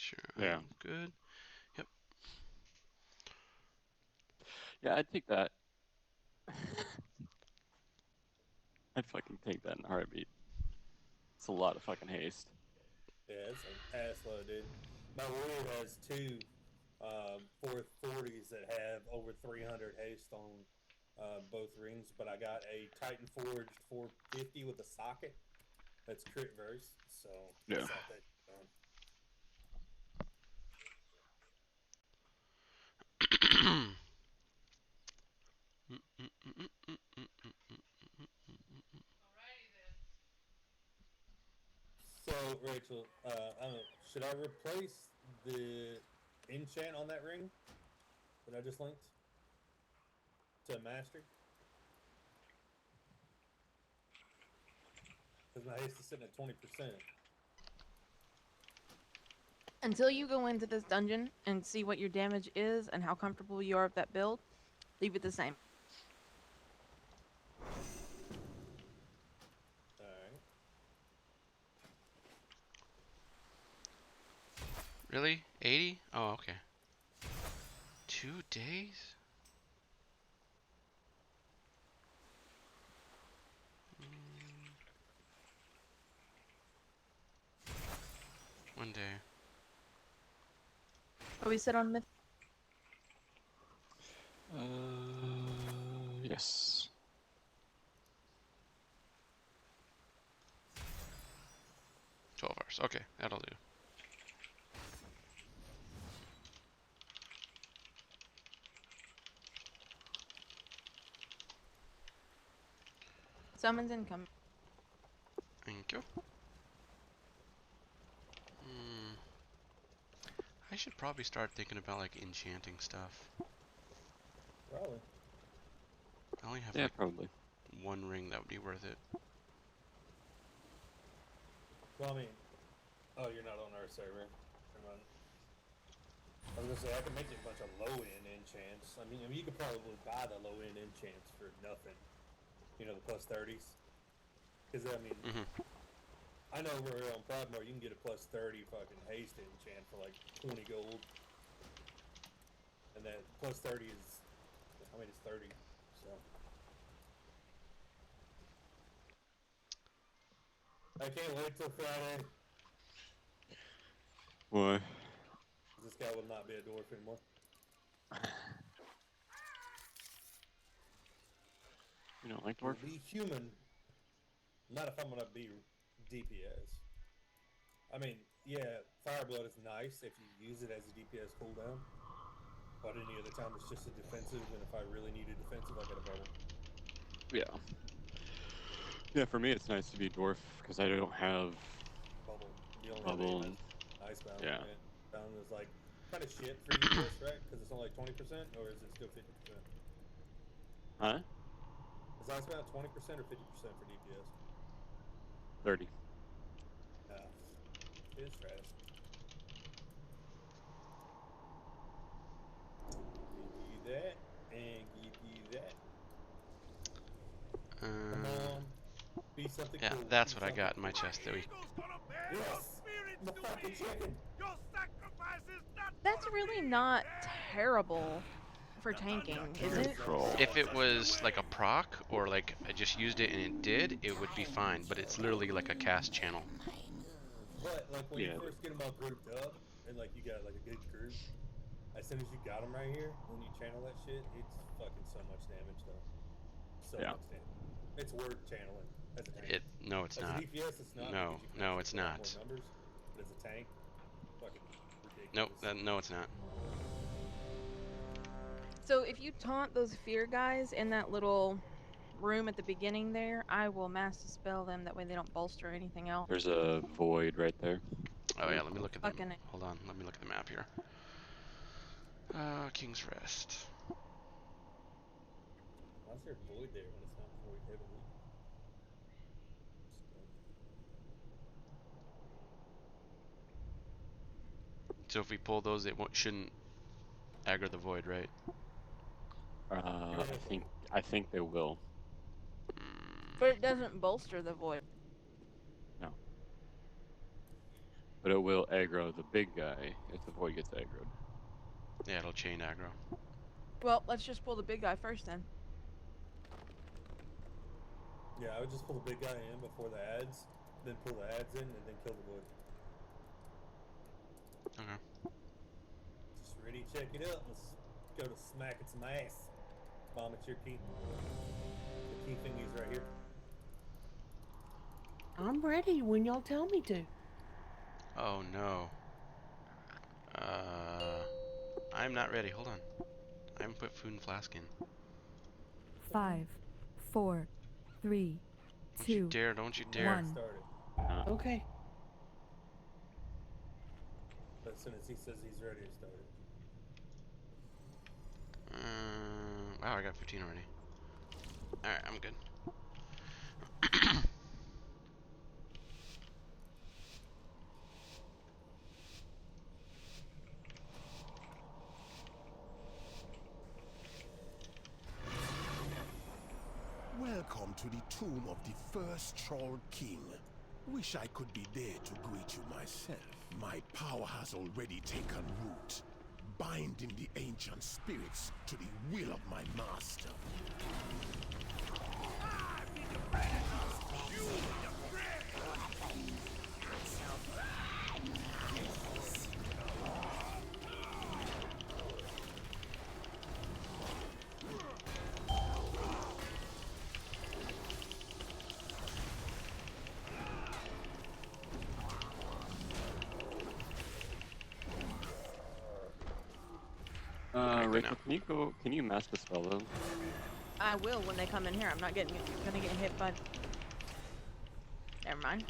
sure Yeah. I'm good. Yep. Yeah, I'd take that. I'd fucking take that in a heartbeat. It's a lot of fucking haste. Yeah, it's an ass load, dude. My warrior has two 440s that have over 300 haste on both rings, but I got a Titan Forged 450 with a socket that's crit verse, so I Yeah. sat that on. So, Rachel, I don't know, should I replace the enchant on that ring that I just linked to mastery? Because my haste is sitting at 20%. Until you go into this dungeon and see what your damage is and how comfortable you are with that build, leave it the same. Alright. Really? 80? Oh, okay. 2 days? One day. Are we set on myth? Yes. 12 hours. Okay, that'll do. Summons incoming. Thank you. I should probably start thinking about like enchanting stuff. Probably. I only have Yeah, like probably. one ring that would be worth it. Well, I mean, oh, you're not on our server. Never mind. I was gonna say I can make you a bunch of low end enchants. I mean, you could probably buy the low end enchants for nothing. You know, the plus 30s. Because I mean, Mm-hmm. I know over here on Podmore you can get a plus 30 fucking haste enchant for like 20 gold, and that plus 30 is, I mean, it's 30. So I can't wait till Friday. Why? This guy will not be a dwarf anymore. You don't like He dwarf? will be human. Not if I'm gonna be DPS. I mean, yeah, Fireblood is nice if you use it as a DPS cooldown, but any other time it's just a defensive, and if I really need a defensive, I get a bubble. Yeah. Yeah, for me it's nice to be dwarf because I don't have Bubble. You only have bubble aim and Icebound. yeah. Yeah. Icebound is like kind of shit for DPS, right? Because it's only like 20%, or is it still 50%? Huh? Is Icebound 20% or 50% for DPS? 30. Ah, it's trash. Give you that, and give you that. Come Uh, on. Be something yeah, cool. Be that's what I something got in my cool. chest that we. Yes! The fucking chicken! That's really not terrible for tanking, is it? Neutral. If it was like a proc or like I just used it and it did, it would be fine. But it's literally like a cast channel. But, like, when you Yeah. first get them all grouped up, and, like, you got, like, a good group, as soon as you got them right here, when you channel that shit, it's fucking so much damage, though. So Yeah. much damage. It's worth channeling as a tank. No, it's As a not. DPS, it's not No, because you can no, actually it's put out more not. numbers. But as a tank, fucking Nope. ridiculous. No, it's not. So if you taunt those fear guys in that little room at the beginning there, I will mass dispel them. That way they don't bolster anything else. There's a void right there. Oh yeah, let me look at them. Fucking Hold on, let me look at the map here. King's Rest. Why is there a void there when it's not void heavily? So if we pull those, it shouldn't aggro the void, right? Uh, I Theoretically. think I think they will. But it doesn't bolster the void. No. but it will aggro the big guy if the void gets aggroed. Yeah, it'll chain aggro. Well, let's just pull the big guy first then. Yeah, I would just pull the big guy in before the ads, then pull the ads in, and then kill the void. Okay. Just ready, check it out. Let's go to smacking some ass. Bomb at your key. The key thingy's right here. I'm ready when y'all tell me to. Oh no. I'm not ready. Hold on. I haven't put food and flask in. 5, 4, 3, Don't you 2. dare, don't you dare. One. Started. Okay. But as soon as he says he's ready, it started. Wow, I got 15 already. Alright, I'm good. Welcome to the tomb of the first Troll King. Wish I could be there to greet you myself. My power has already taken root, binding the ancient spirits to the will of my master. Rachel, can you mask the spell though? I will when they come in here. I'm not gonna get hit by. Never mind.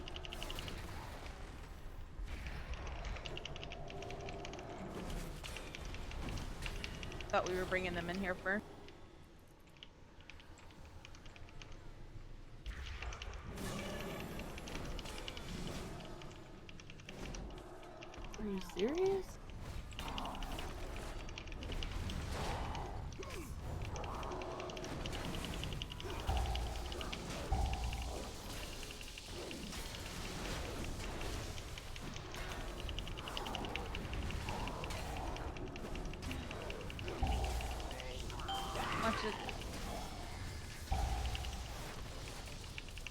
Thought we were bringing them in here first. Are you serious? Watch it.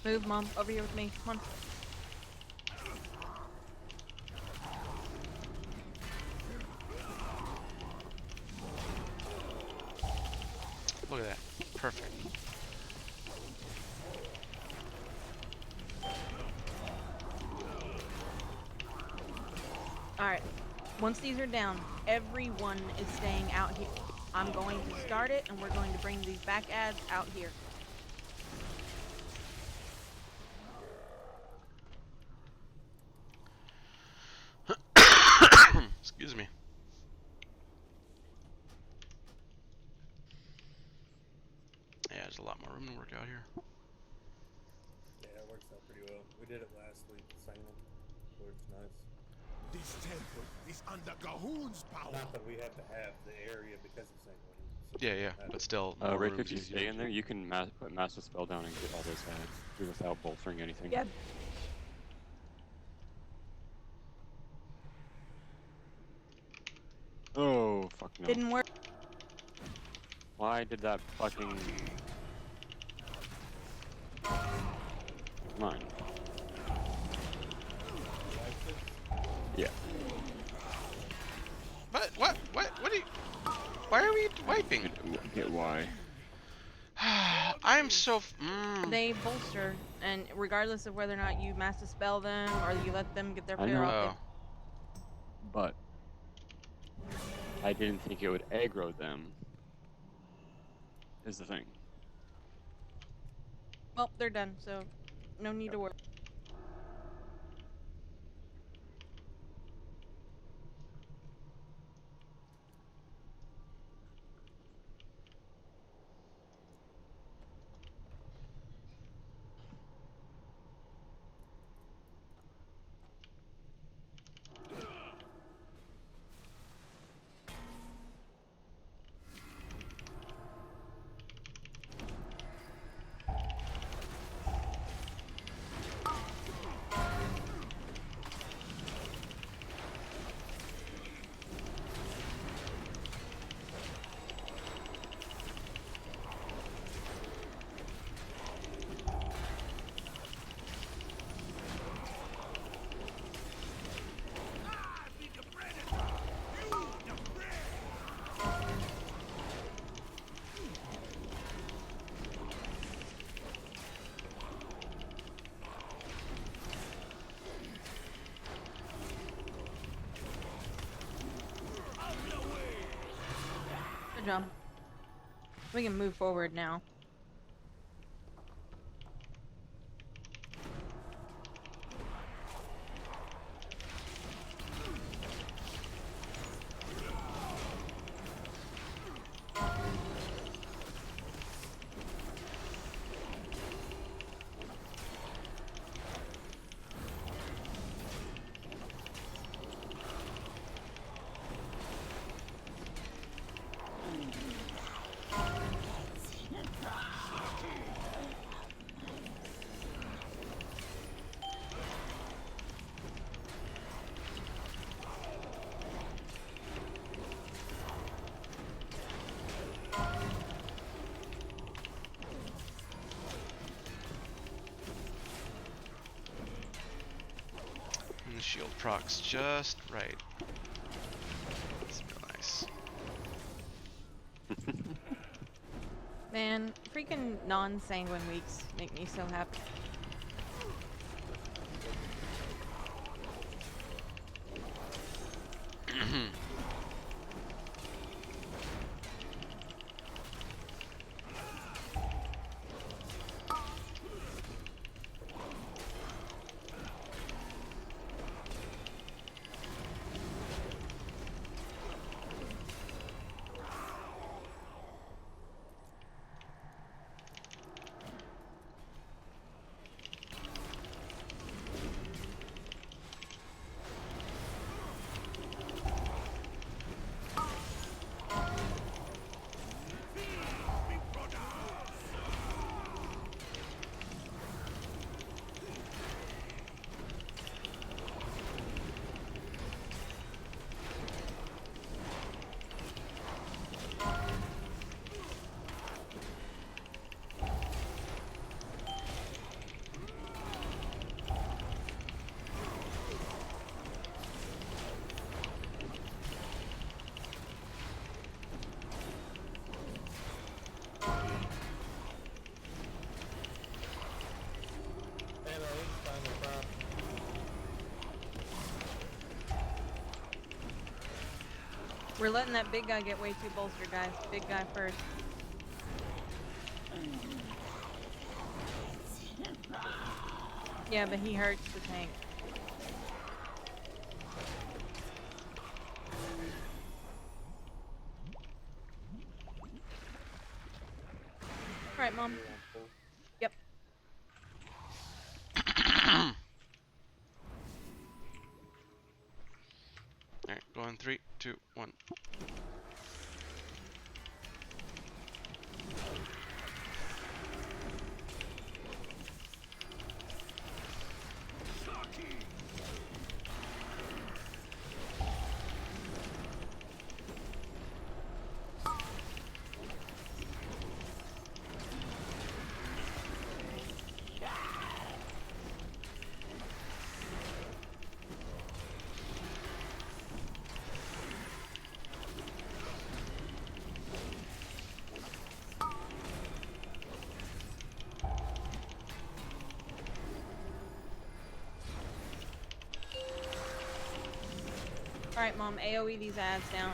Move, Mom. Over here with me. Come on. Look at that. Perfect. Alright. Once these are down, everyone is staying out here. I'm going to start it, and we're going to bring these back ads out here. Excuse me. Yeah, there's a lot more room to work out here. Yeah, it works out pretty well. We did it last week, single. Works nice. This temple is under Gahoon's power. Not that we have to have the area because of single. Yeah, yeah, but still, more Rick, room's if you easier stay to in there, do. you can put master spell down and get all those ads without bolstering anything. Yeah. Oh, fuck no. Didn't work. Why did that fucking... Mine. Yeah. But what are you? Why are we wiping? Get why. I'm so. They bolster, and regardless of whether or not you master spell them or you let them get their I fear know. off, Oh. But I didn't think it would aggro them. Is the thing. well, they're done, so no need to worry. jump. We can move forward now. And the shield procs just right. That's real nice. Man, freaking non-sanguine weeks make me so happy. We're letting that big guy get way too bolstered, guys. Big guy first. Yeah, but he hurts the tank. Alright, Mom. Yep. Alright, go on 3, 2, 1. Alright, Mom. AoE these ads down.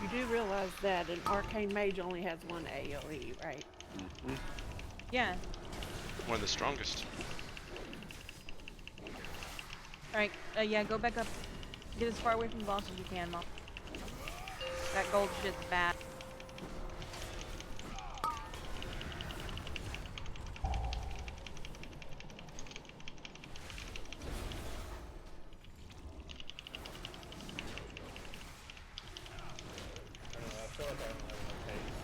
You do realize that an arcane mage only has one AoE, right? Mm-hmm. Yeah. One of the strongest. Alright, yeah, go back up. Get as far away from the boss as you can, Mom. That gold shit's bad. I don't know, I feel like I don't have enough pace.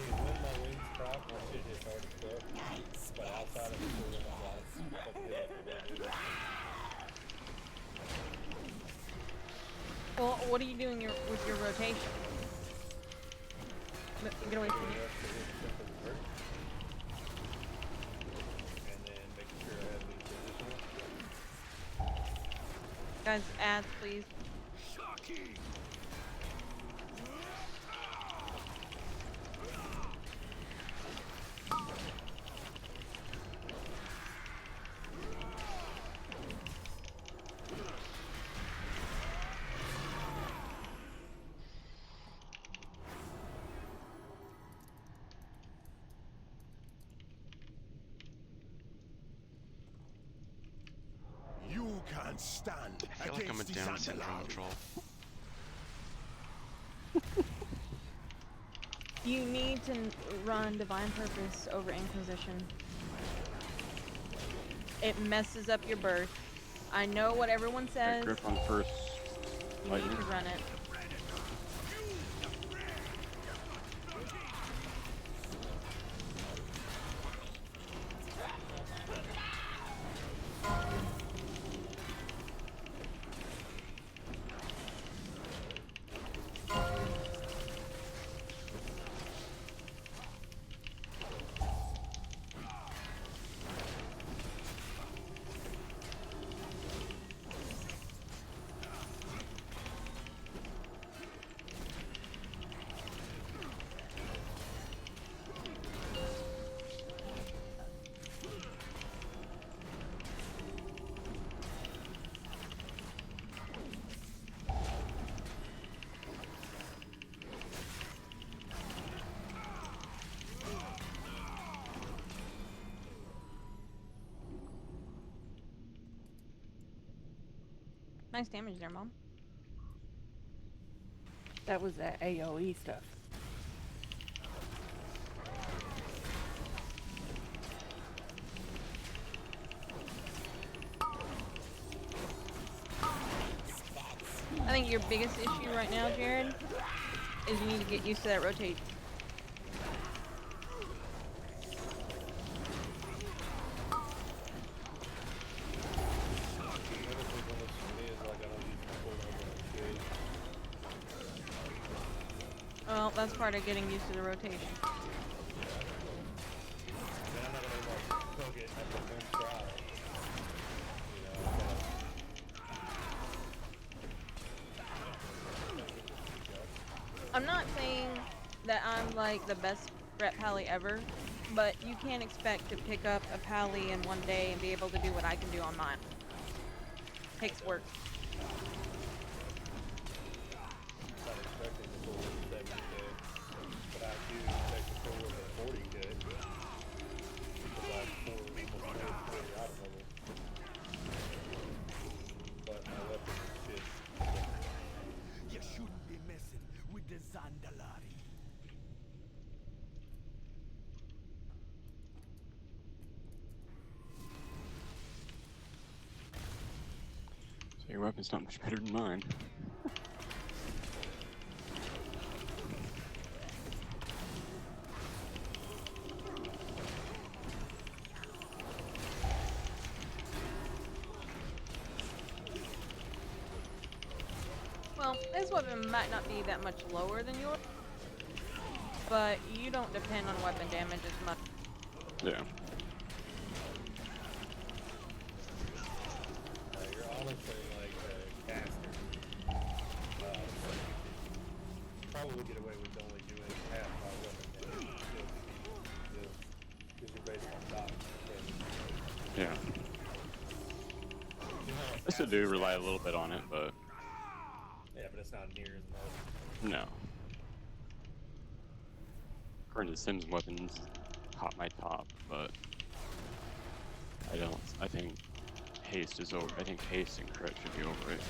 When my wings proc, my shit hits hard as fuck. But outside of the pool, I'm like, fucking hit everywhere, dude. Well, what are you doing with your rotation? Get away from me. And then making sure I have any positional. Guys, ads, please. You can't stand I feel like I'm a against the Down syndrome Zandalari. troll. You need to run Divine Purpose over Inquisition. It messes up your birth. I know what everyone says. Grip on first. You need to run it. Nice damage there, Mom. That was that AoE stuff. I think your biggest issue right now, Jared, is you need to get used to that rotate. Well, that's part of getting used to the rotation. I'm not saying that I'm like the best rep pally ever, but you can't expect to pick up a pally in one day and be able to do what I can do on mine. Takes work. Not expecting the full 70k, but I do expect the full 40k. Because I have almost 40 out of level. But my weapon is shit. You shouldn't be messing with the Zandalari. So your weapon's not much better than mine. Well, his weapon might not be that much lower than yours, but you don't depend on weapon damage as much. Yeah. You're honestly like a caster. So you could probably get away with only doing half my weapon damage. Because you're based on dodge. Yeah. I still do rely a little bit on it, but Yeah, but it's not near as much. no. According to Sims weapons, caught my top, but I don't. I think haste is over. I think haste and crit should be over it.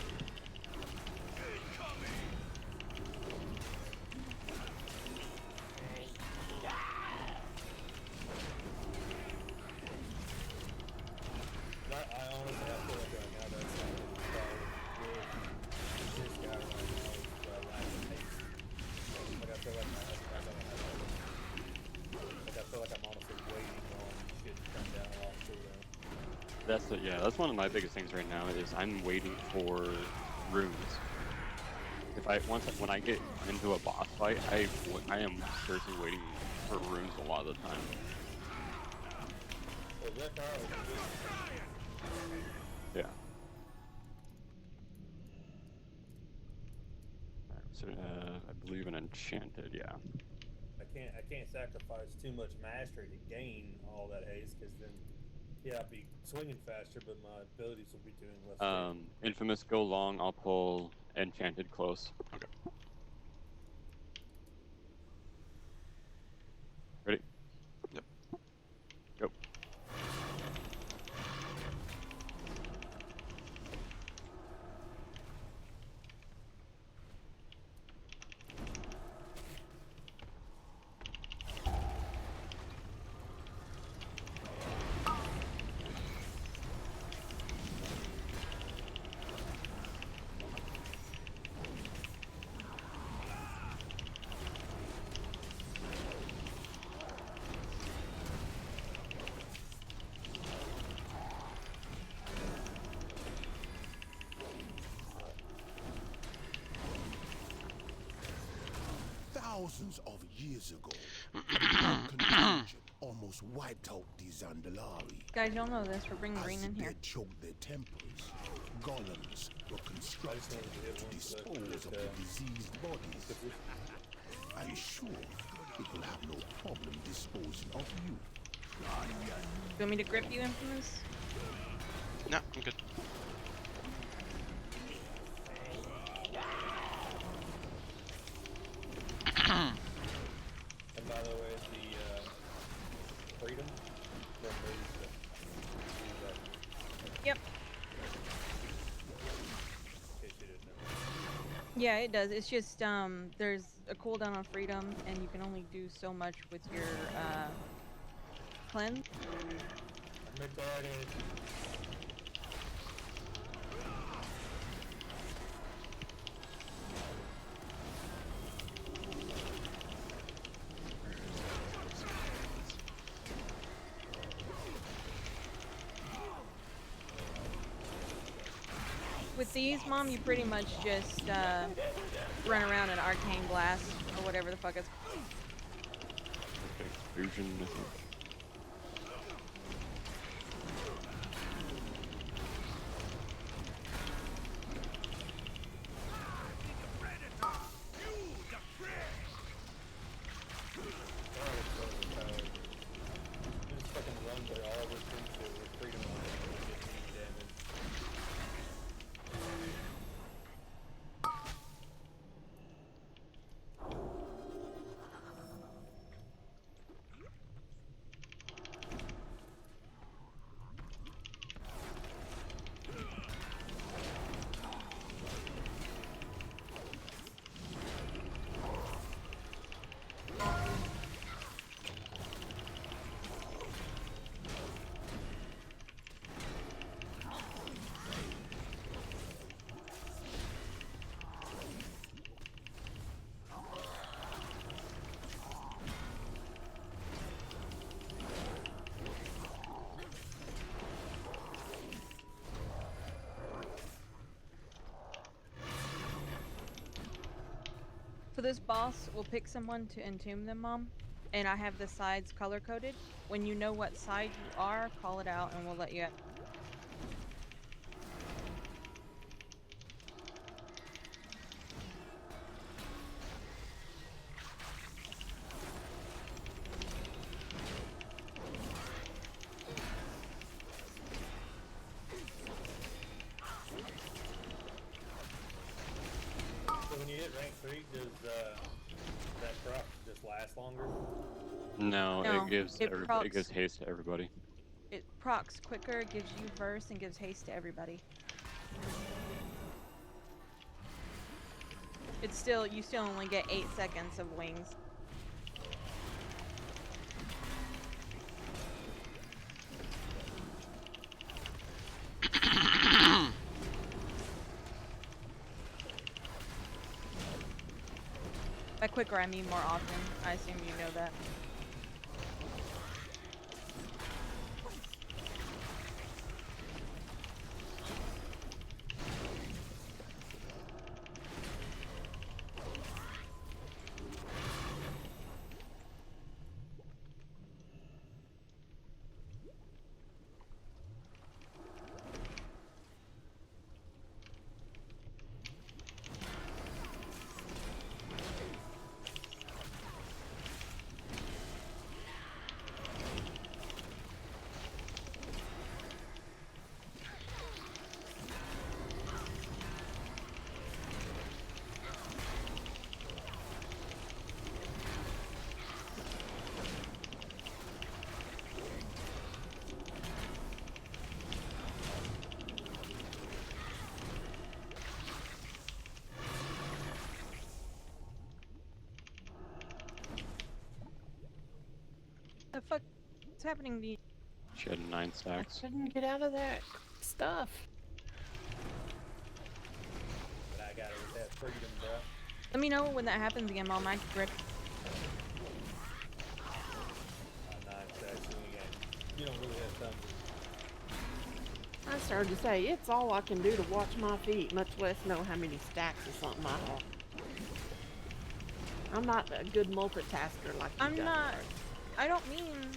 I honestly have to look right now. That's not the problem with this guy right now. Is lack of haste. Like I feel like I don't have that. Like I feel like I'm honestly waiting on shit to come down off cooldown. That's the, yeah. That's one of my biggest things right now. Is I'm waiting for runes. When I get into a boss fight, I am seriously waiting for runes a lot of the time. So that car was Yeah. Alright, so I believe an enchanted, yeah. I can't sacrifice too much mastery to gain all that haste, because then, yeah, I'll be swinging faster, but my abilities will be doing less damage. Infamous, go long. I'll pull enchanted close. Okay. Ready? Yep. Go. Thousands of years ago, a black contagion almost wiped out the Zandalari. Guys, you'll know this. We're bringing As green the in here. dead choked their temples, golems were constructed to dispose of the diseased bodies. I'm sure it will have no problem disposing of you. You want me to grip you, Infamous? No, I'm good. And by the way, the freedom removes the Yep. in case you didn't know. Yeah, it does. It's just there's a cooldown on freedom, and you can only do so much with your cleanse. I'm retarded. With these, Mom, you pretty much just run around an arcane blast or whatever the fuck it's. Fusion missile. Just fucking run by all this into with freedom on it and not get any damage. For this boss, we'll pick someone to entomb them, Mom. And I have the sides color coded. When you know what side you are, call it out and we'll let you. So when you hit rank 3, does that prop just last longer? No, No, it gives it everybody. It procs- gives haste to everybody. It procs quicker, gives you verse, and gives haste to everybody. It's still, you still only get 8 seconds of wings. By quicker, I mean more often. I assume you know that. fuck is happening to you? She had 9 I stacks. couldn't get out of that stuff. But I got it with that freedom, bro. Let me know when that happens again, Mom. I grip. Nah, it's actually, you don't really have time to. I started to say, it's all I can do to watch my feet, much less know how many stacks or something I have. I'm not a good multitasker like you I'm guys not. are. I don't mean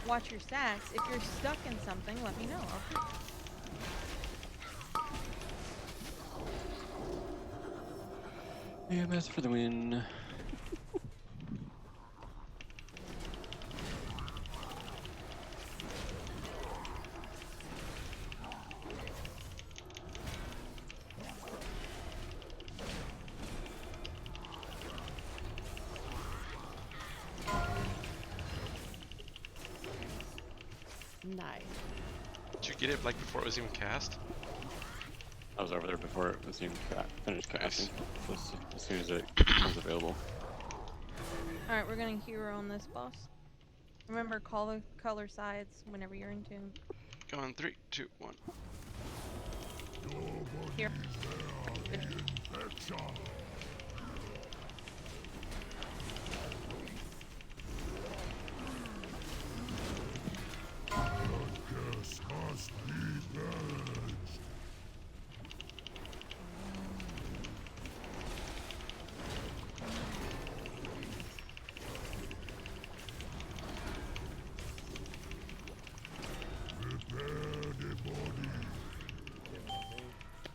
watch your stacks. If you're stuck in something, let me know. AMS for the win. Nice. Did you get it like before it was even cast? I was over there before it was even finished casting. Nice. As soon as it becomes available. Alright, we're gonna hero on this boss. Remember, call the color sides whenever you're in tune. Come on, 3, 2, 1. Here.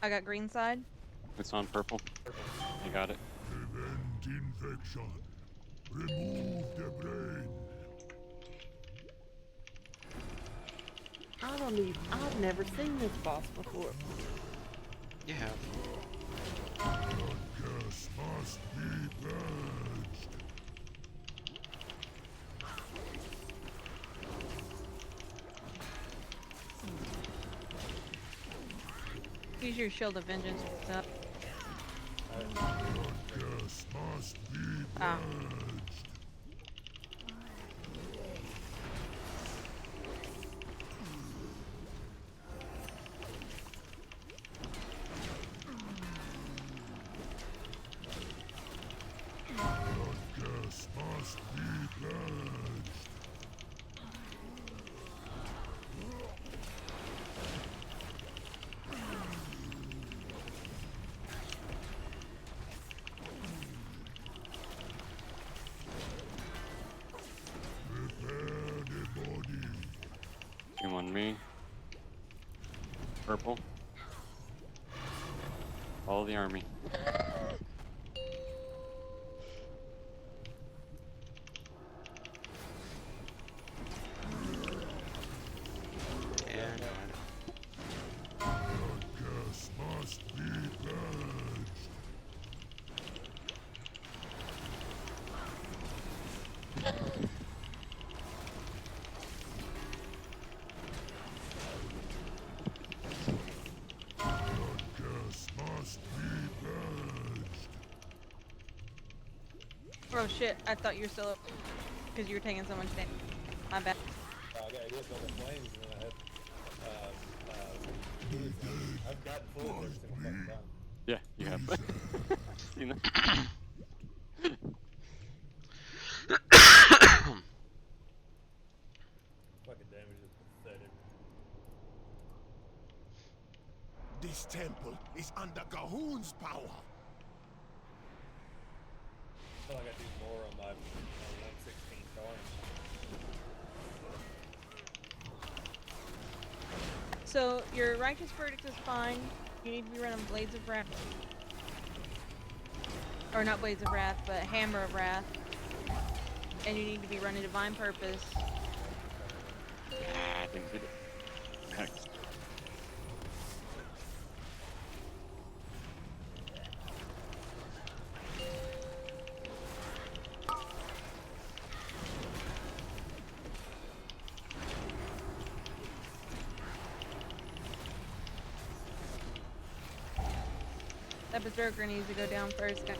I got green side. It's on purple. I got it. Prevent infection. Remove the brain. I've never seen this boss before. You have. Curse must be purged. Use your shield of vengeance. What's up? Curse must be Ah. purged. Curse must be purged. Prepare the body. Team on me. Purple. All the army. Yeah, I know, I know. Curse must be purged. Curse must be purged. Oh shit, I thought you were still up. Because you were taking so much damage. My bad. I got hit by the flames and then I had. I've gotten full every single fucking time. Yeah, you have. Seen that? Fucking damage is pathetic. This temple is under Gahoon's power. I feel like I do more on my 1/16 arm. So, your Righteous Verdict is fine. You need to be running Blades of Wrath. Or not Blades of Wrath, but Hammer of Wrath. And you need to be running Divine Purpose. I think we did. Hex. That Berserker needs to go down first, guys.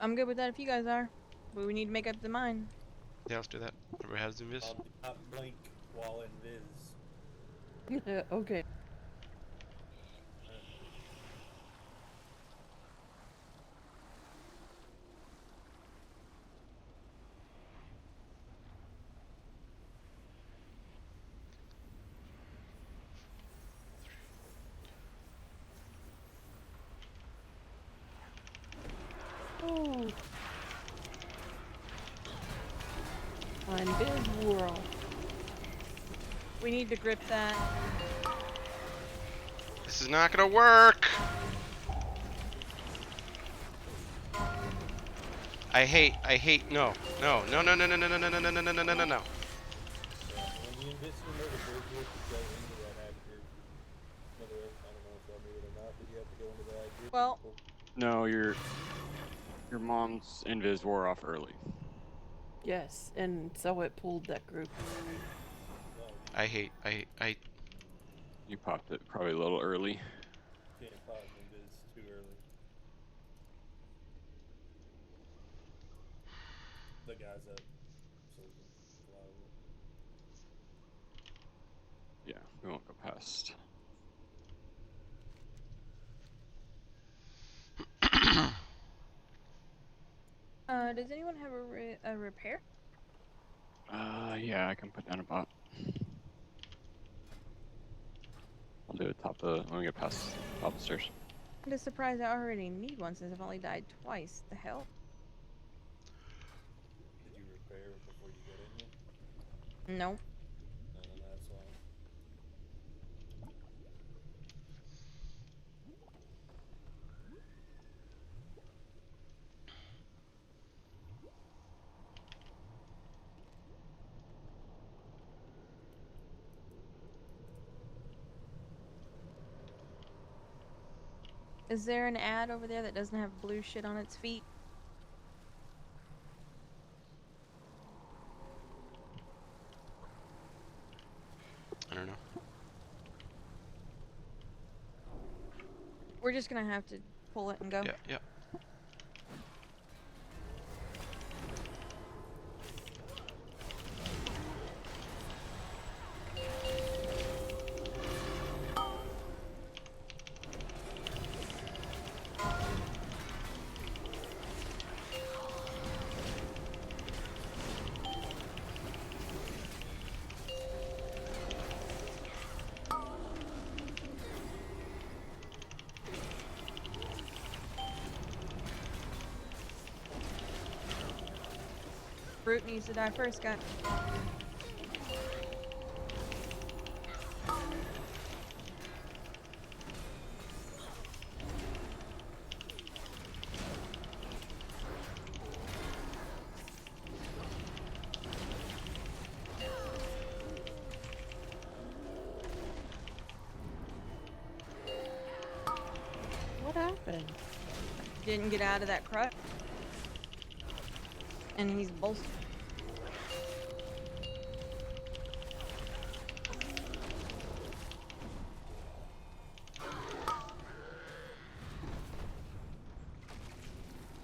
I'm good with that if you guys are. But we need to make up the mind. Yeah, let's do that. Everybody has Invis? I'll do not blink while invis. Okay. Oh. I'm Biz World. We need to grip that. This is not gonna work! I hate, no, no, no, no, no, no, no, no, no, no, no, no, no, no, no, no, no. Yeah, when you invis your murder group, you have to go into that ag group. Whether, I don't know if y'all knew it or not, but you have to go into the ag group. Well, No, your mom's invis wore off early. Yes, and so it pulled that group. I hate, You popped it probably a little early. Can't pop invis too early. The guy's up, so we can fly over. Yeah, we won't go past. does anyone have a repair? Yeah, I can put down a bot. I'll do it when we get past top of the stairs. I'm just surprised I already need one since I've only died twice. The hell? Did you repair before you got in here? No. No, that's why. Is there an ad over there that doesn't have blue shit on its feet? I don't know. We're just gonna have to pull it and go. Yeah, yeah. Brute needs to die first, guy. What happened? Didn't get out of that crutch. And he's bolstered.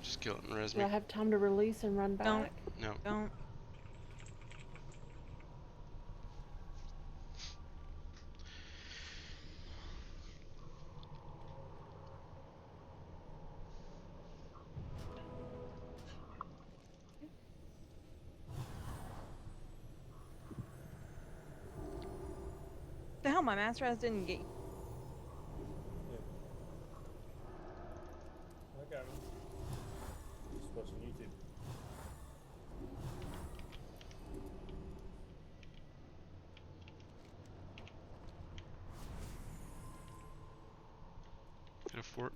Just kill it and res Do me. I have time to release and run back? Don't. No. Don't. The hell, my master house didn't get. I got him. Just watching YouTube. Get a fort.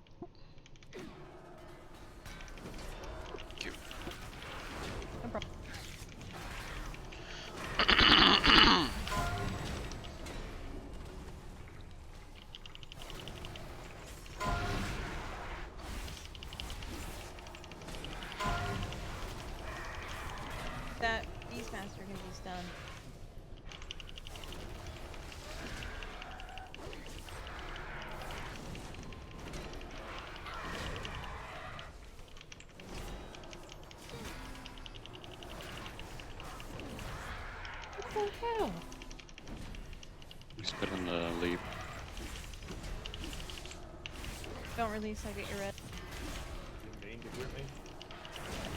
Thank you. No problem. That Beastmaster can be stunned. the hell? Just put in the leap. Don't release, I get your red. You mean to grip me?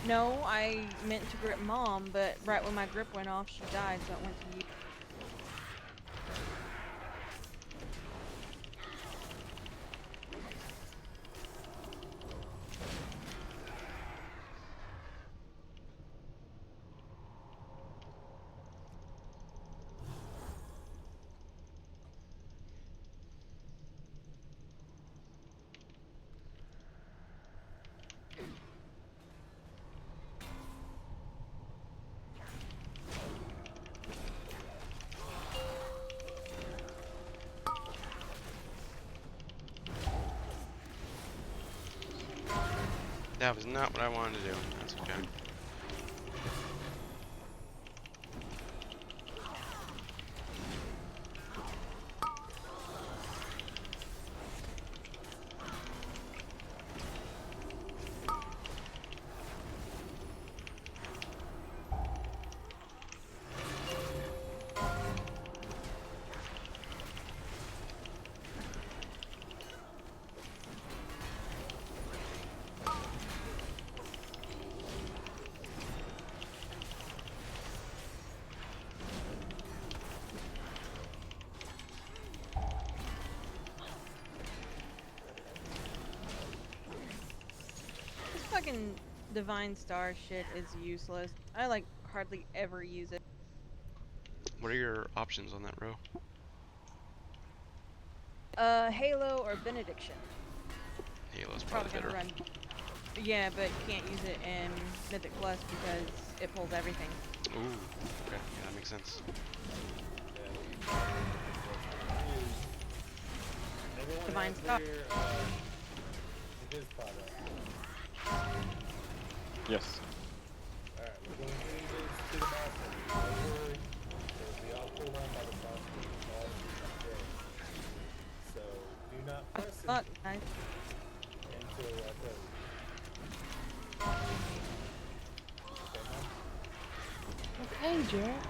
No, I meant to grip Mom, but right when my grip went off, she died, so it went to you. That was not what I wanted to do. That's okay. This fucking Divine Star shit is useless. I like hardly ever use it. What are your options on that row? Halo or Benediction. Halo's Probably probably gonna better. run. Yeah, but you can't use it in Mythic Plus because it pulls everything. Ooh. Okay. Yeah, that makes sense. Everyone Divine has Star. their, his product. Yes. Alright, we're going to the boss. Don't worry. It'll be all pulled on by the boss. Okay. So, do not press it Fuck, guys. until I tell you. Okay, Mom? Okay, Jared.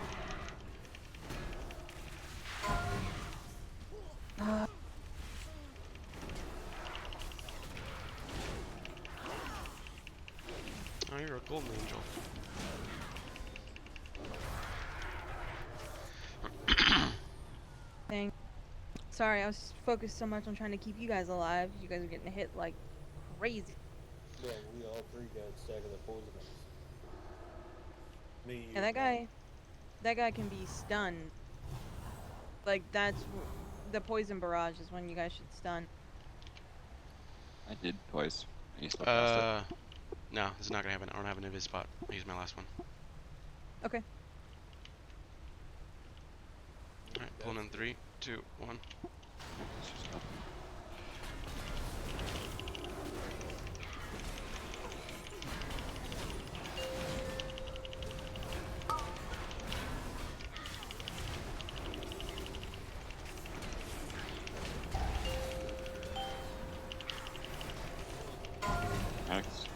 Oh, you're a golden angel. Dang. Sorry, I was focused so much on trying to keep you guys alive. You guys are getting hit like crazy. Well, we all three got a stack of the poisonous. Me, you, Yeah, that guy can be stunned. Like the poison barrage is when you guys should stun. I did twice. And you still passed it. No, this is not gonna happen. I don't have an invis spot. I used my last one. Okay. Alright, pulling in 3, 2, 1. It's just nothing. Next.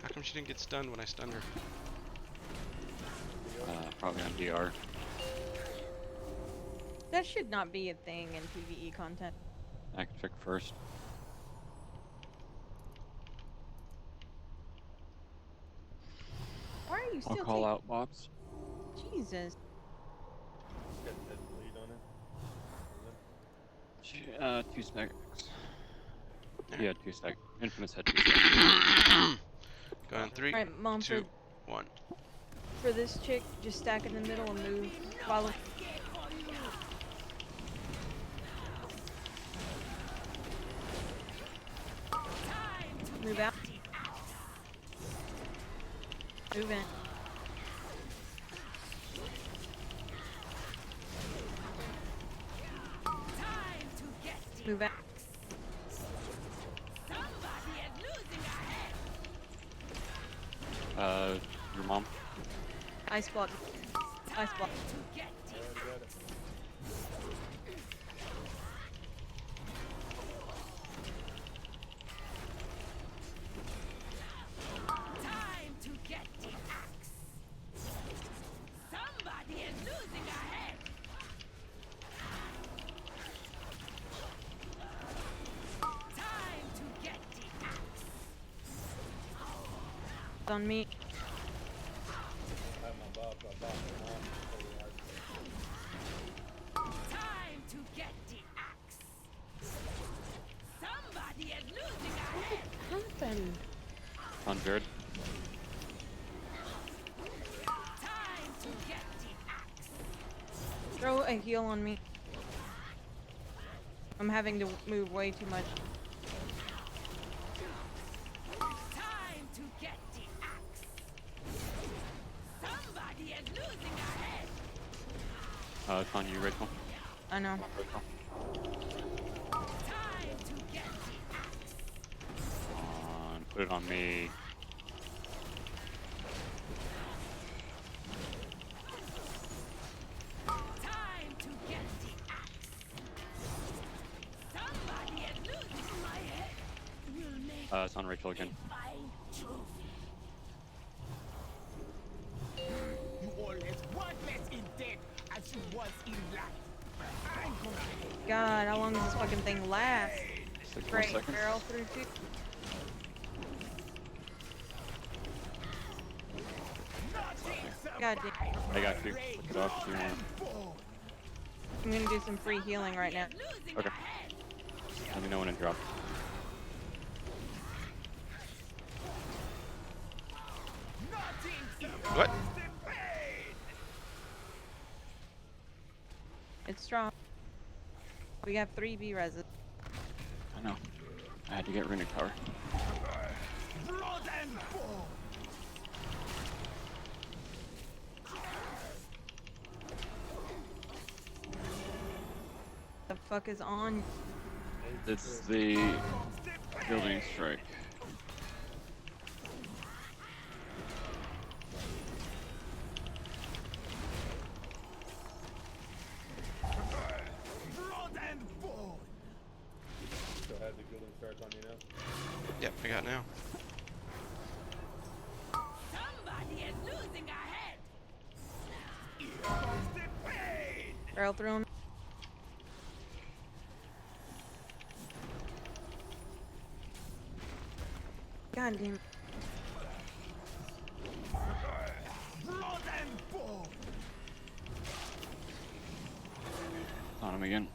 How come she didn't get stunned when I stunned her? Probably on DR. That should not be a thing in PvE content. I can check first. Why are you I'll still call out bots. Jesus. Got that bleed on it. 2 seconds. Yeah, 2 seconds. Infamous had 2 seconds. Go in 3, Alright, Mom, 2, 1. for this chick, just stack in the middle and move. Follow. Move out. Move in. Move out. Your mom. Ice block. Ice block. Alright, got it. On me. I have my bob, my mom. Happened. On Jared. Throw a heal on me. I'm having to move way too much. It's on you, Rachel. I know. Rachel. Put it on me. It's on Rachel again. You always worthless in death as you was in life. I'm gonna God, how long does this fucking thing last? 6 more Great, seconds. barrel through 2. God damn. I got you. Look it off if you want. I'm gonna do some free healing right now. Okay. Let me know when it drops. What? It's strong. We have 3 B reses. I know. I had to get runic power. blood and bone. The fuck is on? It's the building strike. Blood and bone. Still have the gilding strike on you now. Yep, I got now. Barrel through him. God damn. Blood and bone. On him again.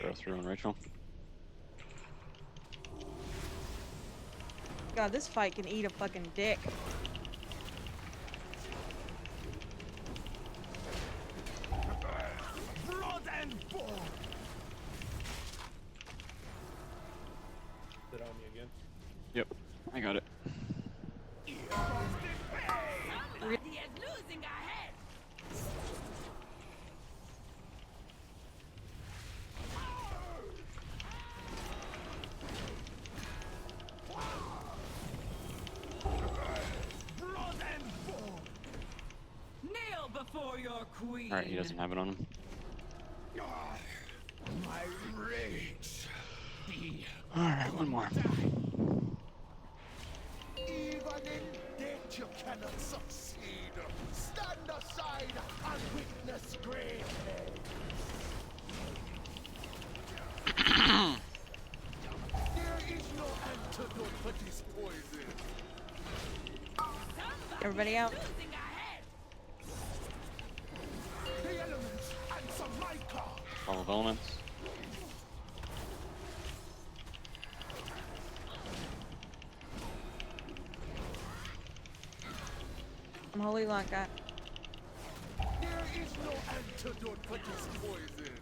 Throw through on Rachel. God, this fight can eat a fucking dick. Blood and bone. Is it on me again? Yep, I got it. Blood and bone. Kneel before your queen. Alright, he doesn't have it on him. My rage. Be Alright, one more. even in death you cannot succeed. Stand aside and witness great There is no antidote for this poison. Everybody out. The elements and some mica. All of elements. I'm holy lock guy. There is no antidote for this poison.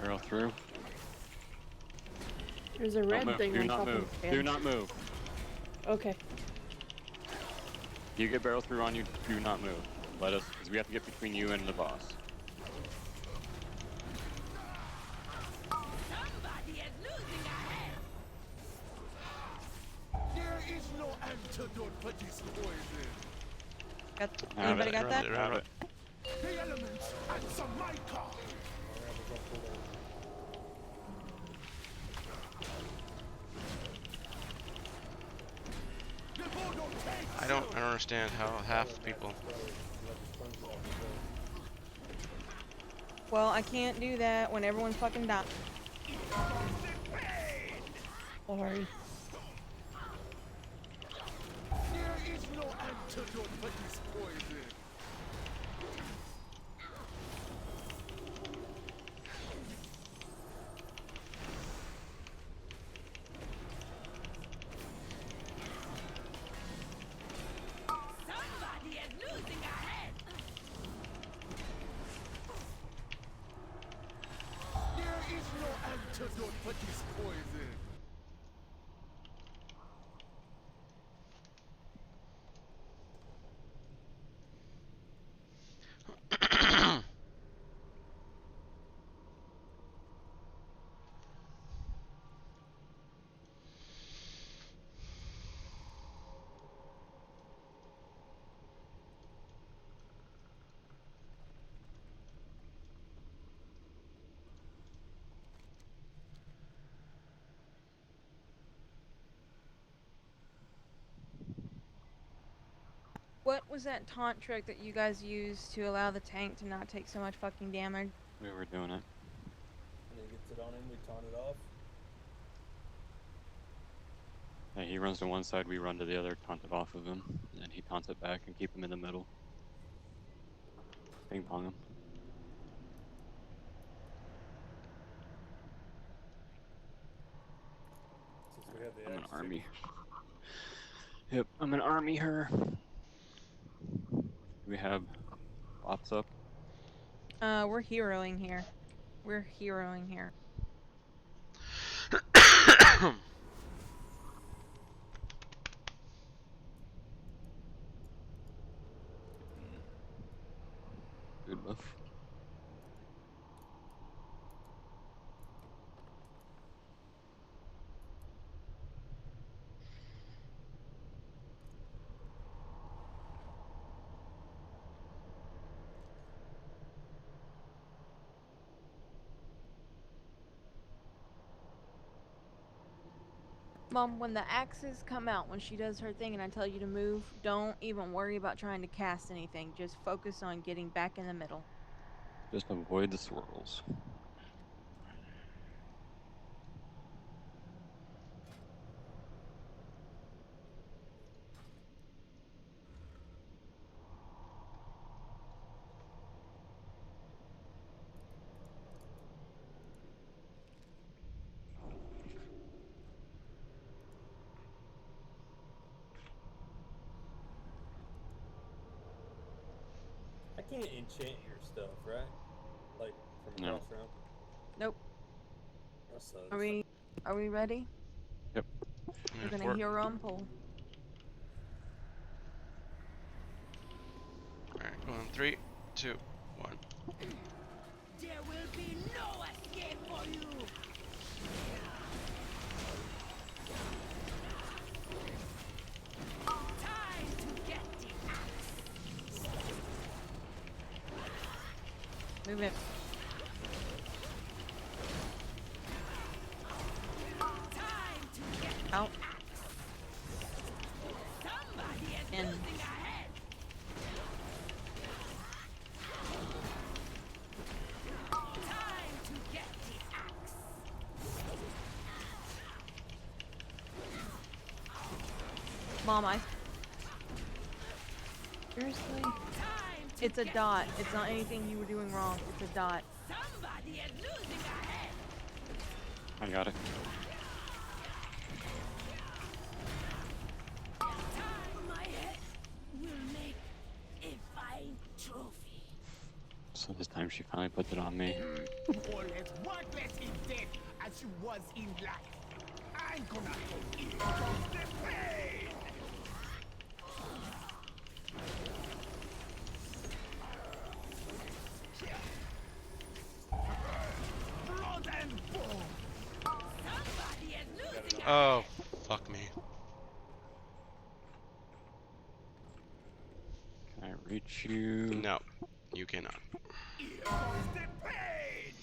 Barrel through. There's a Don't red move. thing Do on not top move. of the Do fan. not move. Okay. You get barrel through on you. Do not move. Let us, because we have to get between you and the boss. Somebody is losing a head. There is no antidote for this poison. Anybody got that? Have it. The elements and some mica. I don't understand how half the people. Well, I can't do that when everyone's fucking dying. Sorry. There is no antidote for this poison. Somebody is losing a head. There is no antidote for this poison. What was that taunt trick that you guys used to allow the tank to not take so much fucking damage? We were doing it. And he gets it on him, we taunt it off. Yeah, he runs to one side, we run to the other, taunt it off of him, and then he taunts it back and keep him in the middle. Ping pong him. Since we have the I'm an axe army. Yep, I'm an army her. We have lots up. We're heroing here. We're heroing here. Good buff. Mom, when the axes come out, when she does her thing and I tell you to move, don't even worry about trying to cast anything. Just focus on getting back in the middle. Just avoid the swirls. I can't enchant your stuff, right? Like from No. across round. Nope. That sucks. Are we ready? Yep. We're gonna hero and pull. Alright, going 3, 2, 1. There will be no escape for you. Time to get the axe. Move it. out. And Mom, seriously? It's a dot. It's not anything you were doing wrong. It's a dot. I got it. So this time she finally puts it on me. All as worthless in death as you was in life. I'm gonna help you from the pain. Blood and bone. Oh, fuck me. Can I reach you? No, you cannot. Here comes the pain.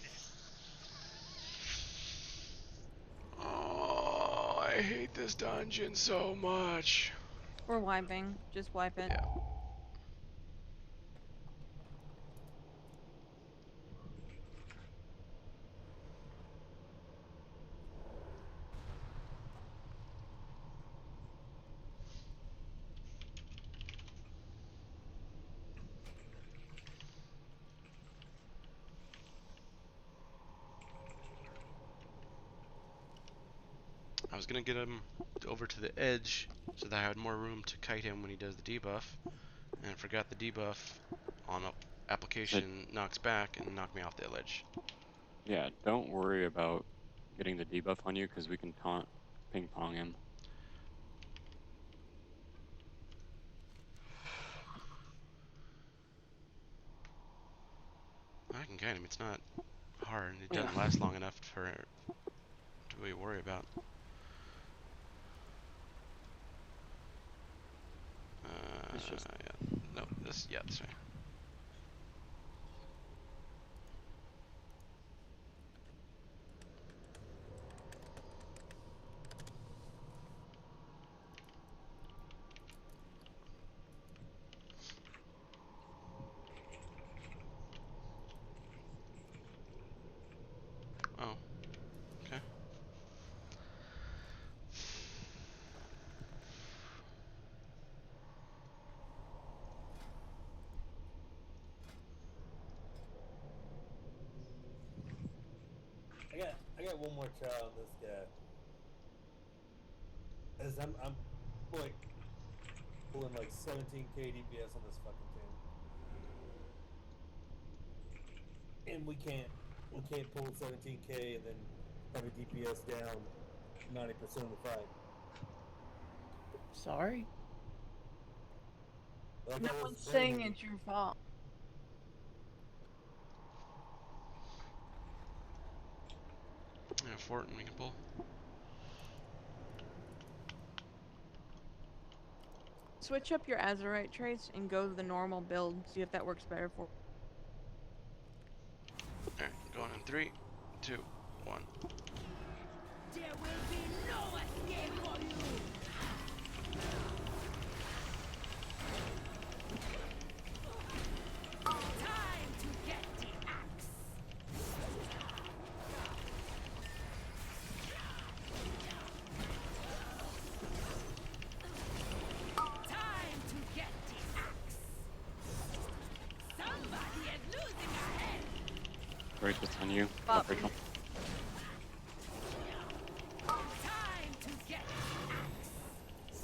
Oh, I hate this dungeon so much. We're wiping. Just wipe it. Yeah. I was gonna get him over to the edge so that I had more room to kite him when he does the debuff, and forgot the debuff on application knocks back and knocked me off the ledge. Yeah, don't worry about getting the debuff on you because we can taunt ping pong him. I can kite him. It's not hard. It Yeah. doesn't last long enough for to really worry about. It's just Yeah. No, this way. Oh, okay. I got one more try on this guy. As I'm like pulling like 17k DPS on this fucking thing, and we can't pull 17k and then have a DPS down 90% of the fight. Sorry. Like No I was one's saying saying, it's your fault. Yeah, Fortin we can pull. Switch up your Azurite trace and go to the normal build. See if that works better for. Alright, going in 3, 2, 1. There will be no escape for you. Time to get the axe. Time to get the axe. Somebody is losing a head. right just on you. Pop. Rachel. Time to get the axe.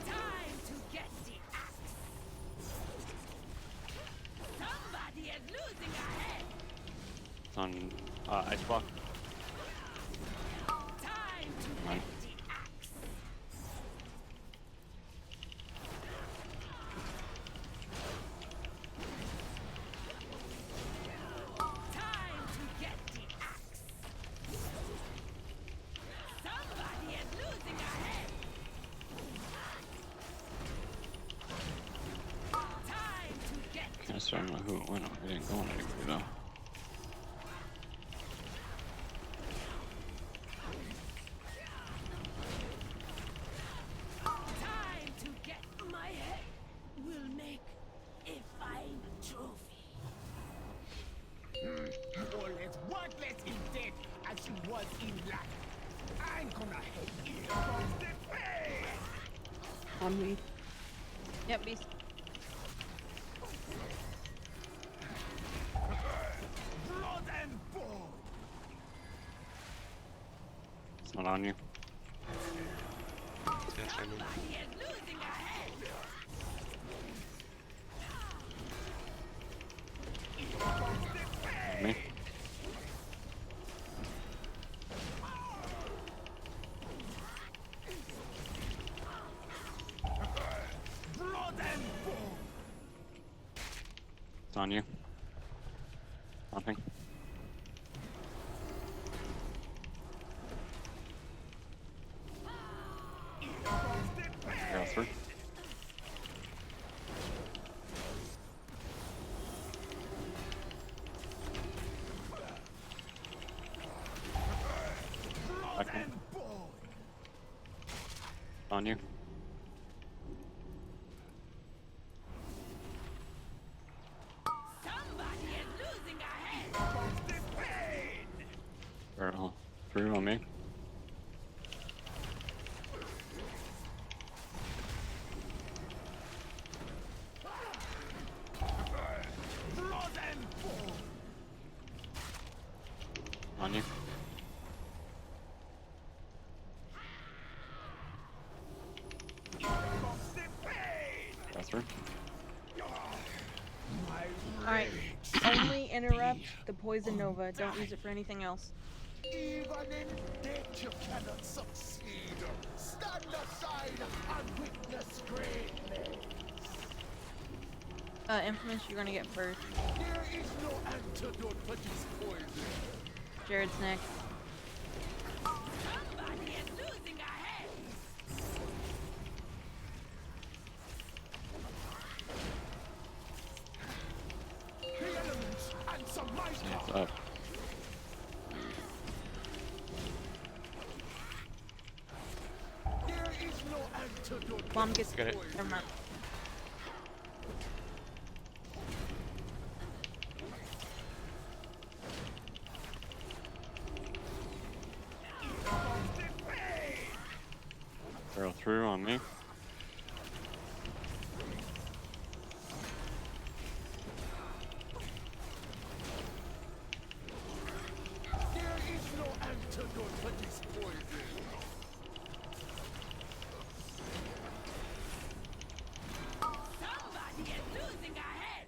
Time to get the axe. Somebody is losing a head. It's on ice block. Time to Right. get the axe. Time to get the axe. Somebody is losing a head. Time to get Can I still don't know who it went on. It didn't go on anybody though. Time to get my head. We'll make a fine trophy. All as worthless in death as she was in life. I'm gonna help you. The pain. On me. Yep, beast. Blood and bone. It's not on you. It's gonna try me. He is losing a head. Me. Blood and bone. It's on you. Nothing. Go through. Okay. On you. Somebody is losing a head. Barrel through on me. Blood and bone. On you. Go through. Alright. Only interrupt the poison nova. Don't use it for anything else. Even in death you cannot succeed. Stand aside and witness greatness. Infamous, you're gonna get first. There is no antidote for this poison. Jared's next. Somebody is losing a head. The elements answer my It's call. up. There is no antidote for Bomb this gets. Got it. poison. Never mind. Barrel through on me. There is no antidote for this poison. Somebody is losing a head.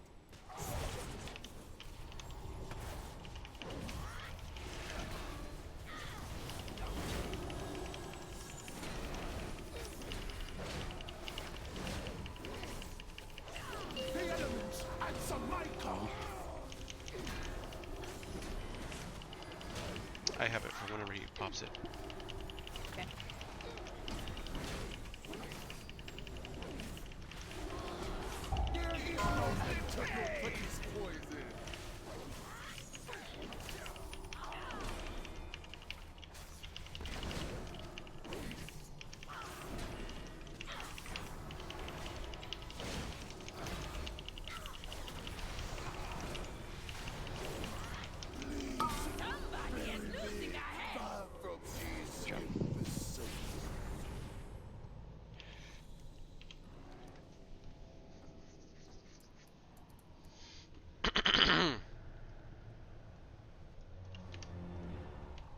The elements answer my call. I have it for whenever he pops it. Okay. There is no antidote for this poison. Somebody is losing a head. Far from these Jump. the soul.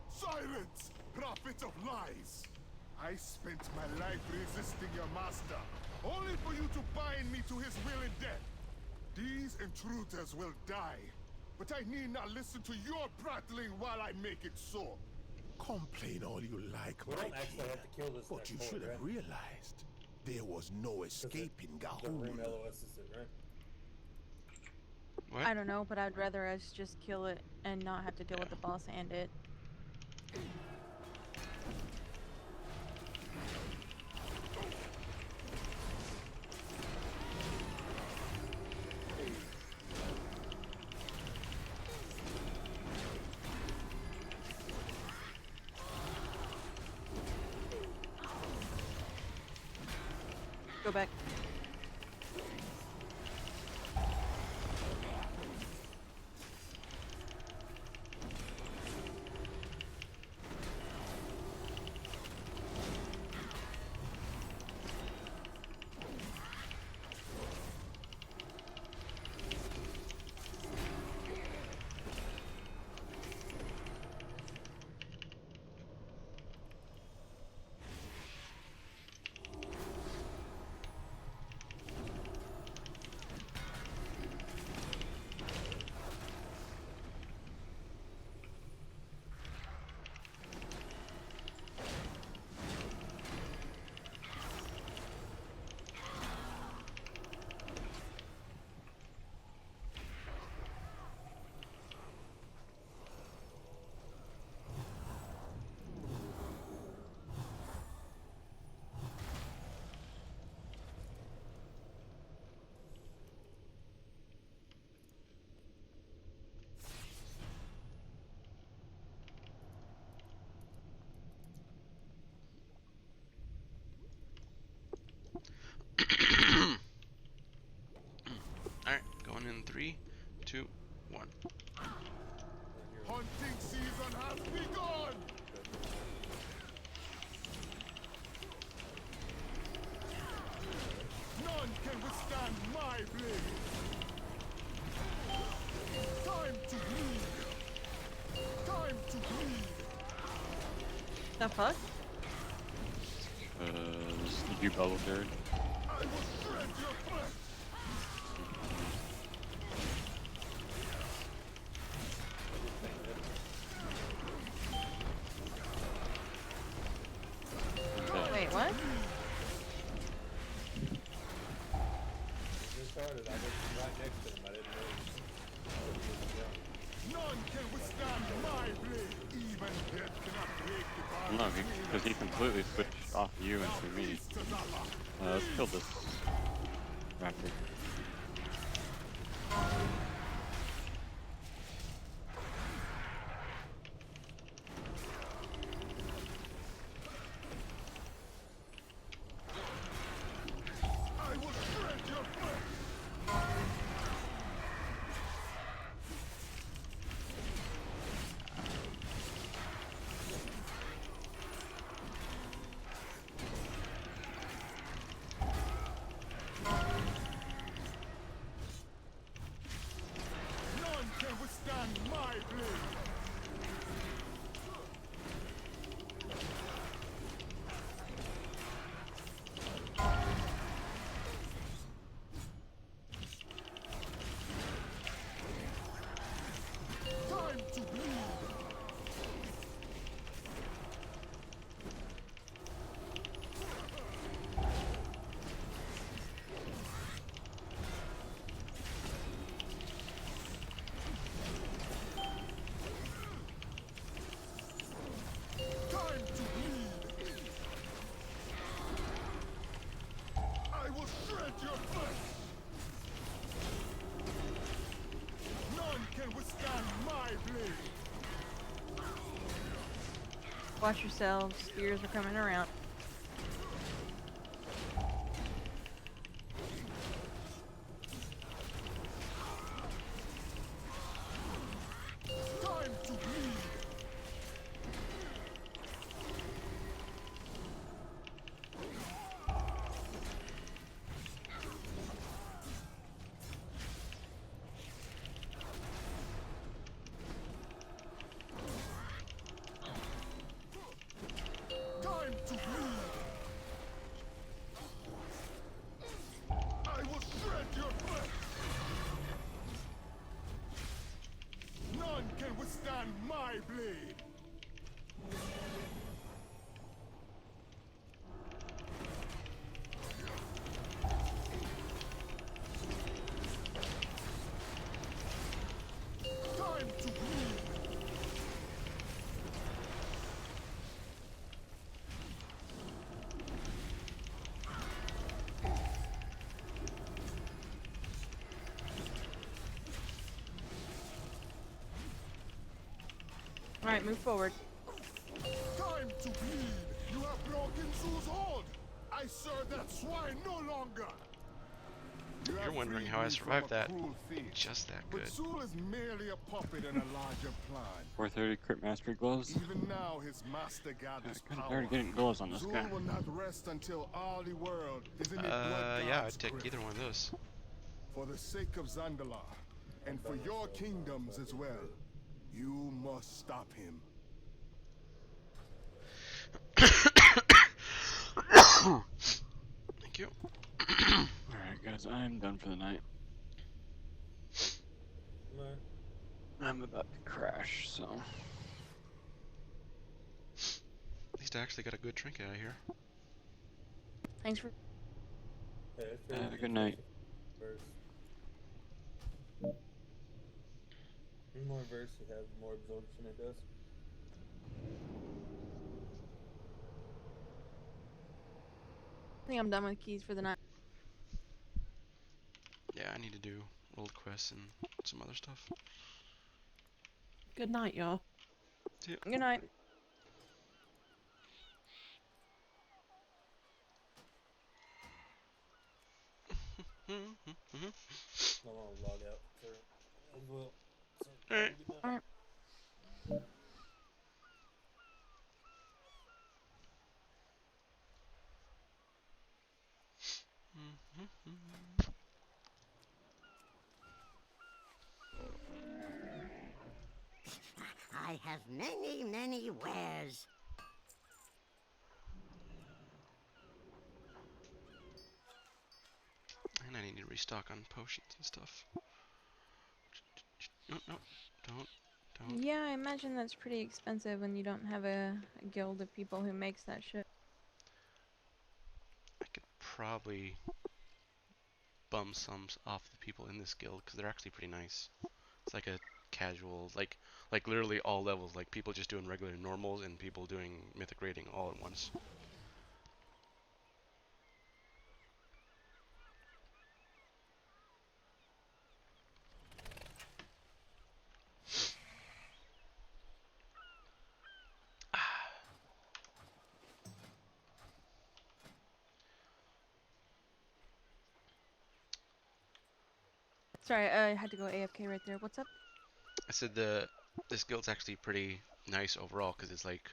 Silence, prophet of lies! I spent my life resisting your master, only for you to bind me to his will and death. These intruders will die, but I need not listen to your prattling while I make it so. Complain all you like, We my don't actually king, have to kill this but next you horde, should have right? realized there was no escaping The Gahul. room LOS is it, right? What? I don't know, but I'd rather us just kill it and not have to deal with the boss and it. Go back. Alright, going in 3, 2, 1. Hunting season has begun! None can withstand my blade! Time to bleed! Time to bleed! The fuck? Did you bubble third? I will shred your flesh! Wait, what? Just started. I was right next to him. I didn't know. None can withstand my blade! Even death cannot break the bond. No, because he completely switched off you into me. Let's kill this raptor. I will shred your flesh! None can withstand my blade! Time to bleed! Time to bleed! I will shred your flesh! None can withstand my blade! Watch yourselves. Spears are coming around. Time to bleed! Time to bleed! I will shred your flesh! None can withstand my blade! Time to bleed! Alright, move forward. Time to bleed! You have broken Zeus' hold! I I serve that swine no longer. You You're have wondering freed how I me survived from a that. cruel fate, Just that but good. Zul is merely a puppet in a larger plan. 430 crit mastery gloves. Even now, his master gathers Kind of power. tired of getting gloves on this guy. Zul will not rest until all the world is in a blood Yeah, god's I'd take grip. either one of those. For the sake of Zandalar, and for your kingdoms as well, you must stop him. Thank you. Alright, guys, I'm done for the night. No. I'm about to crash, so. At least I actually got a good trinket out of here. Thanks for. Yeah, it's pretty Have a easy good night. verse. The more verse you have, the more absorption it does. I think I'm done with keys for the night. Yeah, I need to do world quests and some other stuff. Good night, y'all. Good night. I'm gonna log out for as well. So, Alright. have a good night. Alright. I have many, many wares. And I need to restock on potions and stuff. No, no, don't. Yeah, I imagine that's pretty expensive when you don't have a guild of people who makes that shit. I could probably bum some off the people in this guild because they're actually pretty nice. It's like a casual, like literally all levels, like people just doing regular normals and people doing mythic rating all at once. Sorry, I had to go AFK right there. What's up? I said this guild's actually pretty nice overall because it's like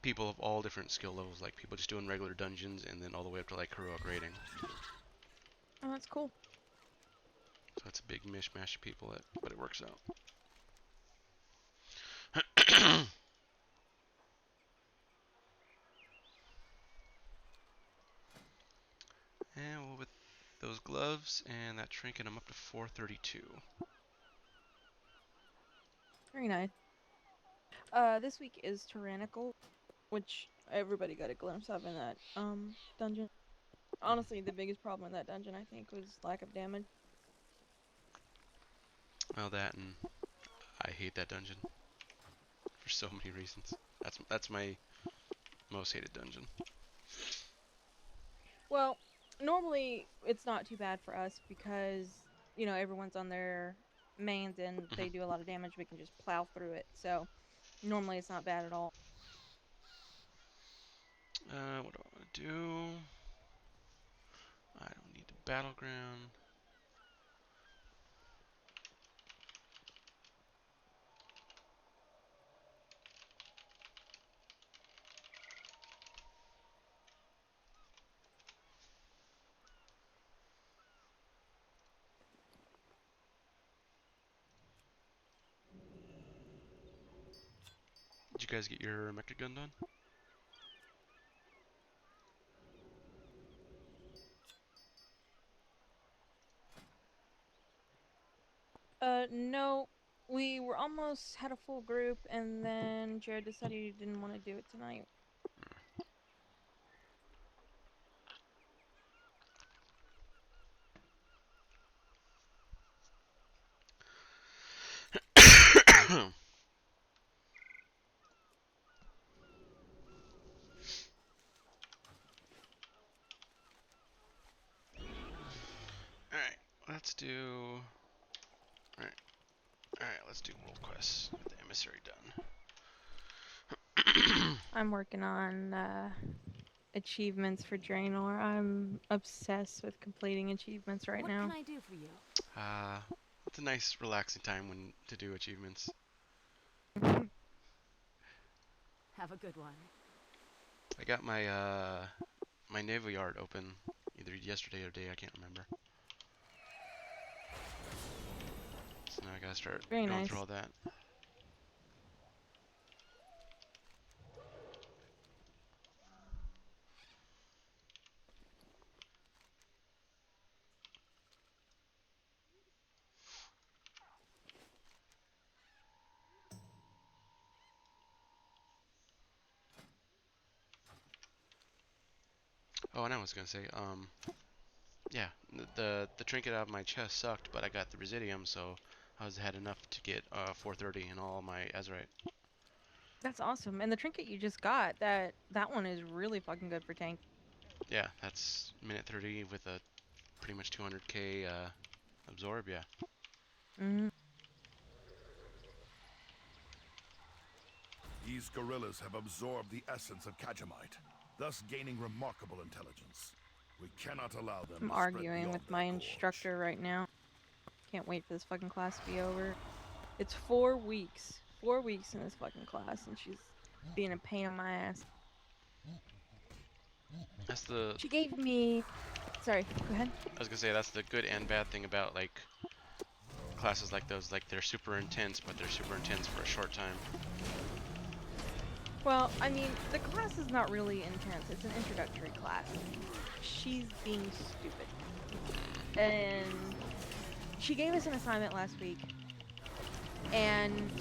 people of all different skill levels, like people just doing regular dungeons and then all the way up to like heroic rating. Oh, that's cool. So it's a big mishmash of people, but it works out. And well, with those gloves and that trinket, I'm up to 432. Very nice. This week is Tyrannical, which everybody got a glimpse of in that dungeon. Honestly, the biggest problem in that dungeon, I think, was lack of damage. Well, that and I hate that dungeon for so many reasons. That's my most hated dungeon. Well, normally it's not too bad for us because, you know, everyone's on their mains and they do a lot of damage. We can just plow through it. So normally it's not bad at all. What do I want to do? I don't need the battleground. Did you guys get your mecha gun done? No, we were almost had a full group and then Jared decided he didn't want to do it tonight. Alright, let's do... Alright, let's do world quests. Get the emissary done. I'm working on achievements for Draenor. I'm obsessed with completing achievements right What now. can I do for you? It's a nice relaxing time when to do achievements. Have a good one. I got my my naval yard open either yesterday or today, I can't remember. So now I gotta start Very going nice. through all that. Oh, and I was gonna say, yeah, the trinket out of my chest sucked, but I got the Residium, so I had enough to get 430 and all my Azurite. That's awesome. And the trinket you just got, that one is really fucking good for tank. Yeah, that's minute 30 with a pretty much 200k absorb. Yeah. Mm-hmm. These gorillas have absorbed the essence of Kajamite, thus gaining remarkable intelligence. We cannot allow them I'm to arguing spread with beyond my their gorge. instructor right now. Can't wait for this fucking class to be over. It's 4 weeks. 4 weeks in this fucking class, and she's being a pain in my ass. That's the. She gave me... Sorry, go ahead. I was gonna say that's the good and bad thing about like classes like those. Like they're super intense, but they're super intense for a short time. Well, I mean, the class is not really intense. It's an introductory class. She's being stupid. And she gave us an assignment last week. And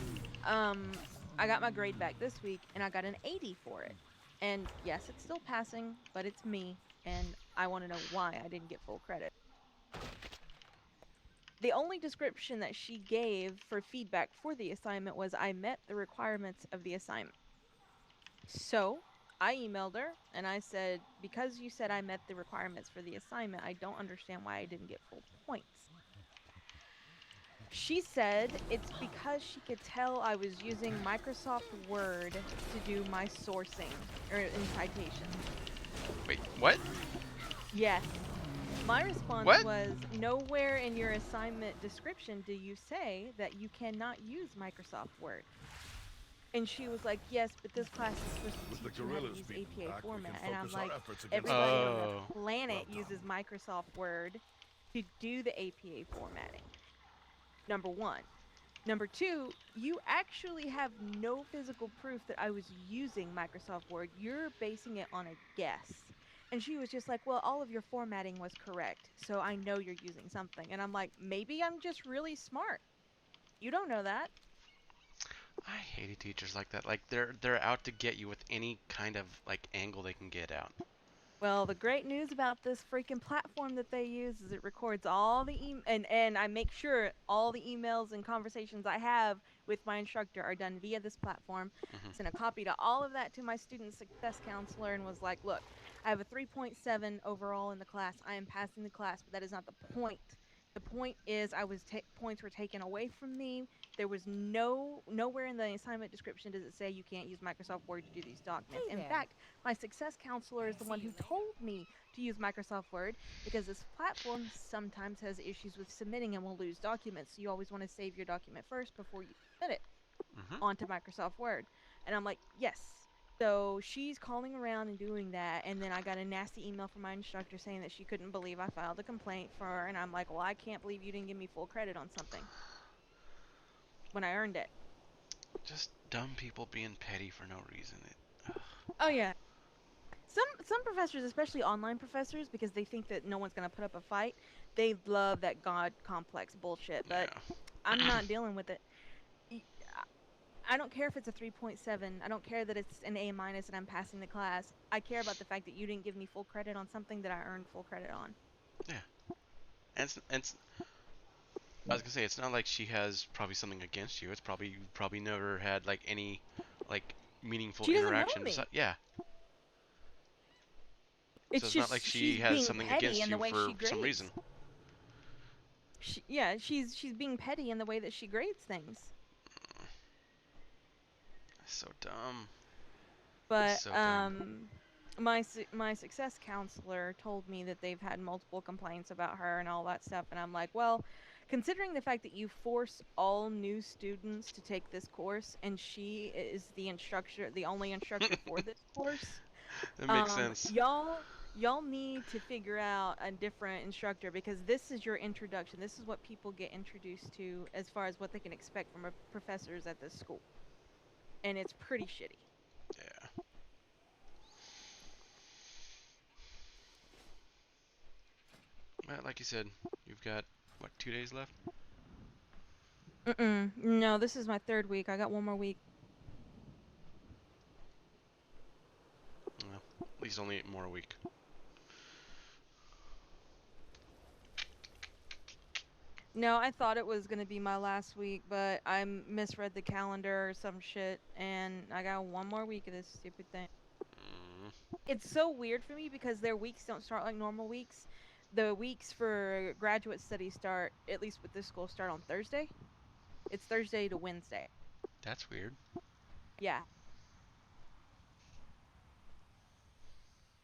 I got my grade back this week, and I got an 80 for it. And yes, it's still passing, but it's me, and I want to know why I didn't get full credit. The only description that she gave for feedback for the assignment was I met the requirements of the assignment. So I emailed her and I said, because you said I met the requirements for the assignment, I don't understand why I didn't get full points. She said it's because she could tell I was using Microsoft Word to do my sourcing or in citations. Wait, what? Yes. My response What? was, nowhere in your assignment description do you say that you cannot use Microsoft Word. And she was like, yes, but this class is supposed to With teach the you how to gorillas use beaten APA back, we format. can And I'm focus our like, efforts against everybody on Oh. the planet Well uses done. Microsoft Word to do the APA formatting. Number one. Number two, you actually have no physical proof that I was using Microsoft Word. You're basing it on a guess. And she was just like, well, all of your formatting was correct, so I know you're using something. And I'm like, maybe I'm just really smart. You don't know that. I hated teachers like that. Like they're out to get you with any kind of like angle they can get out. Well, the great news about this freaking platform that they use is it records all the and I make sure all the emails and conversations I have with my instructor are done via this platform. Mhm. Sent a copy to all of that to my student success counselor and was like, "Look, I have a 3.7 overall in the class. I am passing the class, but that is not the point. The point is points were taken away from me. There was nowhere in the assignment description does it say you can't use Microsoft Word to do these documents. Hey In there. fact, my success counselor is the one who told me to use Microsoft Word because this platform sometimes has issues with submitting and will lose documents. So you always want to save your document first before you submit it Mhm. onto Microsoft Word." And I'm like, yes. So she's calling around and doing that, and then I got a nasty email from my instructor saying that she couldn't believe I filed a complaint for her, and I'm like, well, I can't believe you didn't give me full credit on something when I earned it. Just dumb people being petty for no reason. Oh yeah. Some professors, especially online professors, because they think that no one's gonna put up a fight, they love that god complex bullshit. But I'm Yeah. not dealing with it. Y- I don't care if it's a 3.7. I don't care that it's an A minus and I'm passing the class. I care about the fact that you didn't give me full credit on something that I earned full credit on. Yeah. And I was gonna say it's not like she has probably something against you. It's probably you probably never had like any like meaningful She doesn't know interaction. me. Yeah. So It's it's not like just she she's has being something petty against in the you way she for some grades. reason. She's being petty in the way that she grades things. So dumb. But So dumb. my success counselor told me that they've had multiple complaints about her and all that stuff, and I'm like, well, considering the fact that you force all new students to take this course and she is the instructor, the only instructor for this course, That makes sense. y'all need to figure out a different instructor, because this is your introduction. This is what people get introduced to as far as what they can expect from professors at this school, and it's pretty shitty. Yeah. Well, like you said, you've got, what, 2 days left? No, this is my 3rd week. I got one more week. Well, at least only 8 more a week. No, I thought it was gonna be my last week, but I misread the calendar or some shit, and I got one more week of this stupid thing. Mm. It's so weird for me because their weeks don't start like normal weeks. The weeks for graduate studies start, at least with this school, start on Thursday. It's Thursday to Wednesday. That's weird. Yeah.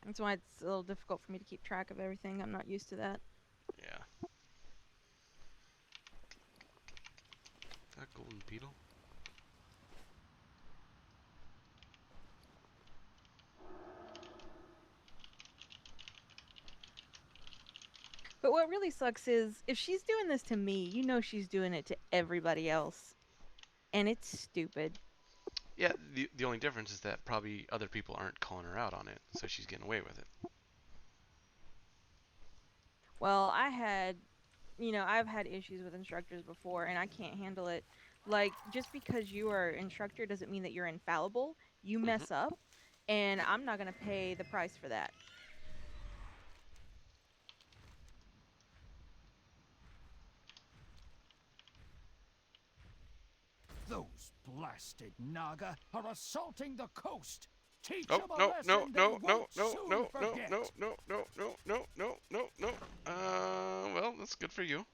That's why it's a little difficult for me to keep track of everything. I'm not used to that. Yeah. That golden beetle? But what really sucks is if she's doing this to me, you know she's doing it to everybody else. And it's stupid. Yeah, the only difference is that probably other people aren't calling her out on it, so she's getting away with it. Well, I've had issues with instructors before, and I can't handle it. Like, just because you are an instructor doesn't mean that you're infallible. You Mm-hmm. mess up, and I'm not going to pay the price for that. Those blasted Naga are assaulting the coast. Teach Oh, them a no, lesson no, they no, won't no, no, soon no, no, forget. no, no, no, no, no, no, no, no. Well, that's good for you.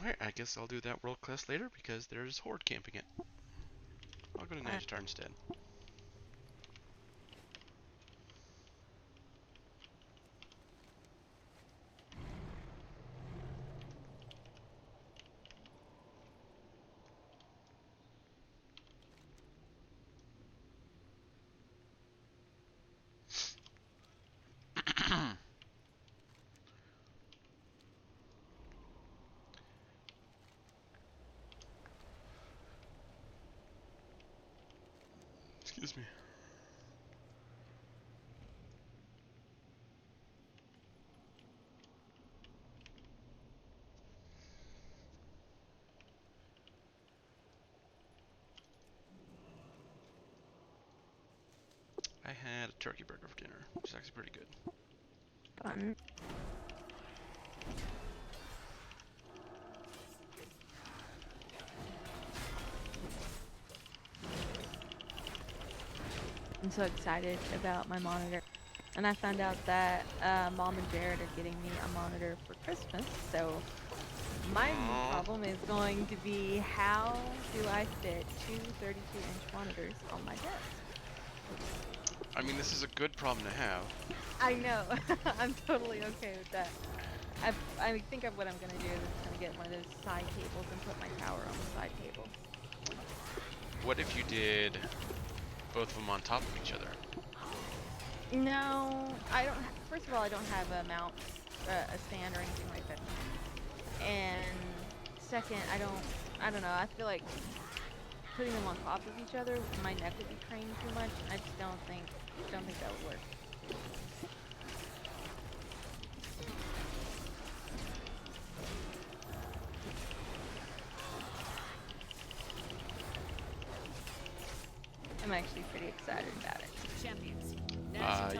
Alright, I guess I'll do that world class later because there's horde camping it. I'll go to Nagitar instead. Excuse me. I had a turkey burger for dinner, which is actually pretty good. Fun. I'm so excited about my monitor. And I found out that Mom and Jared are getting me a monitor for Christmas, so my problem is going to be how do I fit two 32-inch monitors on my desk? I mean, this is a good problem to have. I know. I'm totally okay with that. I think of what I'm going to do is I'm going to get one of those side tables and put my tower on the side table. What if you did both of them on top of each other? No, I don't. First of all, I don't have a mount, a stand or anything like that. And second, I don't know. I feel like putting them on top of each other, my neck would be craned too much. I just don't think that would work. I'm actually pretty excited about it.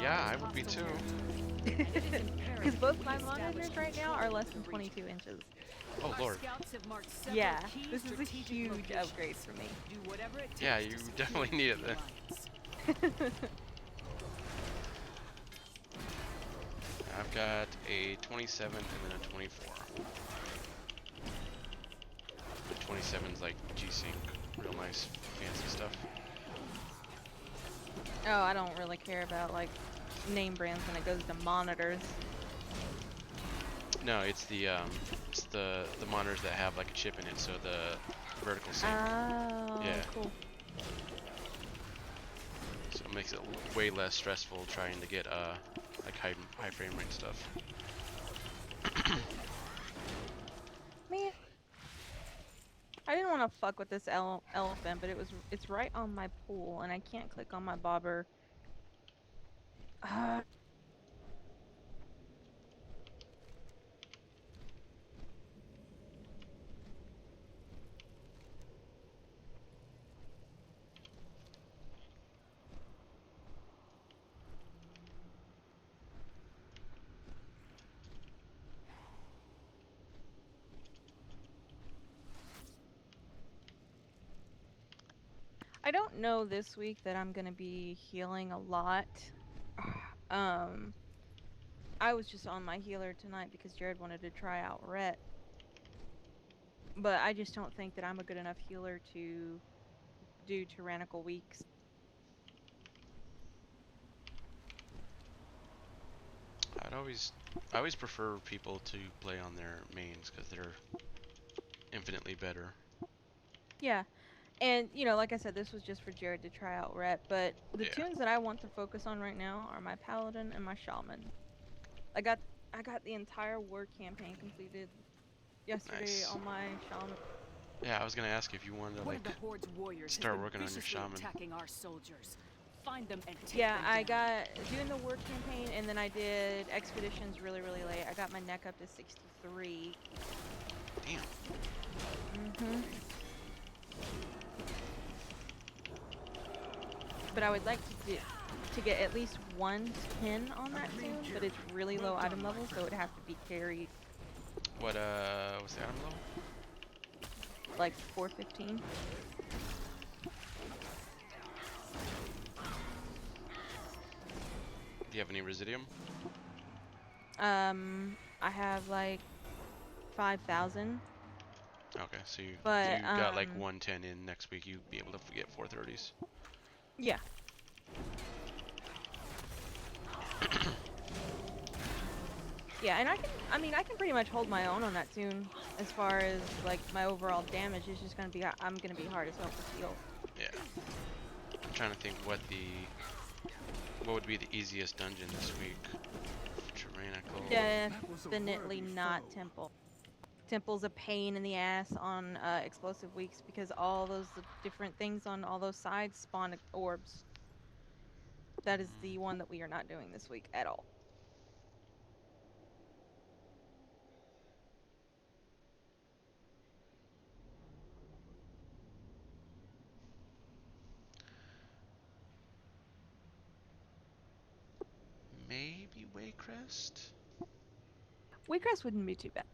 Yeah, I would be too. Because both my monitors right now are less than 22 inches. Oh lord. Yeah, this is a huge upgrade for me. Yeah, you definitely need it then. I've got a 27 and then a 24. 27's like G-Sync, real nice, fancy stuff. Oh, I don't really care about like name brands when it goes to monitors. No, it's the monitors that have like a chip in it, so the vertical sync. Oh, Yeah. cool. So it makes it way less stressful trying to get like high frame rate stuff. Man, I didn't want to fuck with this elephant, but it's right on my pool, and I can't click on my bobber. I don't know this week that I'm gonna be healing a lot. I was just on my healer tonight because Jared wanted to try out Rhett. But I just don't think that I'm a good enough healer to do tyrannical weeks. I always prefer people to play on their mains because they're infinitely better. Yeah. And, you know, like I said, this was just for Jared to try out Rhett, but the Yeah. tunes that I want to focus on right now are my Paladin and my Shaman. I got the entire war campaign completed yesterday Nice. on my Shaman. Yeah, I was gonna ask if you wanted to One like of the Horde's warriors start has been working on your viciously Shaman. attacking our soldiers. Find them and take Yeah, them I down. got doing the war campaign, and then I did expeditions really late. I got my neck up to 63. Damn. Mhm. But I would like to get at least 110 on that tune, but it's really low item level, so it'd have to be carried What's the item level? like 415. Do you have any Residium? I have like 5,000. Okay, so you But, got like 110 in next week. You'd be able to get 430s. Yeah. Yeah, and I can pretty much hold my own on that tune as far as like my overall damage is just gonna be, I'm gonna be hard as hell to heal. Yeah. I'm trying to think what would be the easiest dungeon this week. Tyrannical. Definitely not Temple. Temple's a pain in the ass on explosive weeks because all those different things on all those sides spawn orbs. That is the one that we are not doing this week at all. Maybe Waycrest? Waycrest wouldn't be too bad.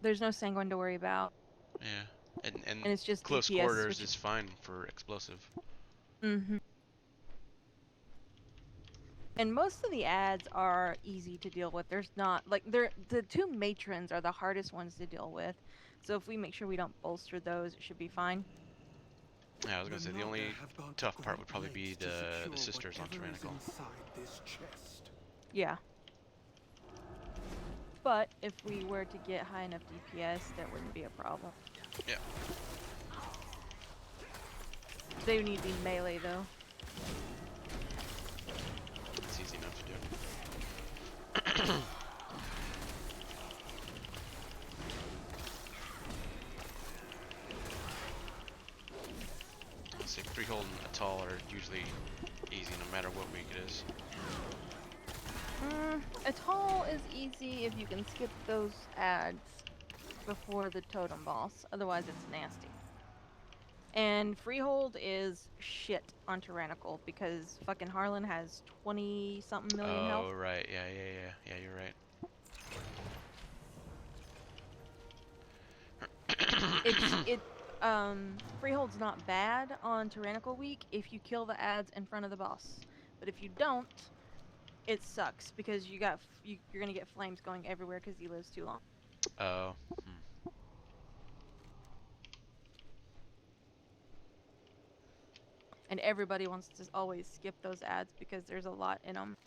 There's no Sanguine to worry about. Yeah. And it's just close DPS quarters is fine for explosive. Mm-hmm. And most of the ads are easy to deal with. There's not like the two matrons are the hardest ones to deal with. So if we make sure we don't bolster those, it should be fine. Yeah, I was gonna say the only tough part would probably be the sisters on Tyrannical. Yeah. But if we were to get high enough DPS, that wouldn't be a problem. Yeah. They would need to be melee though. It's easy enough to do. So Freehold and Atoll are usually easy no matter what week it is. Atoll is easy if you can skip those ads before the totem boss. Otherwise, it's nasty. And Freehold is shit on Tyrannical because fucking Harlan has 20-something million health. Oh, right. Yeah, you're right. Freehold's not bad on Tyrannical week if you kill the ads in front of the boss. But if you don't, it sucks because you're gonna get flames going everywhere because he lives too long. Oh. And everybody wants to always skip those ads because there's a lot in them.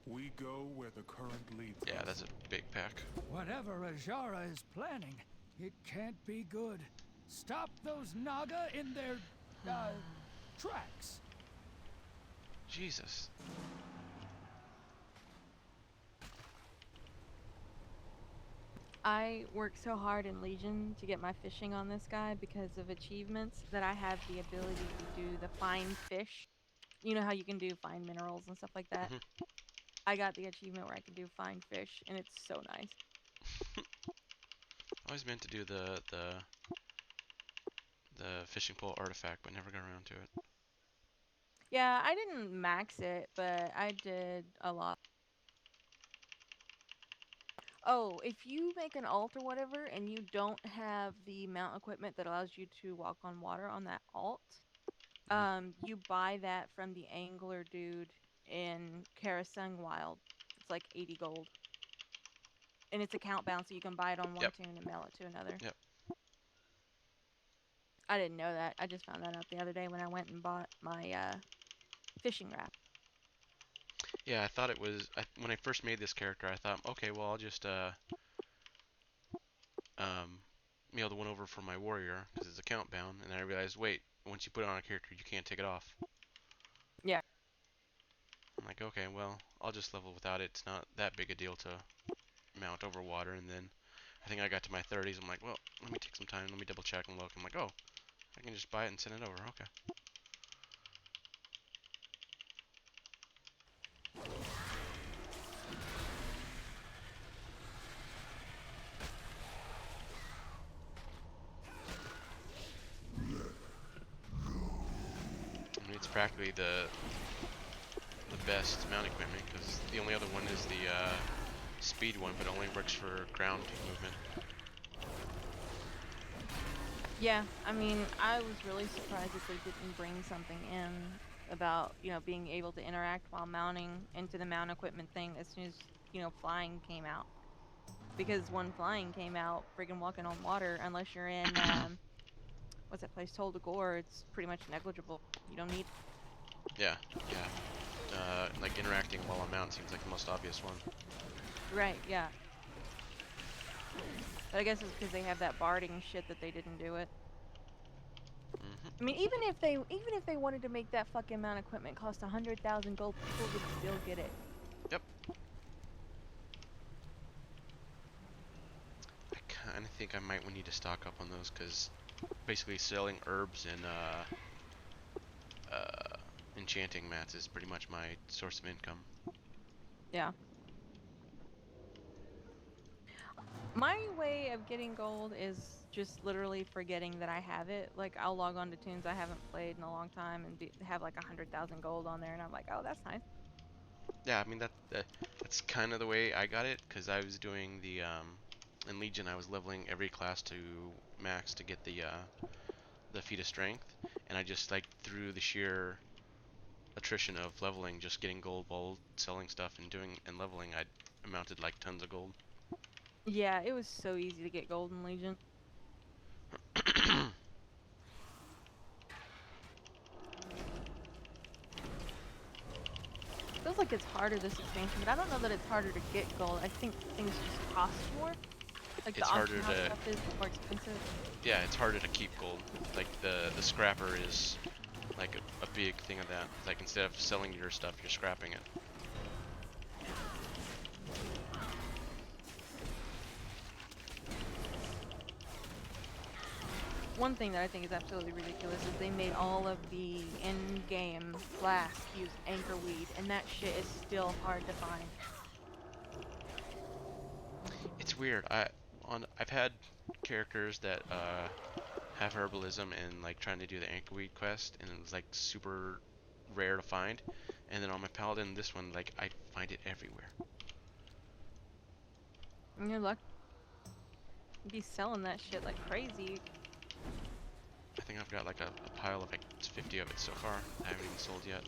We go where the current leads Yeah, us. that's a big pack. Whatever Ajara is planning, it can't be good. Stop those Naga in their, tracks. Jesus. I worked so hard in Legion to get my fishing on this guy because of achievements that I have the ability to do the find fish. You know how you can do find minerals and stuff like that? Mhm. I got the achievement where I can do find fish, and it's so nice. I always meant to do the fishing pole artifact, but never got around to it. Yeah, I didn't max it, but I did a lot. Oh, if you make an alt or whatever and you don't have the mount equipment that allows you to walk on water on that alt, you buy that from the angler dude in Karasung Wild. It's like 80 gold. And it's account bound, so you can buy it on one Yep. tune and mail it to another. Yep. I didn't know that. I just found that out the other day when I went and bought my fishing raft. Yeah, I thought it was when I first made this character. I thought, okay, well, I'll just mail the one over for my warrior because it's account bound, and then I realized, wait, once you put it on a character, you can't take it off. Yeah. I'm like, okay, well, I'll just level without it. It's not that big a deal to mount over water. And then I think I got to my 30s. I'm like, well, let me take some time. Let me double check and look. I'm like, oh, I can just buy it and send it over. Okay. I mean, it's practically the best mount equipment because the only other one is the speed one, but it only works for ground movement. Yeah, I mean, I was really surprised that they didn't bring something in about, being able to interact while mounting into the mount equipment thing as soon as, flying came out. Because when flying came out, friggin' walking on water, unless you're in, what's that place, Tol de Gore, it's pretty much negligible. You don't need. Yeah, yeah. Like interacting while on mount seems like the most obvious one. Right, yeah. But I guess it's because they have that barding shit that they didn't do it. I mean, even if they wanted to make that fucking mount equipment cost 100,000 gold, people would still get it. Yep. I kind of think I might need to stock up on those because basically selling herbs and enchanting mats is pretty much my source of income. Yeah. My way of getting gold is just literally forgetting that I have it. Like, I'll log on to tunes I haven't played in a long time and have like 100,000 gold on there, and I'm like, oh, that's nice. Yeah, I mean that's kind of the way I got it because I was doing the in Legion I was leveling every class to max to get the feat of strength, and I just like through the sheer attrition of leveling, just getting gold while selling stuff and leveling, I amounted like tons of gold. Yeah, it was so easy to get gold in Legion. Feels like it's harder this expansion, but I don't know that it's harder to get gold. I think things just cost more. Like It's the harder auction house to stuff is more expensive. yeah, it's harder to keep gold. Like the scrapper is like a big thing of that. Like instead of selling your stuff, you're scrapping it. One thing that I think is absolutely ridiculous is they made all of the in-game flasks use anchor weed, and that shit is still hard to find. It's weird. I've had characters that have herbalism and like trying to do the anchorweed quest, and it was like super rare to find. And then on my paladin, this one, like I find it everywhere. And you're lucky to be selling that shit like crazy. I think I've got like a pile of like 50 of it so far. I haven't even sold yet.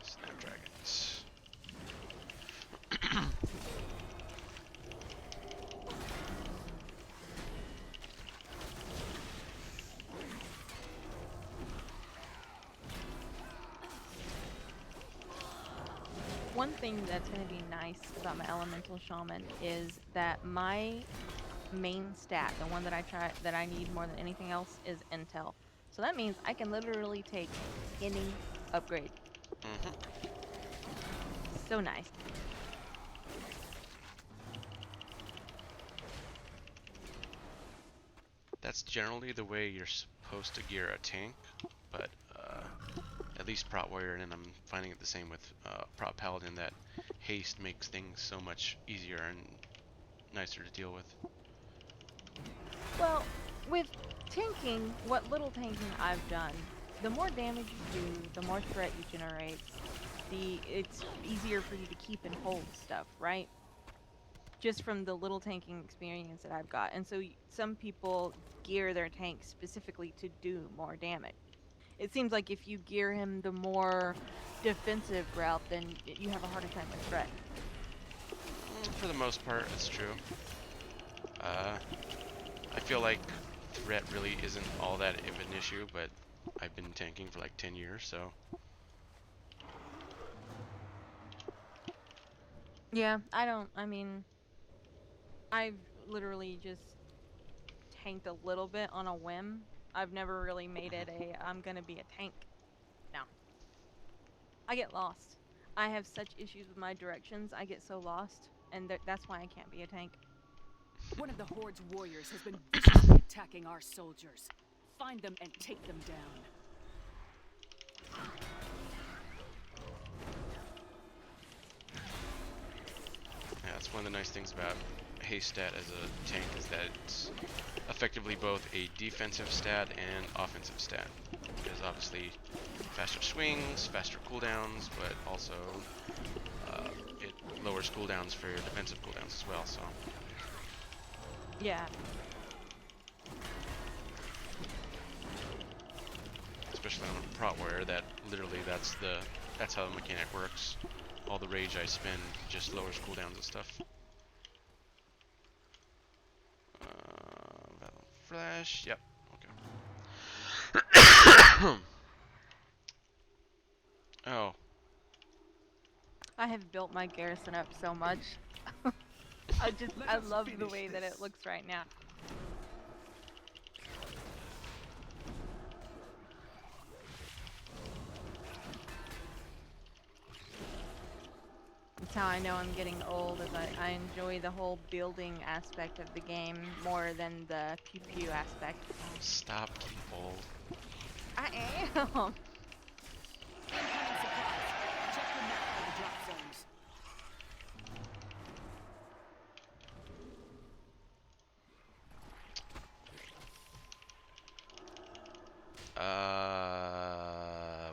Snapdragons. one thing that's going to be nice about my elemental shaman is that my main stat, the one that I need more than anything else, is intel. So that means I can literally take any upgrade. So nice. That's generally the way you're supposed to gear a tank, but at least Prot Warrior, and I'm finding it the same with Prot Paladin, that haste makes things so much easier and nicer to deal with. Well, with tanking, what little tanking I've done, the more damage you do, the more threat you generate, it's easier for you to keep and hold stuff, right? Just from the little tanking experience that I've got. And so some people gear their tanks specifically to do more damage. It seems like if you gear him the more defensive route, then you have a harder time with threat. For the most part, it's true. I feel like threat really isn't all that of an issue, but I've been tanking for like 10 years, so... Yeah, I mean, I've literally just tanked a little bit on a whim. I've never really made it I'm gonna be a tank. No. I get lost. I have such issues with my directions, I get so lost, and that's why I can't be a tank. One of the Horde's warriors has been viciously attacking our soldiers. Find them and take them down. Yeah, that's one of the nice things about haste stat as a tank, is that it's effectively both a defensive stat and offensive stat. Because obviously faster swings, faster cooldowns, but also it lowers cooldowns for your defensive cooldowns as well, so... Yeah. Especially on a Prot Warrior, that literally that's how the mechanic works. All the rage I spend just lowers cooldowns and stuff. Battle Flash, yep, okay. Oh. I have built my garrison up so much. I love the way that it looks right now. That's how I know I'm getting old, is I enjoy the whole building aspect of the game more than the pew-pew aspect. Stop getting old. I am! Check the map for the drop zones.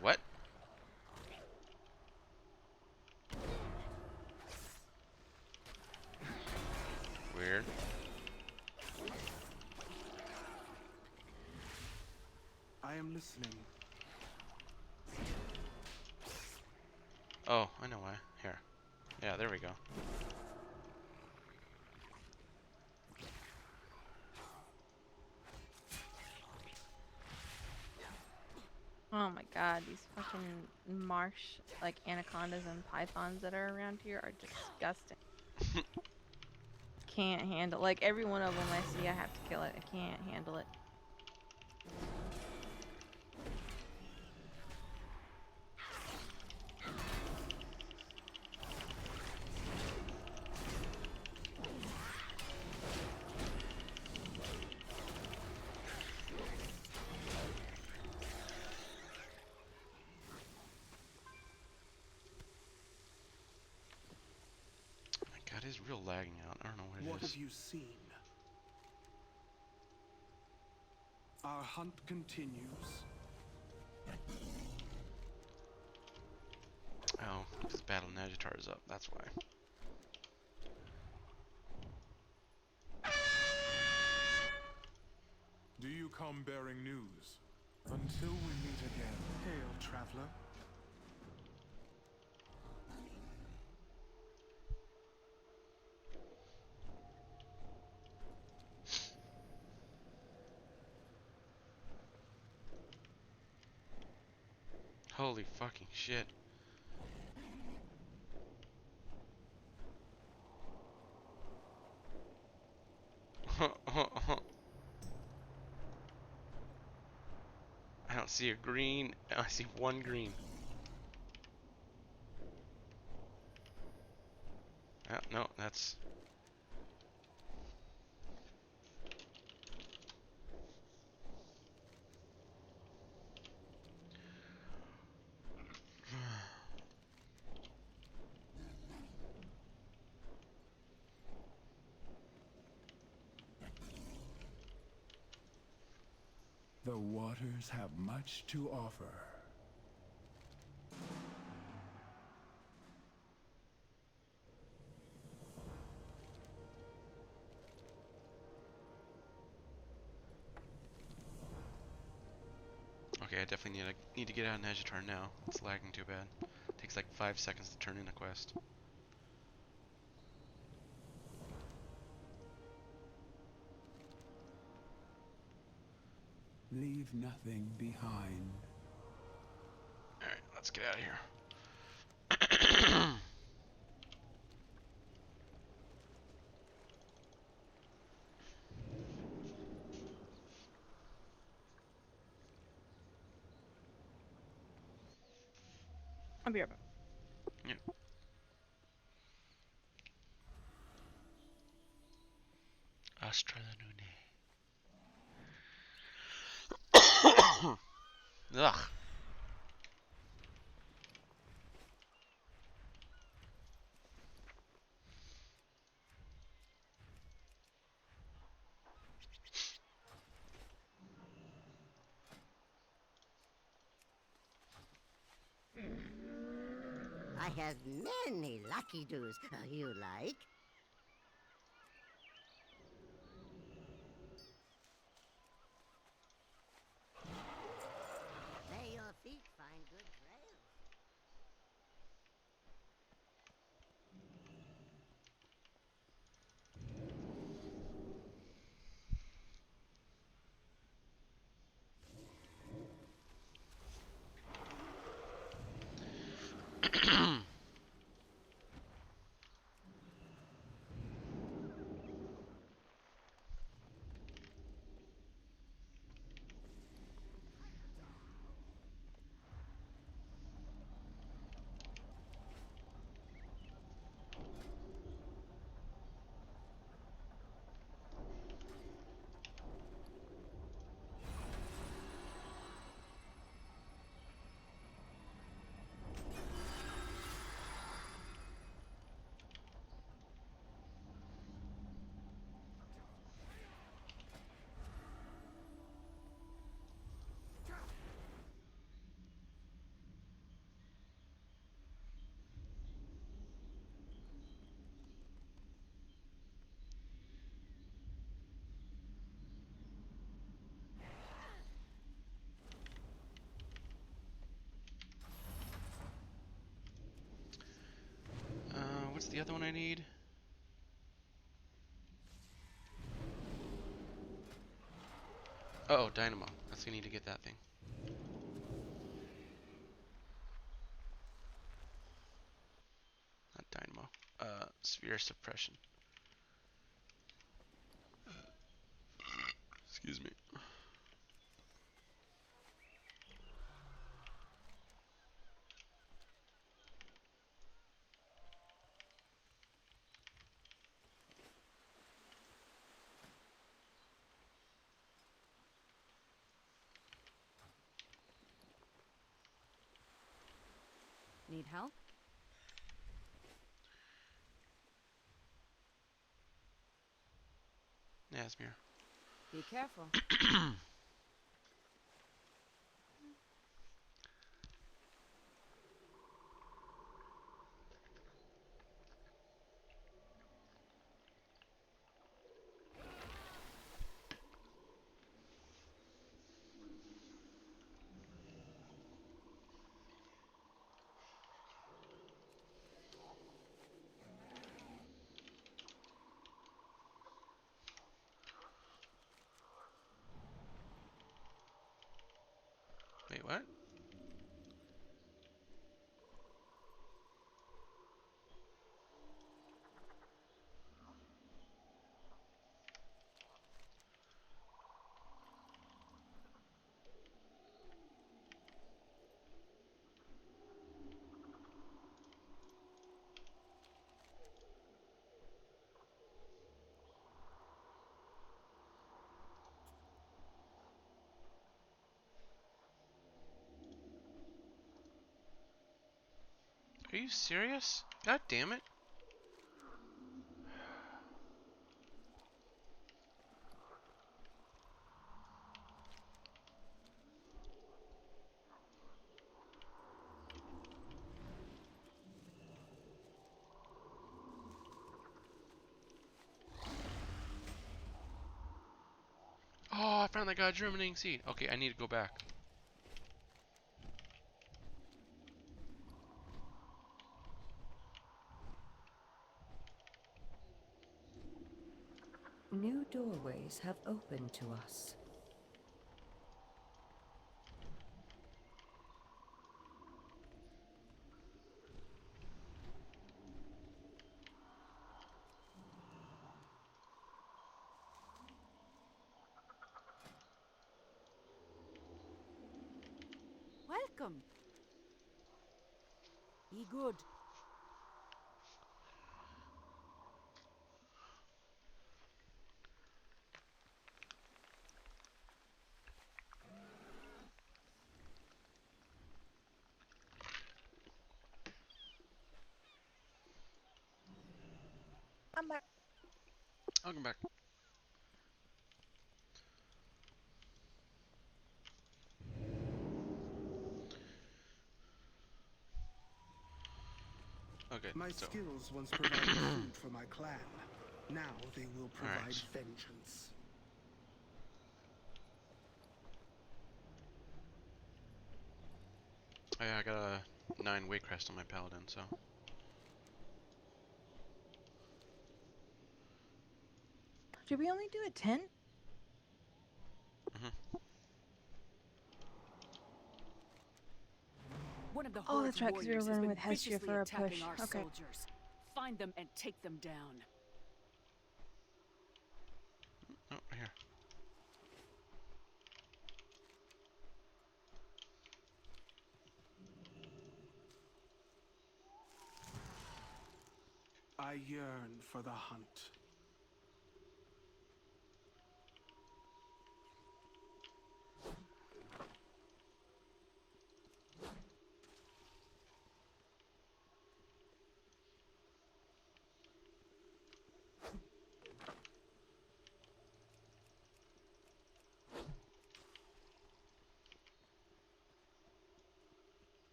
What? Weird. I am listening. Oh, I know why. Here. Yeah, there we go. Oh my god, these fucking marsh, like, anacondas and pythons that are around here are disgusting. Can't handle, like, every one of them I see, I have to kill it. I can't handle it. God, it is real lagging out. I don't know what it is. What have you seen? Our hunt continues. Oh, because Battle Nagitar is up. That's why. Do you come bearing news? Until we meet again, hail, traveler. Holy fucking shit. see a green. I see one green. Oh, no, that's... The waters have much to offer. Okay, I definitely need to get out of Najatar now. It's lagging too bad. Takes like 5 seconds to turn in a quest. Leave nothing behind. Alright, let's get out of here. I'll be right back. Yep. Astra Lune. Ugh. I have many lucky doos. You like? May your feet find good trails. What's the other one I need? Oh, Dynamo. That's gonna need to get that thing. Not Dynamo. Sphere Suppression. Excuse me. Need help? Nasmir. Be careful. Are you serious? God damn it. Oh, I found that guy germinating seed. Okay, I need to go back. New doorways have opened to us. Welcome. Be good. I'm back. I'll come back. Okay, My so. skills once provided food for my clan. Now they will provide Alright. vengeance. Oh yeah, I got a 9 weight crest on my paladin, so. Did we only do a 10? One of the Oh, Horde's that's right, 'cause we were warriors has running been with Hestia viciously for a attacking push. our Okay. soldiers. Find them and take them down. Oh, right here. I yearn for the hunt.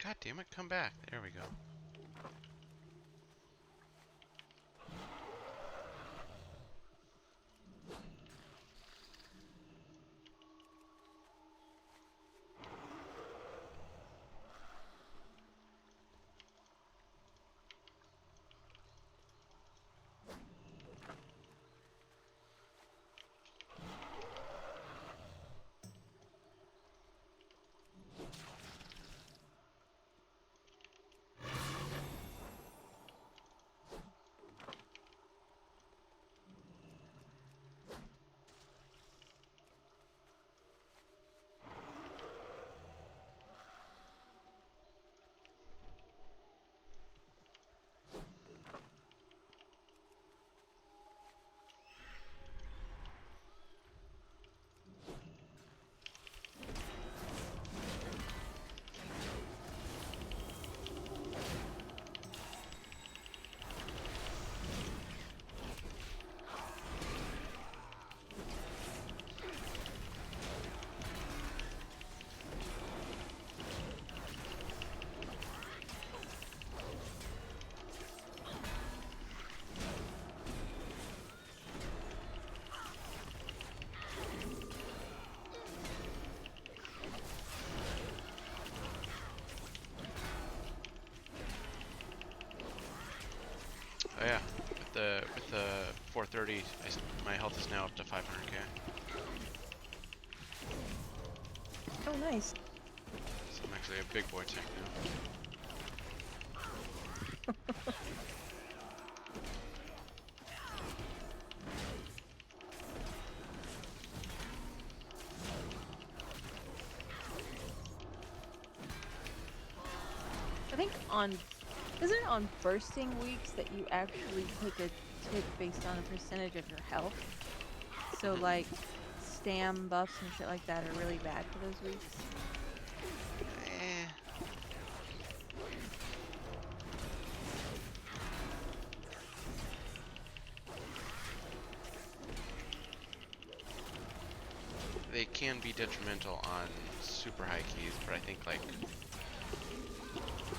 God damn it, come back. There we go. Oh yeah, with the 430, my health is now up to 500k. Oh, nice. So I'm actually a big boy tank now. think on, isn't it on bursting weeks that you actually take a tick based on a percentage of your health? So like, stam buffs and shit like that are really bad for those weeks. Eh. They can be detrimental on super high keys, but I think like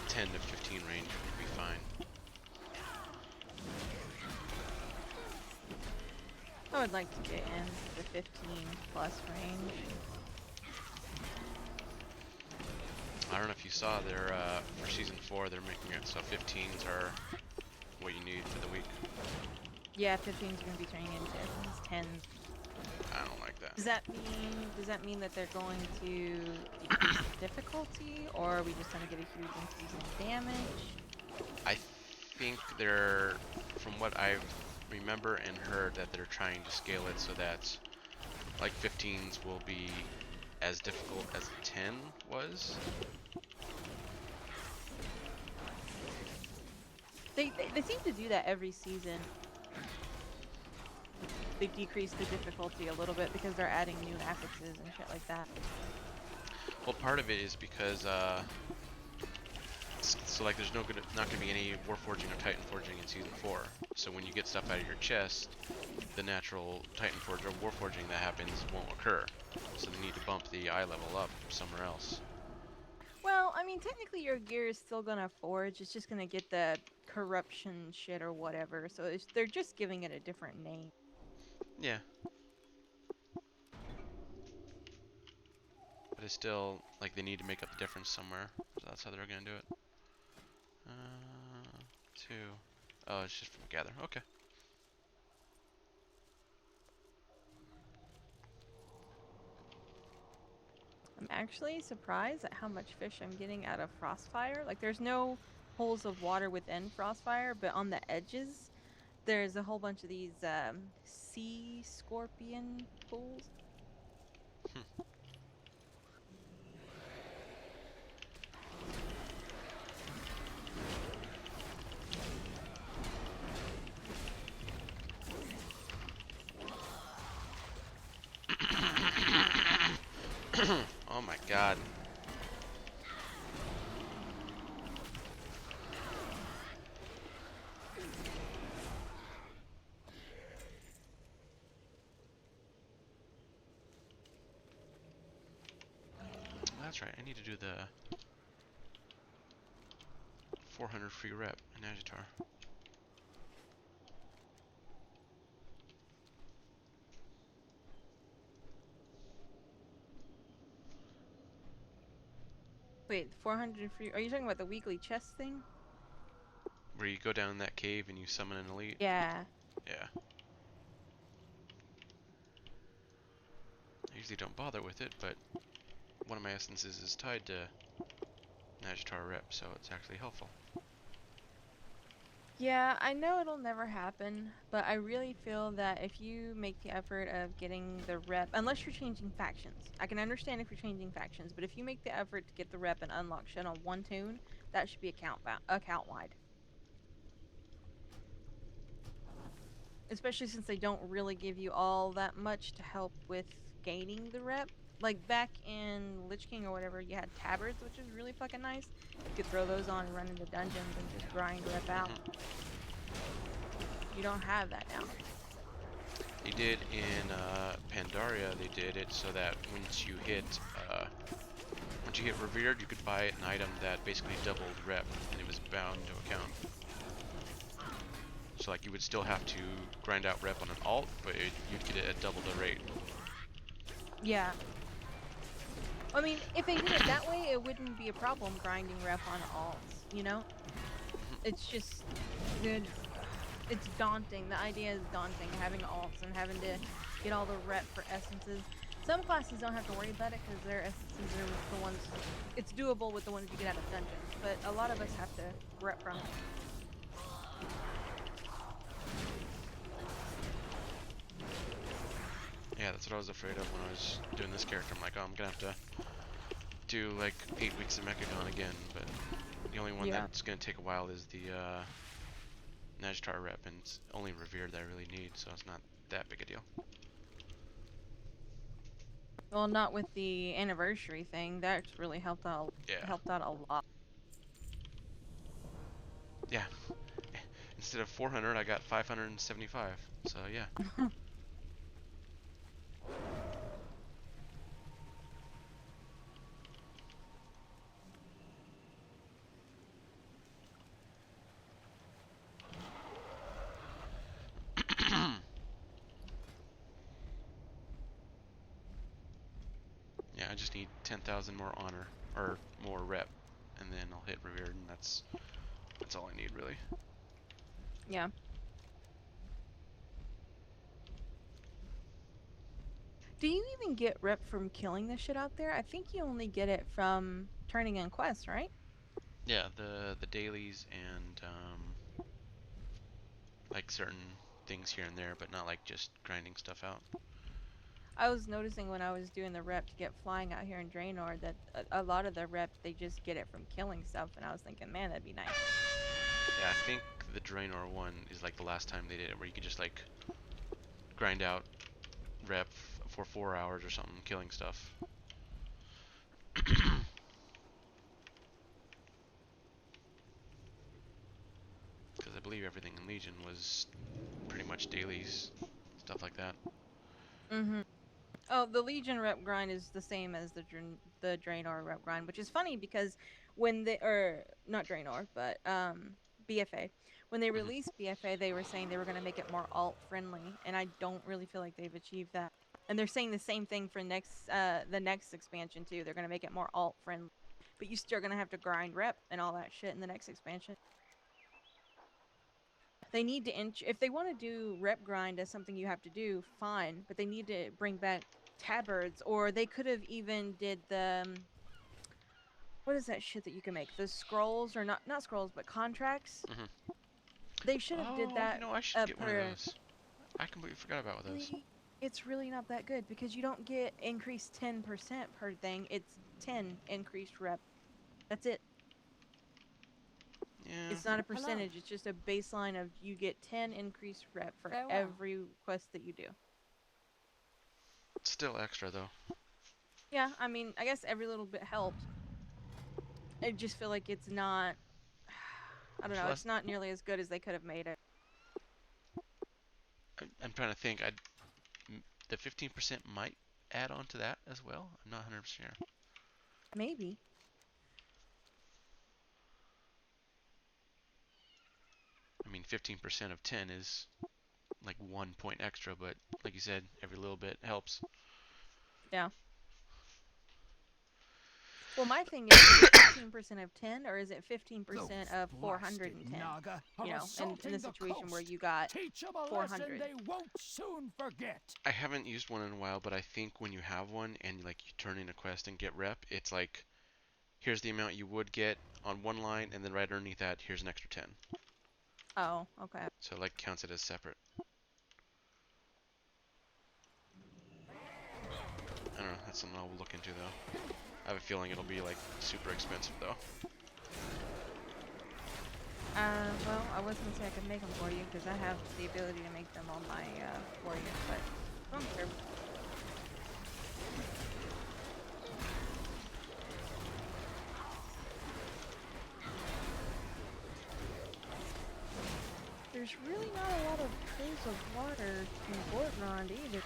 10 to 15 range would be fine. I would like to get in the 15 plus range. I don't know if you saw their for season 4, they're making it so 15s are what you need for the week. Yeah, 15's gonna be turning into 10s. I don't like that. Does that mean that they're going to decrease the difficulty, or are we just gonna get a huge increase in damage? I think they're, from what I remember and heard, that they're trying to scale it so that like 15s will be as difficult as 10 was. They seem to do that every season. They decrease the difficulty a little bit because they're adding new affixes and shit like that. Well, part of it is because so like there's not gonna be any Warforging or Titan Forging in season 4. So when you get stuff out of your chest, the natural Titan Forge or Warforging that happens won't occur. So they need to bump the eye level up somewhere else. Well, I mean, technically your gear is still gonna forge. It's just gonna get the corruption shit or whatever. So they're just giving it a different name. Yeah. But it's still, like, they need to make up the difference somewhere. So that's how they're gonna do it. 2. Oh, it's just from gather. Okay. I'm actually surprised at how much fish I'm getting out of Frostfire. Like, there's no holes of water within Frostfire, but on the edges, there's a whole bunch of these sea scorpion pools. Oh my god. That's right, I need to do the 400 free rep in Agitar. Wait, 400 free. Are you talking about the weekly chest thing? Where you go down in that cave and you summon an elite? Yeah. Yeah. I usually don't bother with it, but one of my essences is tied to Agitar rep, so it's actually helpful. Yeah, I know it'll never happen, but I really feel that if you make the effort of getting the rep, unless you're changing factions, I can understand if you're changing factions, but if you make the effort to get the rep and unlock shit on one tune, that should be account wide. Especially since they don't really give you all that much to help with gaining the rep. Like back in Lich King or whatever, you had tabards, which is really fucking nice. You could throw those on and run into dungeons and just grind rep out. You don't have that now. They did in Pandaria, they did it so that once you hit Revered, you could buy an item that basically doubled rep, and it was bound to account. So like you would still have to grind out rep on an alt, but you'd get it at double the rate. Yeah. I mean, if they did it that way, it wouldn't be a problem grinding rep on alts, you know? It's just good. It's daunting. The idea is daunting, having alts and having to get all the rep for essences. Some classes don't have to worry about it because their essences are the ones, it's doable with the ones you get out of dungeons, but a lot of us have to rep from it. Yeah, that's what I was afraid of when I was doing this character. I'm like, oh, I'm gonna have to do like 8 weeks of Mechagon again, but The only one Yeah. that's gonna take a while is the Najtar rep, and it's only Revered that I really need, so it's not that big a deal. Well, not with the anniversary thing. That's really helped out. Yeah. Helped out a lot. Yeah. Instead of 400, I got 575. So yeah. Yeah, I just need 10,000 more honor, or more rep, and then I'll hit Revered, and that's all I need, really. Yeah. Do you even get rep from killing the shit out there? I think you only get it from turning in quests, right? Yeah, the dailies and like certain things here and there, but not like just grinding stuff out. I was noticing when I was doing the rep to get flying out here in Draenor that a lot of the rep, they just get it from killing stuff, and I was thinking, man, that'd be nice. Yeah, I think the Draenor one is like the last time they did it, where you could just like grind out rep for 4 hours or something, killing stuff. Because I believe everything in Legion was pretty much dailies, stuff like that. Mm-hmm. Oh, the Legion rep grind is the same as the Draenor rep grind, which is funny because when they, or not Draenor, but BFA, when they released BFA, they were saying they were going to make it more alt friendly, and I don't really feel like they've achieved that. And they're saying the same thing for the next expansion too. They're going to make it more alt friendly, but you still going to have to grind rep and all that shit in the next expansion. They need to if they want to do rep grind as something you have to do, fine, but they need to bring back tabards, or they could have even did the what is that shit that you can make? The scrolls, or not scrolls, but contracts. They should have did that. You know, I should get one of those. I completely forgot about those. It's really not that good because you don't get increased 10% per thing. It's 10 increased rep. That's it. Yeah. It's not a percentage. It's just a baseline of you get 10 increased rep for every quest that you do. It's still extra though. Yeah, I mean, I guess every little bit helps. I just feel like it's not. I don't know. It's not nearly as good as they could have made it. I'm trying to think. The 15% might add on to that as well. I'm not 100% sure. Maybe. I mean, 15% of 10 is like 1 point extra, but like you said, every little bit helps. Yeah. Well, my thing is it 15% of 10, or is it 15% of 410? You know, in the situation where you got 400. They won't soon forget. I haven't used one in a while, but I think when you have one and like you turn in a quest and get rep, it's like, here's the amount you would get on one line, and then right underneath that, here's an extra 10. Oh, okay. So it like counts it as separate. I don't know, that's something I'll look into though. I have a feeling it'll be like super expensive though. Well, I was gonna say I could make them for you because I have the ability to make them on my for you, but I don't care. There's really not a lot of pools of water in Borgrond either.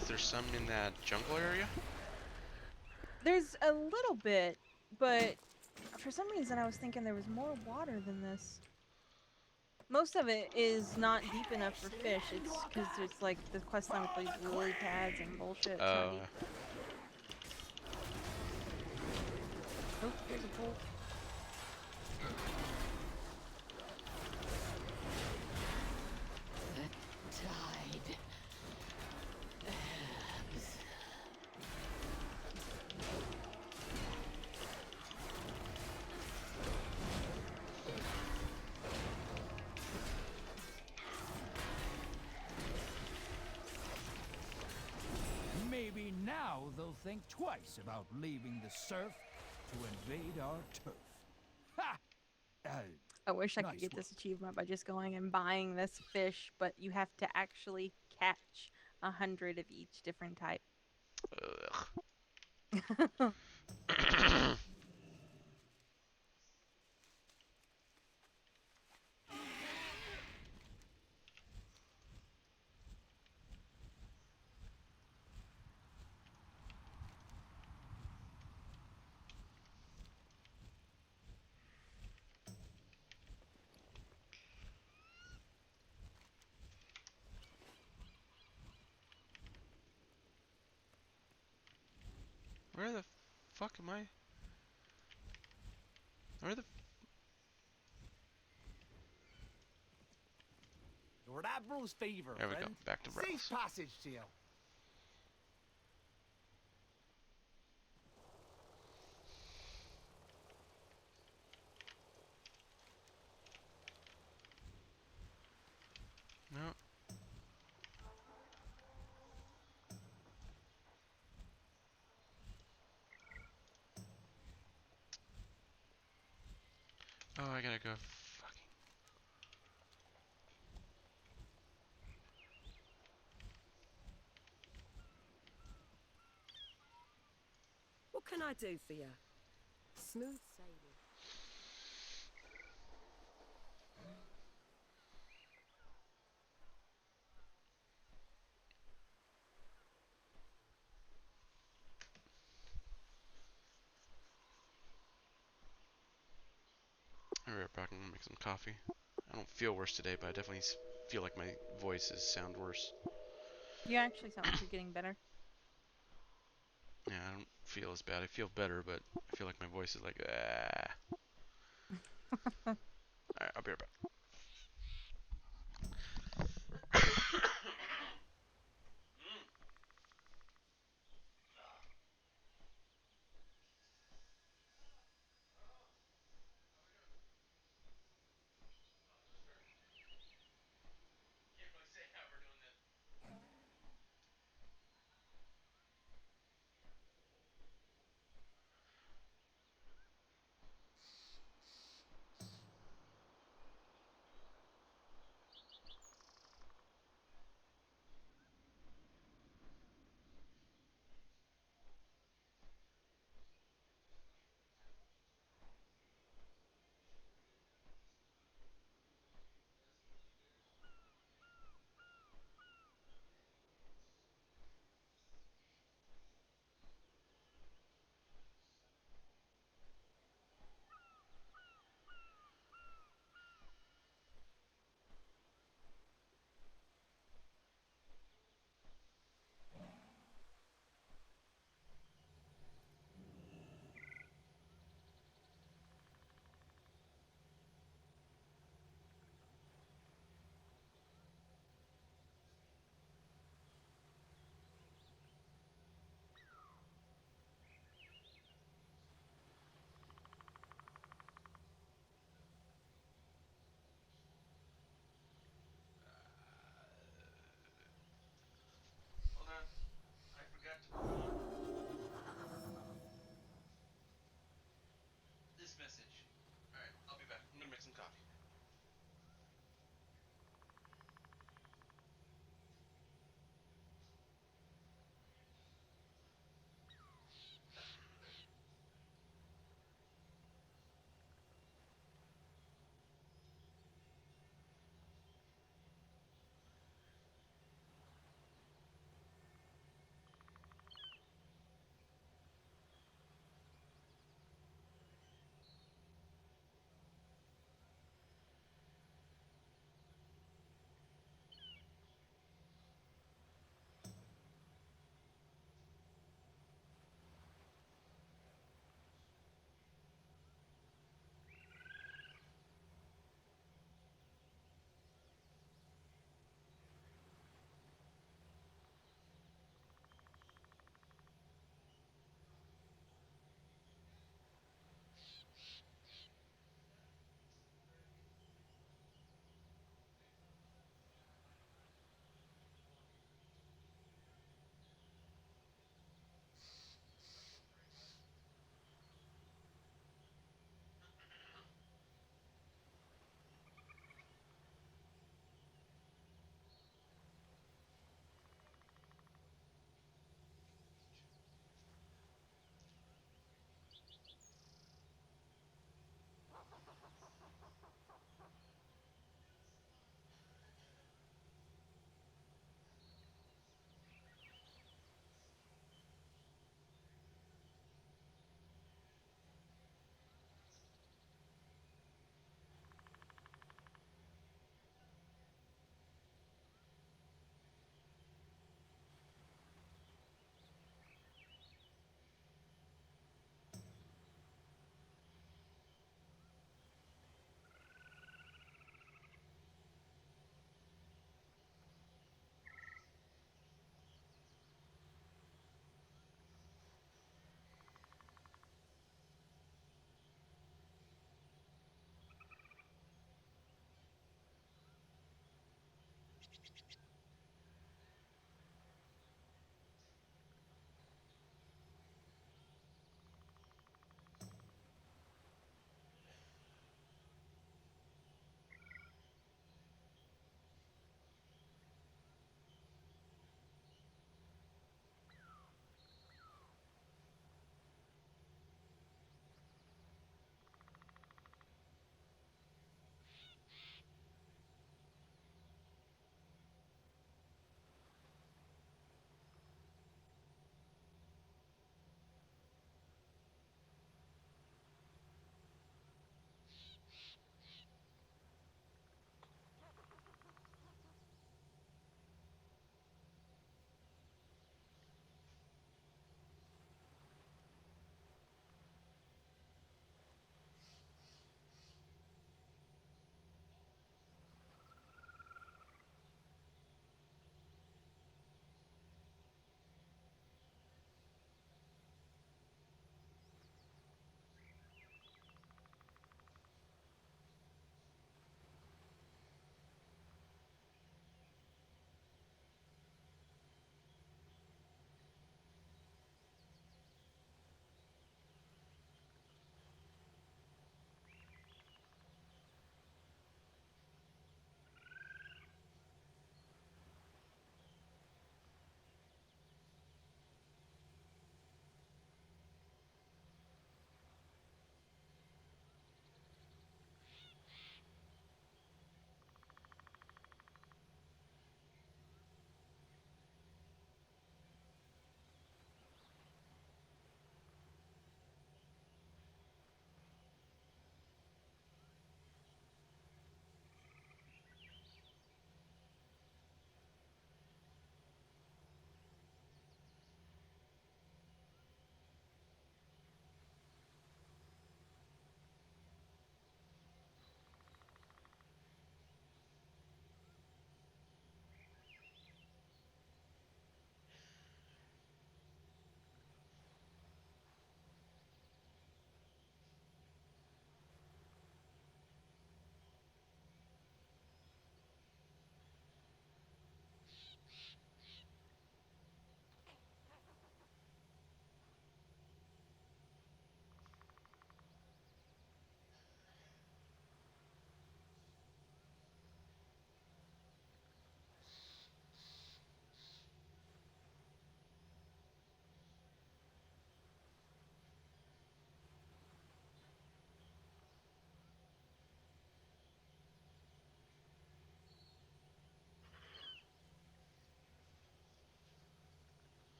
Is there some in that jungle area? There's a little bit, but for some reason I was thinking there was more water than this. Most of it is not deep enough for fish. It's because it's like the questline with these lily pads and bullshit. It's not deep. Oh, here's a pool. Tide. Maybe now they'll think twice about leaving the surf to invade our turf. Ha! I wish I could Nice get one. this achievement by just going and buying this fish, but you have to actually catch 100 of each different type. Ugh. Where the fuck am I? Where the? You're that Bruce Fever, There we go. friend. Back to Safe Browse. passage to you. No. Oh, I gotta go. Fucking. What can I do for you? Smooth sailing. I'll be right back. I'm gonna make some coffee. I don't feel worse today, but I definitely feel like my voices sound worse. You actually sound like you're getting better. Yeah, I don't feel as bad. I feel better, but I feel like my voice is like, ah. Alright, I'll be right back.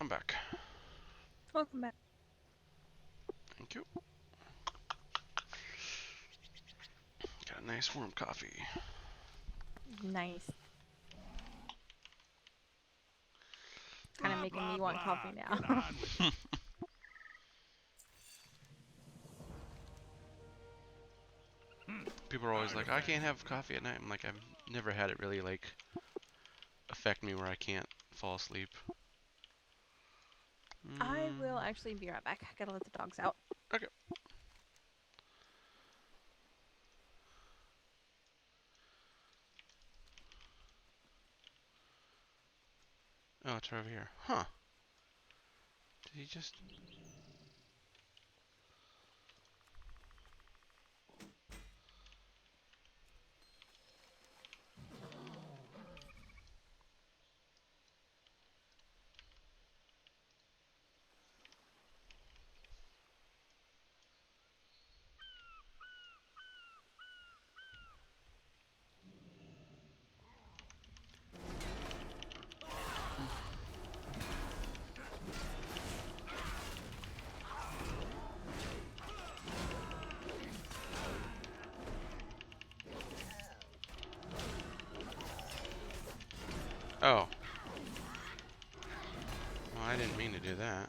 I'm back. Welcome back. Thank you. Got a nice warm coffee. Nice. Kind of making me want coffee now. People are always like, I can't have coffee at night. I'm like, I've never had it really like affect me where I can't fall asleep. I will actually be right back. I gotta let the dogs out. Okay. Oh, it's right over here. Huh. Did he just... Oh. Well, I didn't mean to do that.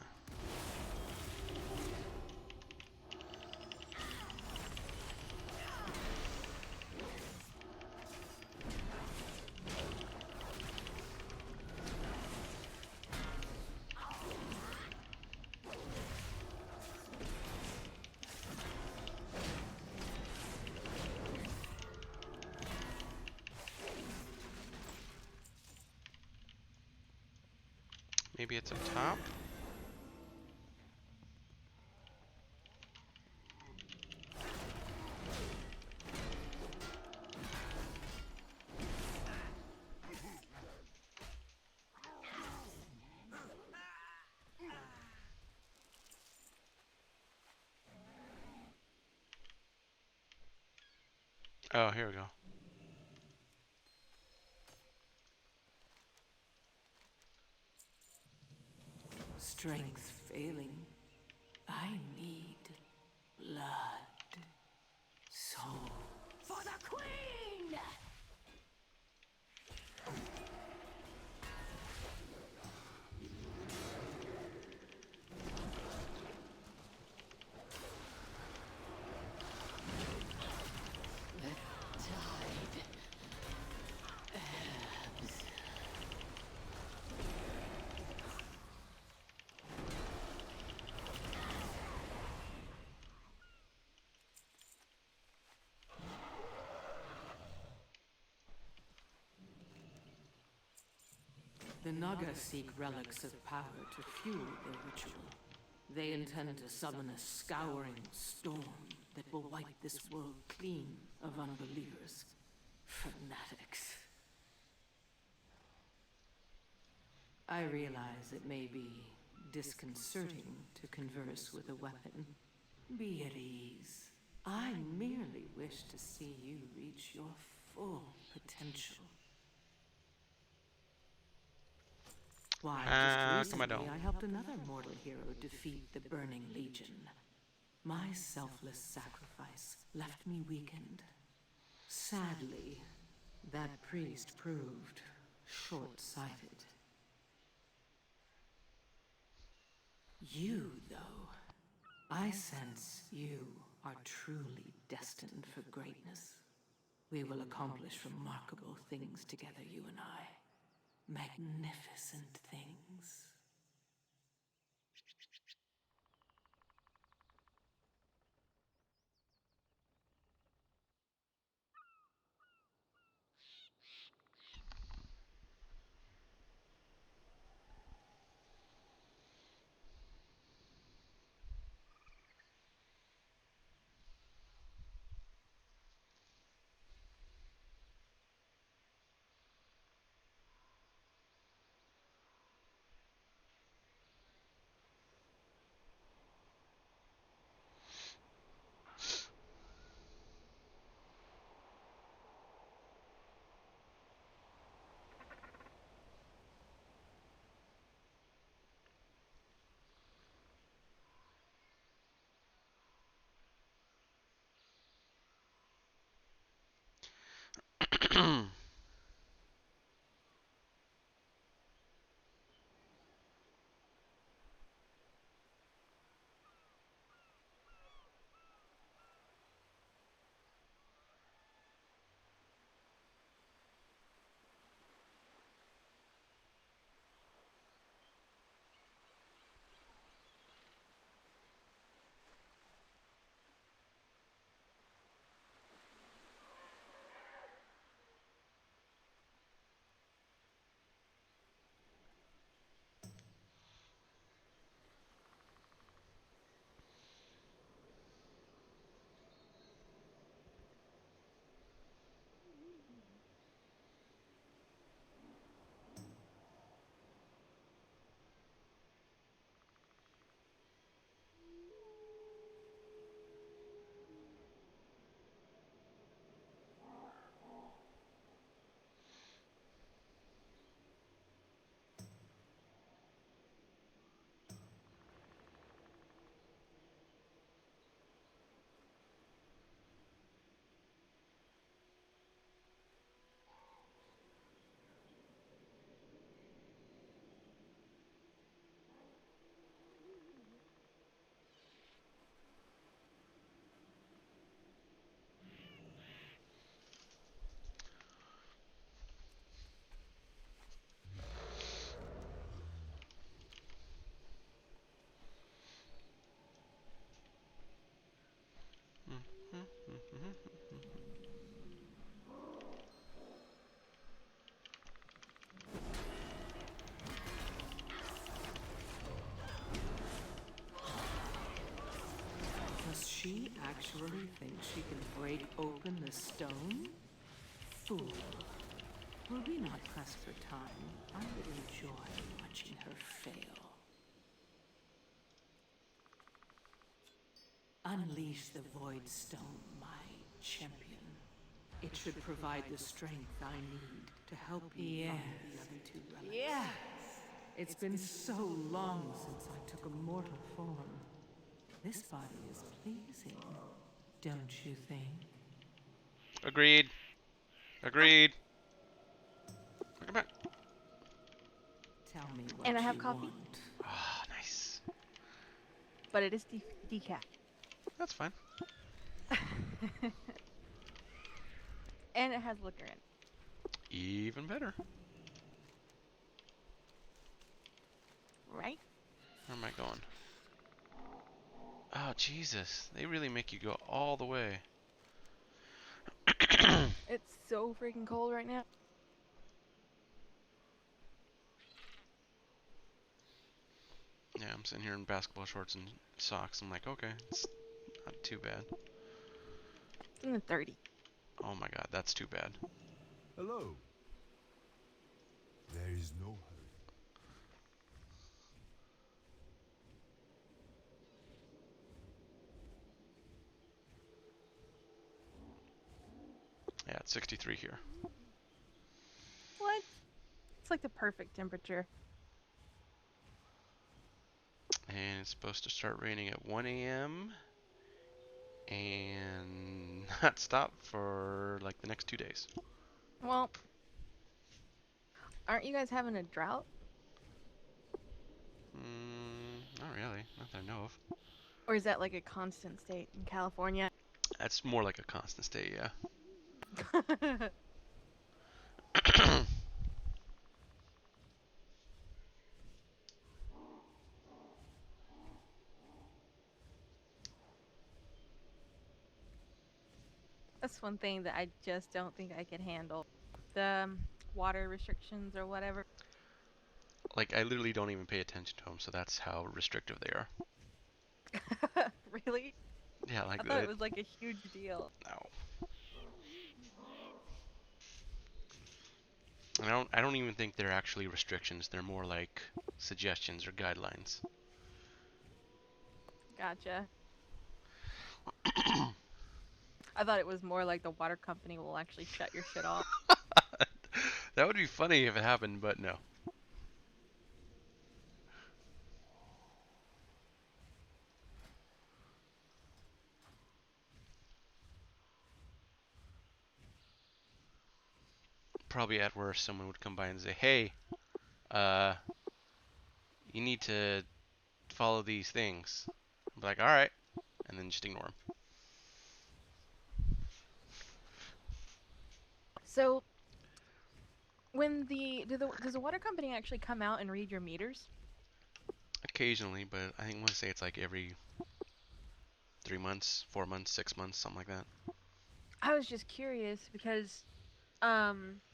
Maybe it's up top? Oh, here we go. Strength failing. I need blood. Soul. For the queen! The Naga seek relics of power to fuel their ritual. They intend to summon a scouring storm that will wipe this world clean of unbelievers. Fanatics. I realize it may be disconcerting to converse with a weapon. Be at ease. I merely wish to see you reach your full potential. Why, just come on recently down. I helped another mortal hero defeat the Burning Legion. My selfless sacrifice left me weakened. Sadly, that priest proved short-sighted. You, though, I sense you are truly destined for greatness. We will accomplish remarkable things together, you and I. Magnificent things. Does she actually think she can break open the stone? Fool. Were we not pressed for time, I would enjoy watching her fail. Unleash the Void Stone, my champion. It should provide the strength I need to help you find the other two relics. Yes! It's been so long since I took a mortal form. This body is pleasing, don't you think? Agreed. Agreed. Come on. Tell me what And I have you coffee. want. Ah, nice. But it is decaf. That's fine. And it has liquor in it. Even better. Right? Where am I going? Oh, Jesus. They really make you go all the way. It's so freaking cold right now. Yeah, I'm sitting here in basketball shorts and socks. I'm like, okay, it's not too bad. It's in the 30s. Oh my god, that's too bad. Hello. There is no hurry. Yeah, it's 63 here. What? It's like the perfect temperature. And it's supposed to start raining at 1 a.m. and not stop for like the next 2 days. Well, aren't you guys having a drought? Not really. Not that I know of. Or is that like a constant state in California? That's more like a constant state, yeah. That's one thing that I just don't think I could handle. The water restrictions or whatever. Like, I literally don't even pay attention to them, so that's how restrictive they are. Really? Yeah, like I thought it was like a huge deal. No. I don't even think they're actually restrictions. They're more like suggestions or guidelines. Gotcha. I thought it was more like the water company will actually shut your shit off. That would be funny if it happened, but no. probably at worst someone would come by and say, "Hey, uh, you need to follow these things." I'm like, "All right," and then just ignore them. So, when does the water company actually come out and read your meters? Occasionally, but I want to say it's like every 3 months, 4 months, 6 months, something like that. I was just curious because,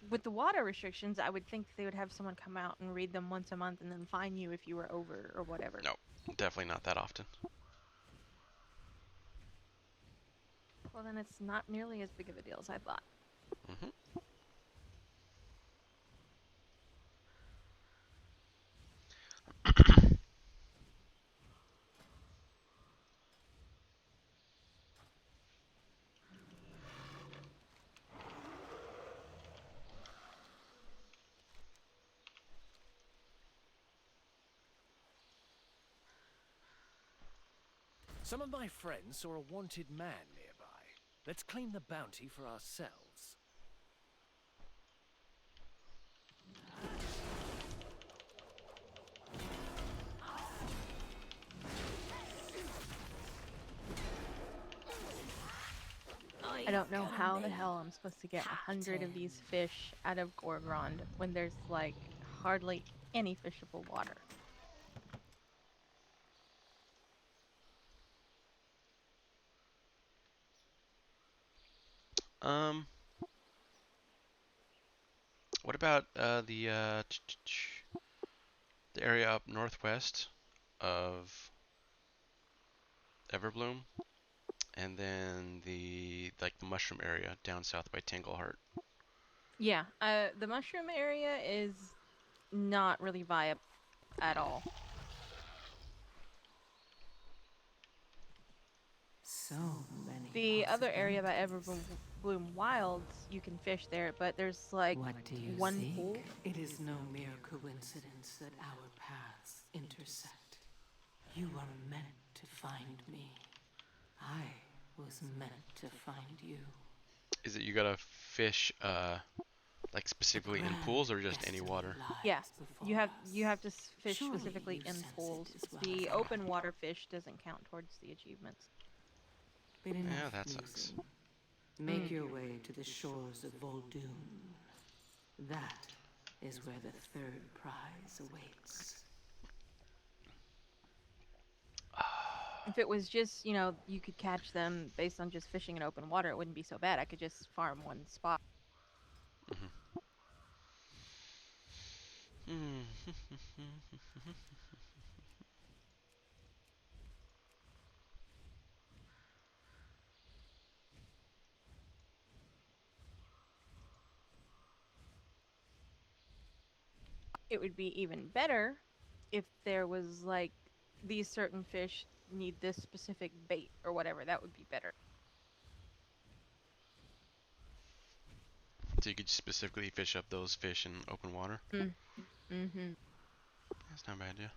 with the water restrictions, I would think they would have someone come out and read them once a month and then fine you if you were over or whatever. No, definitely not that often. Well, then it's not nearly as big of a deal as I thought. Mm-hmm. Some of my friends saw a wanted man nearby. Let's claim the bounty for ourselves. I don't know how the hell I'm supposed to get 100 of these fish out of Gorgrond when there's like hardly any fishable water. Um, what about the area up northwest of Everbloom, and then the mushroom area down south by Tangleheart? Yeah, the mushroom area is not really viable at all. So many. The other area by Everbloom Wilds, you can fish there, but there's like What do you one think? pool. It is no mere coincidence that our paths intersect. You are meant to find me. I was meant to find you. Is it you gotta fish like specifically in pools or just any water? Yeah, you have to fish specifically in pools. The open water fish doesn't count towards the achievements. But Yeah, enough that sucks. musing. Make your way to the shores of Voldoon. That is where the third prize awaits. If it was just, you could catch them based on just fishing in open water, it wouldn't be so bad. I could just farm one spot. It would be even better if there was like these certain fish need this specific bait or whatever. That would be better. So you could specifically fish up those fish in open water? Mm-hmm. That's not a bad idea.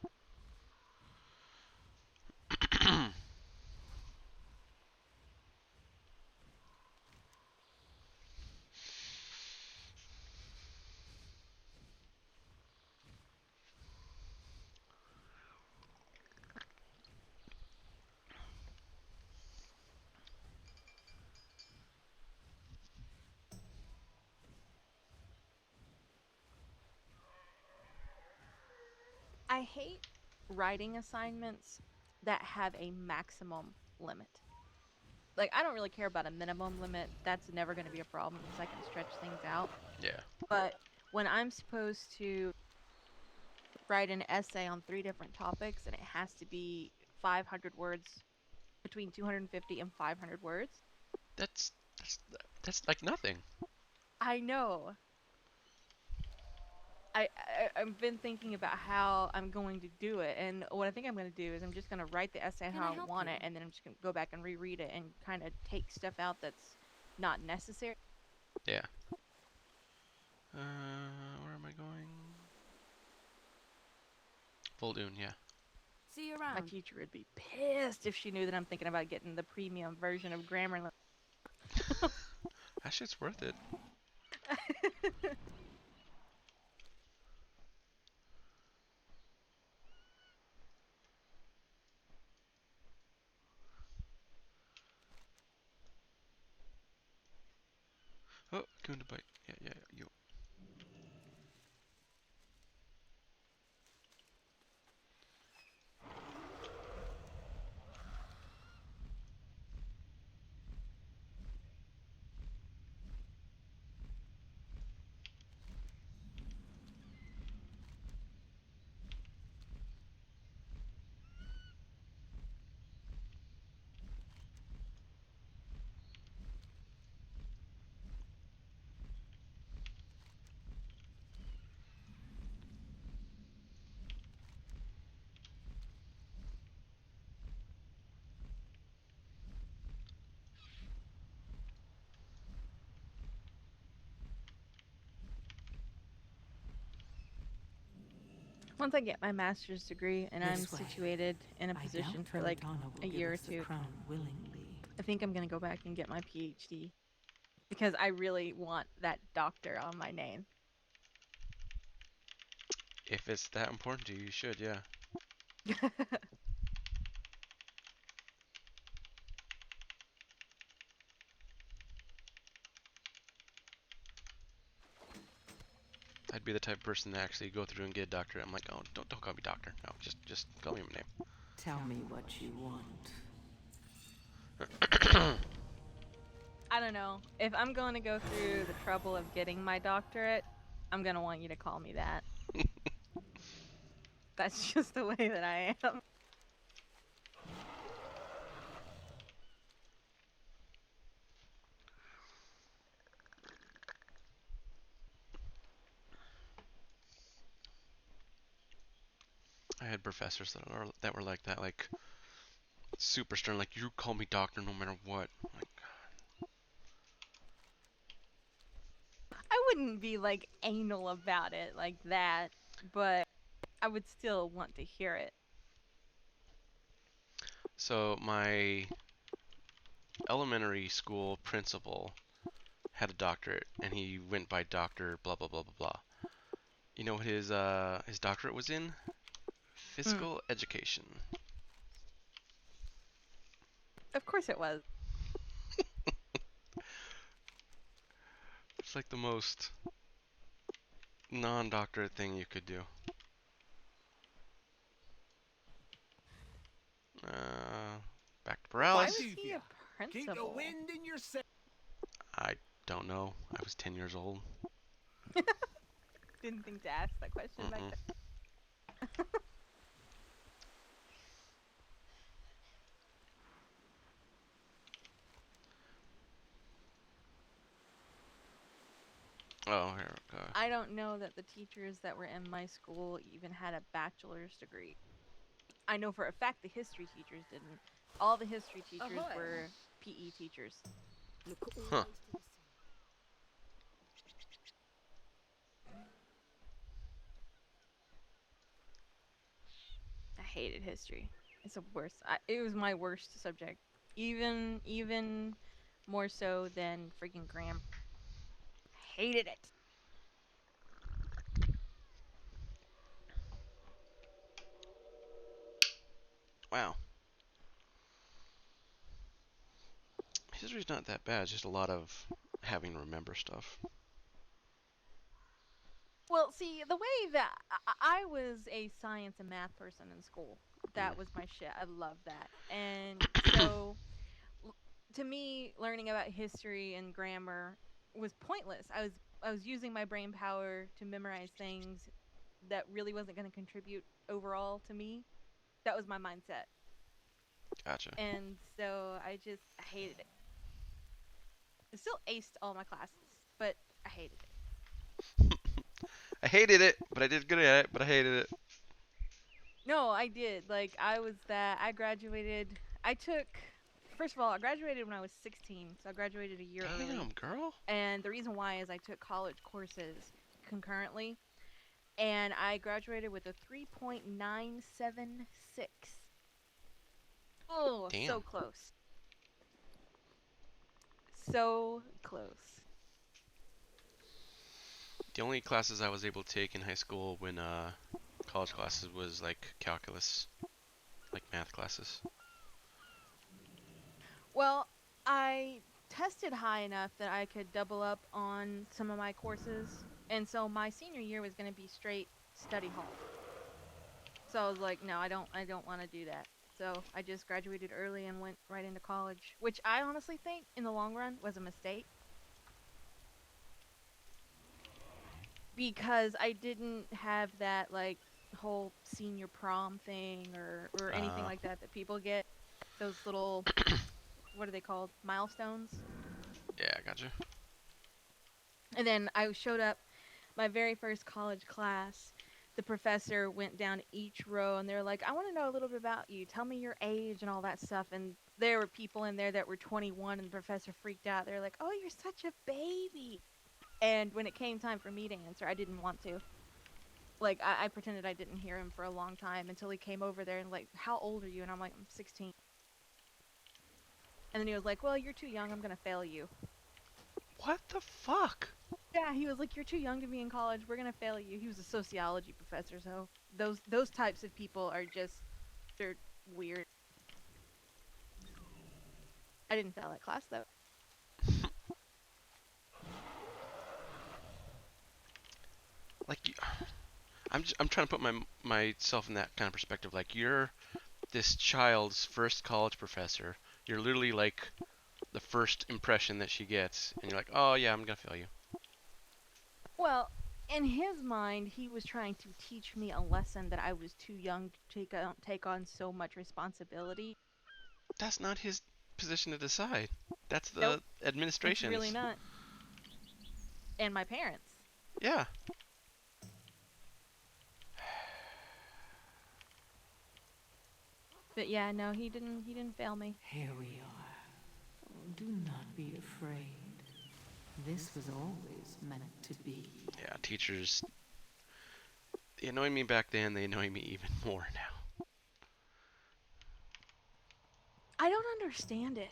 I hate writing assignments that have a maximum limit. Like, I don't really care about a minimum limit. That's never going to be a problem because I can stretch things out. Yeah. But when I'm supposed to write an essay on 3 different topics and it has to be 500 words, between 250 and 500 words. That's like nothing. I know. I've been thinking about how I'm going to do it, and what I think I'm going to do is I'm just going to write the essay how I want it, and then I'm just going to go back and reread it and kind of take stuff out that's not necessary. Yeah. Where am I going? Voldoon, yeah. See you around. My teacher would be pissed if she knew that I'm thinking about getting the premium version of Grammarly. That shit's worth it. Going to bite. Yeah, yeah, yo. Once I get my master's degree and I'm This way. situated in a I position doubt for like Felitana will a give year or us the two, crown willingly. I think I'm gonna go back and get my PhD because I really want that doctor on my name. If it's that important to you, you should, yeah. I'd be the type of person to actually go through and get a doctorate. I'm like, oh, don't call me doctor. No, just call me my name. Tell me what you want. I don't know. If I'm going to go through the trouble of getting my doctorate, I'm gonna want you to call me that. That's just the way that I am. I had professors that were like that, like super stern, like you call me doctor no matter what. Like, I wouldn't be like anal about it like that, but I would still want to hear it. so my elementary school principal had a doctorate, and he went by Doctor blah blah blah blah blah. You know what his doctorate was in? Physical education. Of course it was. It's like the most non-doctorate thing you could do. Back to Why paralysis. was he a Keep the principal? wind in your sail. I don't know. I was 10 years old. Didn't think to ask that question back then. Oh, here we go. I don't know that the teachers that were in my school even had a bachelor's degree. I know for a fact the history teachers didn't. All the history teachers Ahoy. were PE teachers. Huh. I hated history. It's the worst. It was my worst subject. Even more so than freaking grammar. Hated it. Wow. History's not that bad. It's just a lot of having to remember stuff. Well, see, the way that I was a science and math person in school, that was my shit. I love that. And so, to me, learning about history and grammar was pointless. I was using my brain power to memorize things that really wasn't going to contribute overall to me. That was my mindset. Gotcha. And so I hated it. I still aced all my classes, but I hated it. I hated it, but I did good at it, but I hated it. No, I did. Like, I graduated. First of all, I graduated when I was 16, so I graduated a year early. Damn, girl. And the reason why is I took college courses concurrently, and I graduated with a 3.976. Oh, Damn. so close. So close. The only classes I was able to take in high school when college classes was like calculus, like math classes. Well, I tested high enough that I could double up on some of my courses, and so my senior year was going to be straight study hall. So I was like, no, I don't want to do that. So I just graduated early and went right into college, which I honestly think in the long run was a mistake. Because I didn't have that like whole senior prom thing or anything like that people get. Those little what are they called? Milestones. Yeah, I gotcha. And then I showed up my very first college class. The professor went down each row and they're like, I want to know a little bit about you. Tell me your age and all that stuff. And there were people in there that were 21 and the professor freaked out. They're like, oh, you're such a baby. And when it came time for me to answer, I didn't want to. Like, I pretended I didn't hear him for a long time until he came over there and like, how old are you? And I'm like, I'm 16. And then he was like, well, you're too young. I'm going to fail you. What the fuck? Yeah, he was like, you're too young to be in college. We're going to fail you. He was a sociology professor, so those types of people are just, they're weird. I didn't fail that class, though. Like, I'm trying to put myself in that kind of perspective. Like, you're this child's first college professor. You're literally like the first impression that she gets, and you're like, oh yeah, I'm gonna fail you. Well, in his mind, he was trying to teach me a lesson that I was too young to take on so much responsibility. That's not his position to decide. That's the Nope, administration's. it's really not. And my parents. Yeah. But yeah, no, he didn't fail me. Here we are. Oh, do not be afraid. This was always meant to be. Yeah, teachers. They annoyed me back then. They annoy me even more now. I don't understand it.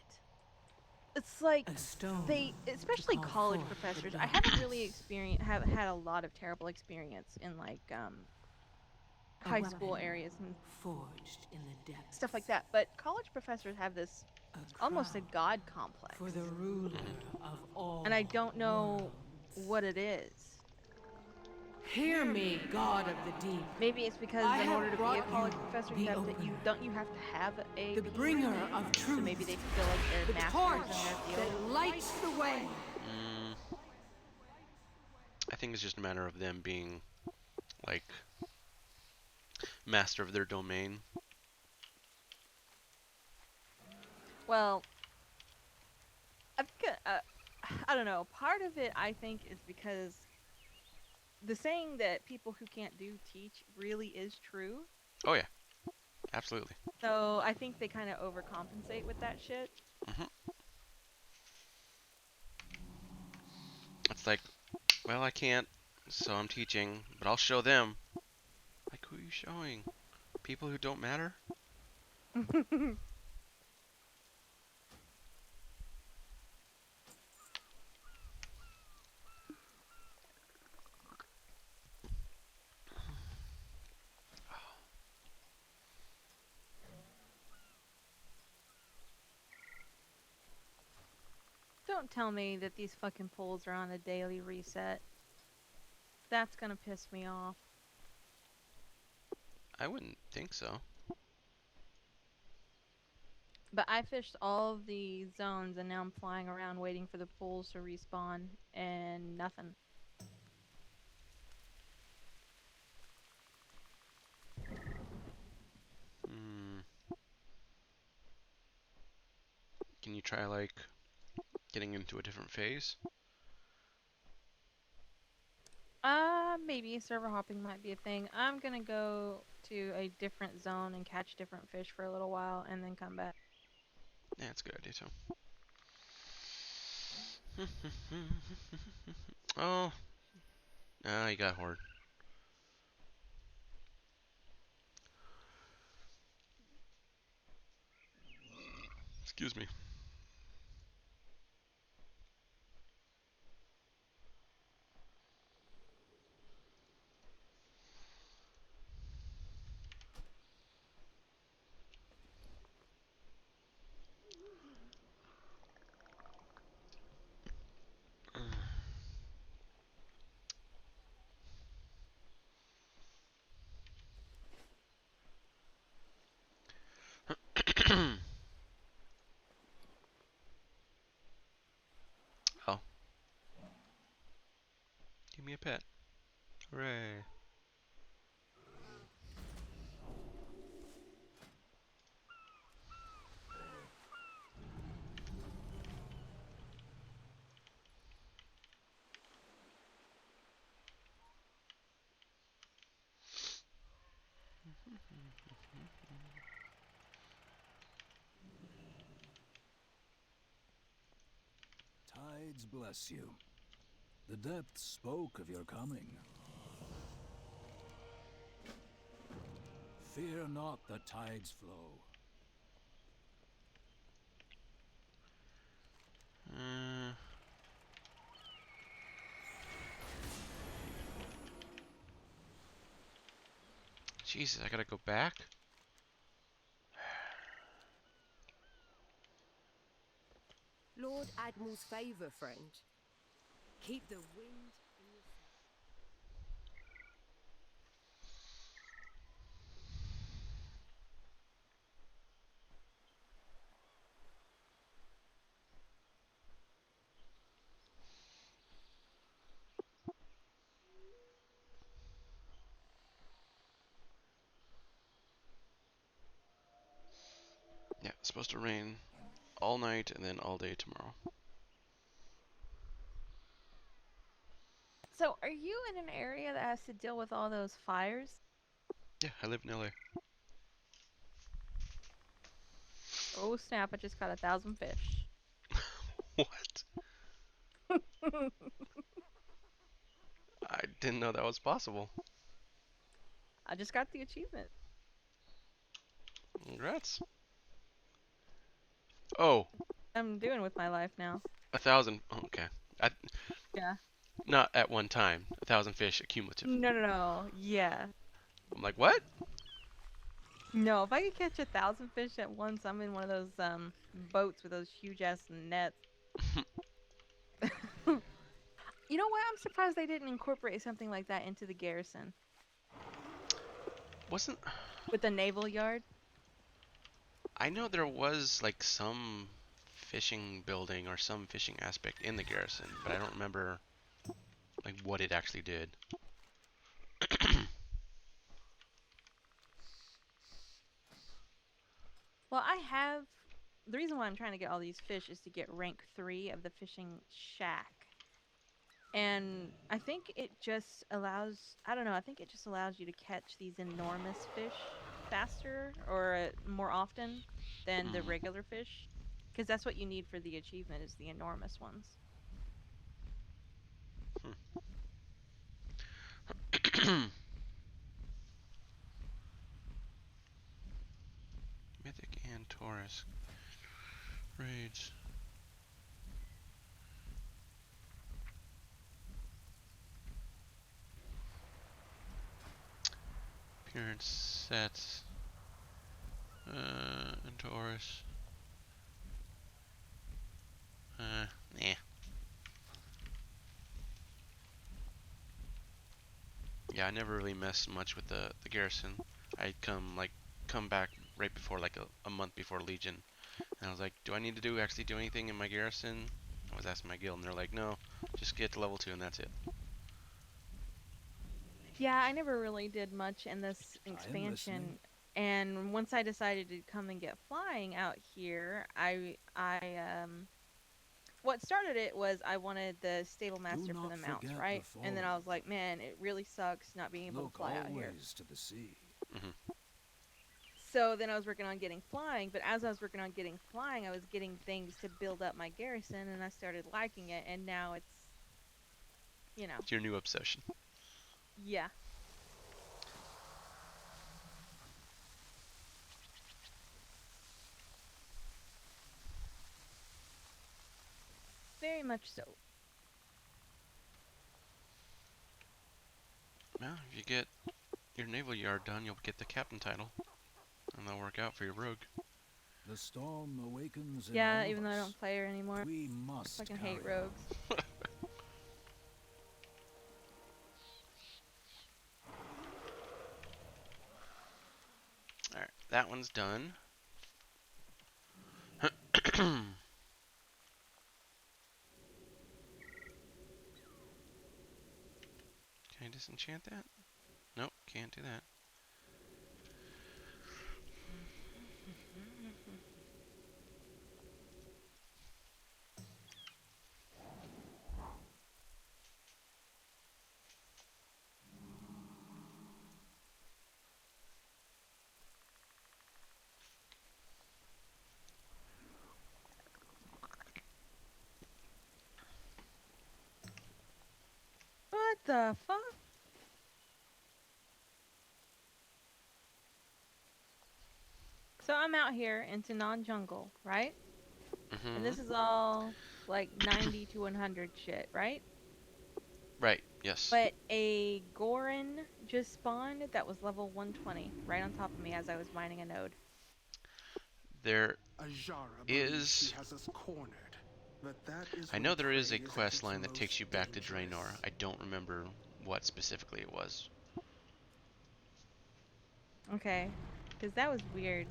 It's like they, especially college professors. I haven't really have had a lot of terrible experience in like high school areas and forged in the depths. Stuff like that. But college professors have this almost a god complex. For the ruler of all. And I don't know what it is. Hear me, God of the deep. Maybe it's because in order to be a college professor, you have to have a the bringer of truth. So maybe they feel like they're the masters torch in their field. that lights the way. I think it's just a matter of them being like master of their domain. Well, I don't know. Part of it, I think, is because the saying that people who can't do teach really is true. Oh yeah, absolutely. So I think they kind of overcompensate with that shit. It's like, well, I can't, so I'm teaching, but I'll show them. Like, who are you showing? People who don't matter? Don't tell me that these fucking polls are on a daily reset. That's gonna piss me off. I wouldn't think so. But I fished all of the zones and now I'm flying around waiting for the pools to respawn and nothing. Can you try, like, getting into a different phase? Maybe server hopping might be a thing. I'm gonna go to a different zone and catch different fish for a little while and then come back. Yeah, that's a good idea, too. Oh. Ah, you got Horde. Excuse me. pet. Hooray. Tides bless you. The depths spoke of your coming. Fear not the tide's flow. Jesus, I gotta go back? Lord Admiral's favour, friend. Keep the wind in your sails. Yeah, it's supposed to rain all night and then all day tomorrow. So, are you in an area that has to deal with all those fires? Yeah, I live in LA. Oh snap, I just caught 1,000 fish. What? I didn't know that was possible. I just got the achievement. Congrats. Oh. I'm doing with my life now. 1,000. Oh, okay. Yeah. Not at one time. 1,000 fish accumulative. No. Yeah. I'm like, what? No, if I could catch 1,000 fish at once, I'm in one of those boats with those huge ass nets. You know what? I'm surprised they didn't incorporate something like that into the garrison. Wasn't... With the naval yard? I know there was like some fishing building or some fishing aspect in the garrison, but I don't remember like what it actually did. Well, I have... The reason why I'm trying to get all these fish is to get rank 3 of the fishing shack. And I think it just allows... I don't know, I think it just allows you to catch these enormous fish faster or more often than the regular fish. Because that's what you need for the achievement, is the enormous ones. Mythic and Taurus. Raids. Appearance sets. And Taurus. Nah. Yeah, I never really messed much with the garrison. I'd come back right before like a month before Legion, and I was like, do I need to actually do anything in my garrison? I was asking my guild, and they're like, no, just get to level 2 and that's it. Yeah, I never really did much in this expansion. And once I decided to come and get flying out here, what started it was I wanted the stable master for the mounts, right? And then I was like, man, it really sucks not being able to fly out here. To the sea. So then I was working on getting flying, but as I was working on getting flying, I was getting things to build up my garrison, and I started liking it, and now it's, you know. It's your new obsession. Yeah. Very much so. Well, if you get your naval yard done, you'll get the captain title, and that'll work out for your rogue. The storm awakens. Yeah, even though I don't play her anymore. We must fucking hate rogues. Alright, that one's done. disenchant that? Nope, can't do that. What the fuck? So I'm out here into non-jungle, right? And Mm-hmm. this is all like 90 to 100 shit, right? Right, yes. But a Gorin just spawned that was level 120 right on top of me as I was mining a node. There Ajara believes she is... has us cornered, but that is I when know there is prey a is at quest its line that takes most you back to dangerous. Draenor. I don't remember what specifically it was. Okay. Because that was weird.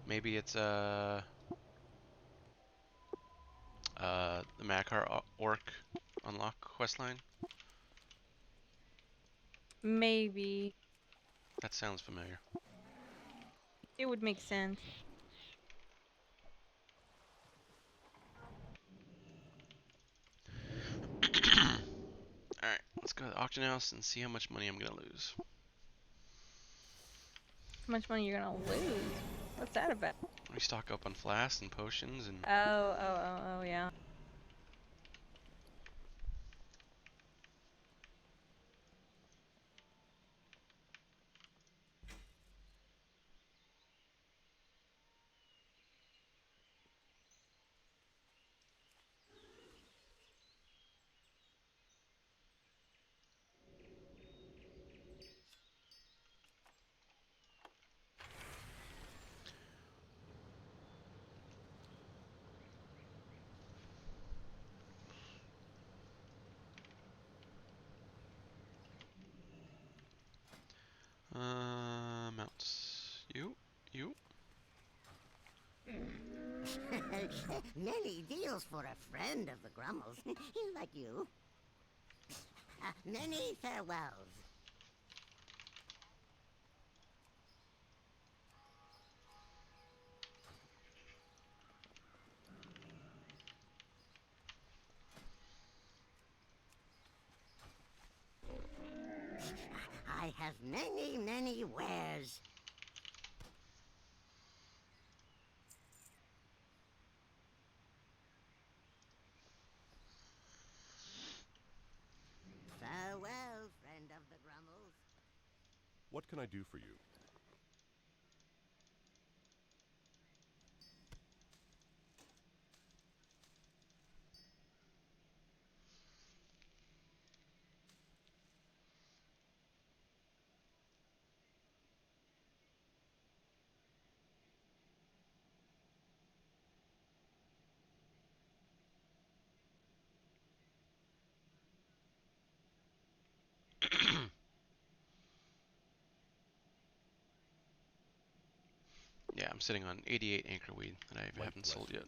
Maybe it's the Makar Orc unlock questline. Maybe. That sounds familiar. It would make sense. Alright, let's go to the auction house and see how much money I'm gonna lose. How much money you're gonna lose? What's that about? We stock up on flasks and potions and... Oh, yeah. Mounts. You. Many deals for a friend of the Grummles, like you. Many farewells. I have many, many wares. Farewell, friend of the Grummles. What can I do for you? Yeah, I'm sitting on 88 anchorweed that I haven't sold yet.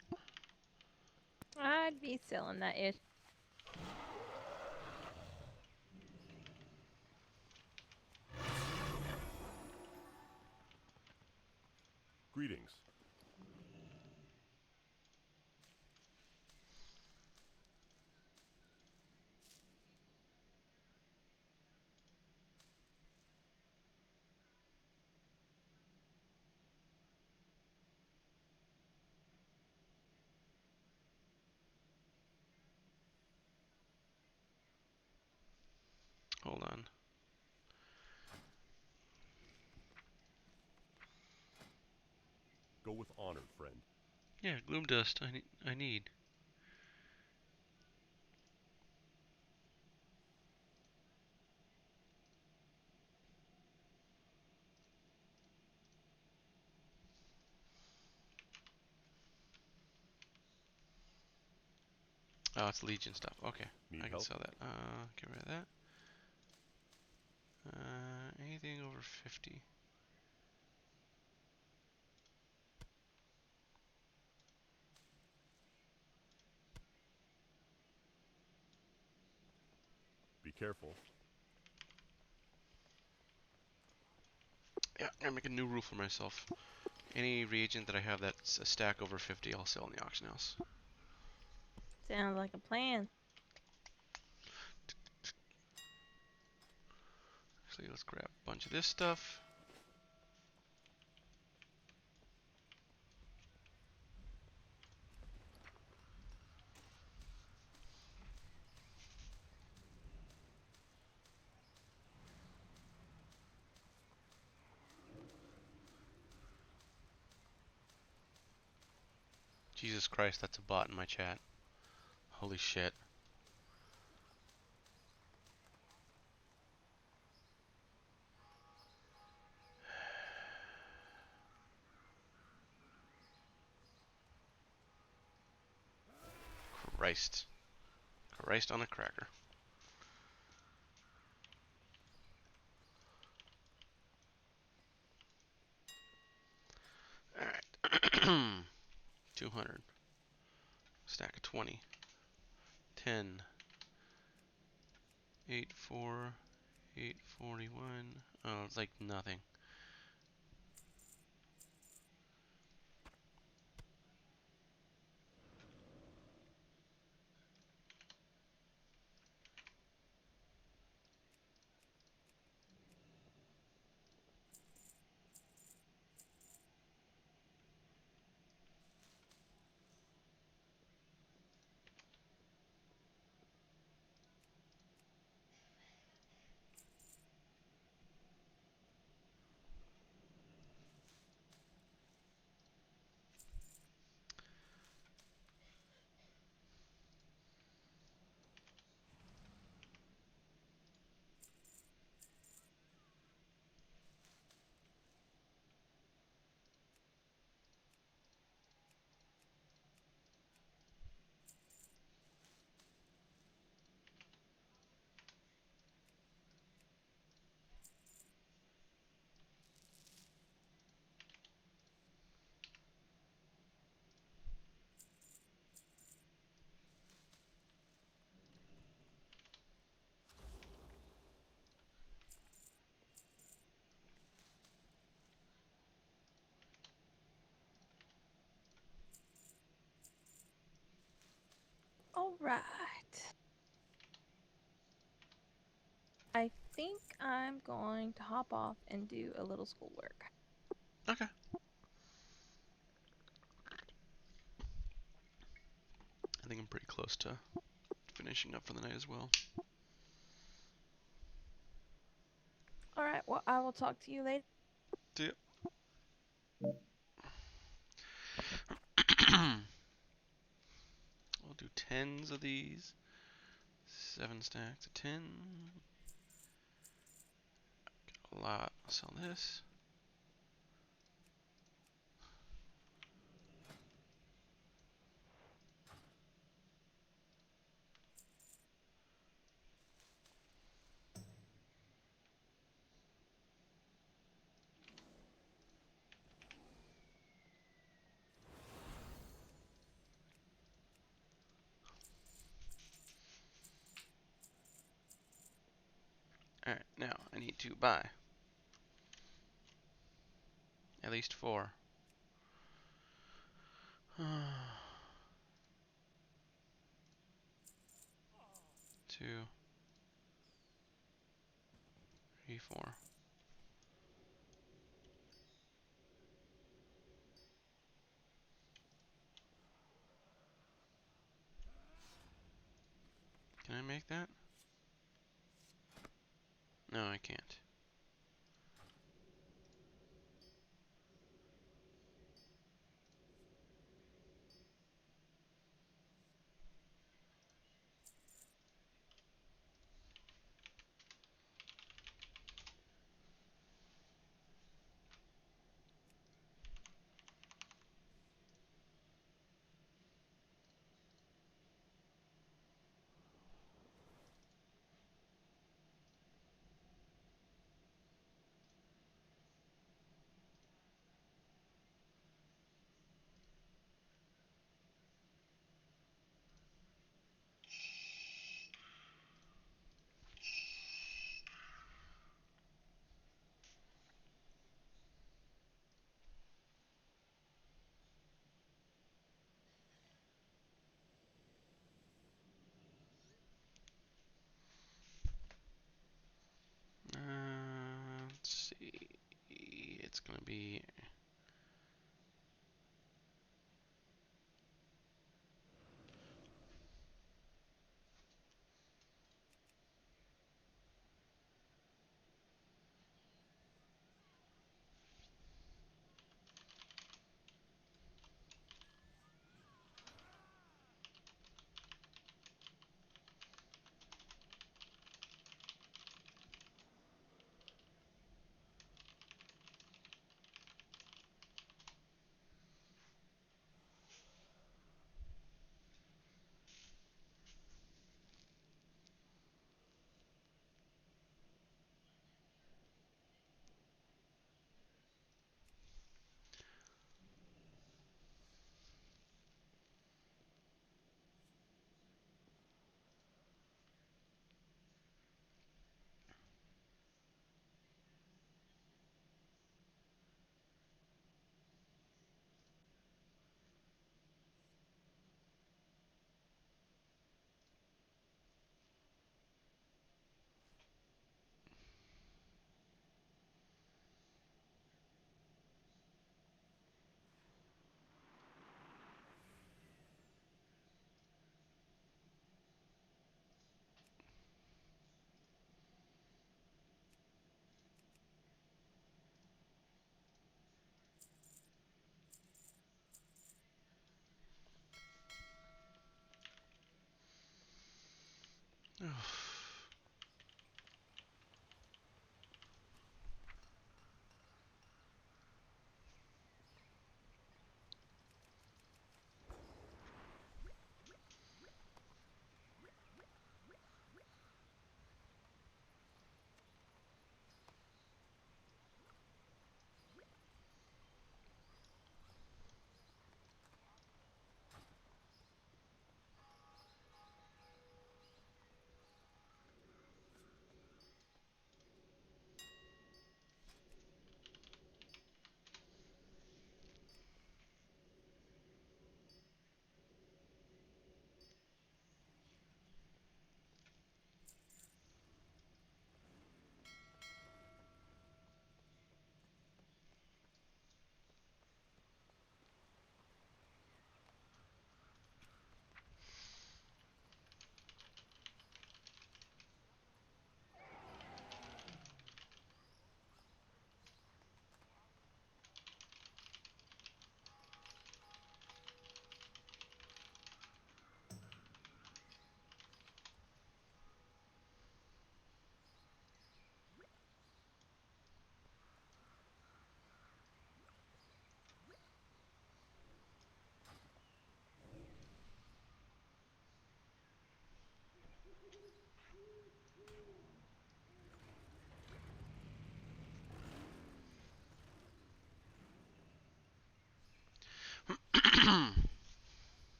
I'd be selling that ish. Greetings. Hold on. Go with honor, friend. Yeah, gloom dust. I need. Oh, it's Legion stuff. Okay, Need I can help? sell that. Get rid of that. Anything over 50. Be careful. Yeah, I'm gonna make a new rule for myself. Any reagent that I have that's a stack over 50, I'll sell in the auction house. Sounds like a plan. Actually, let's grab a bunch of this stuff. Jesus Christ, that's a bot in my chat. Holy shit. Christ. Christ on a cracker. Alright. 200. Stack of 20. 10. 8, 4. 841. Oh, it's like nothing. Alright. I think I'm going to hop off and do a little schoolwork. Okay. I think I'm pretty close to finishing up for the night as well. Alright, well, I will talk to you later. See ya. I'll do 10s of these. 7 stacks of 10. Got a lot. I'll sell this. Alright, now I need to buy at least 4. 2, 3, 4. Can I make that? No, I can't. it's gonna be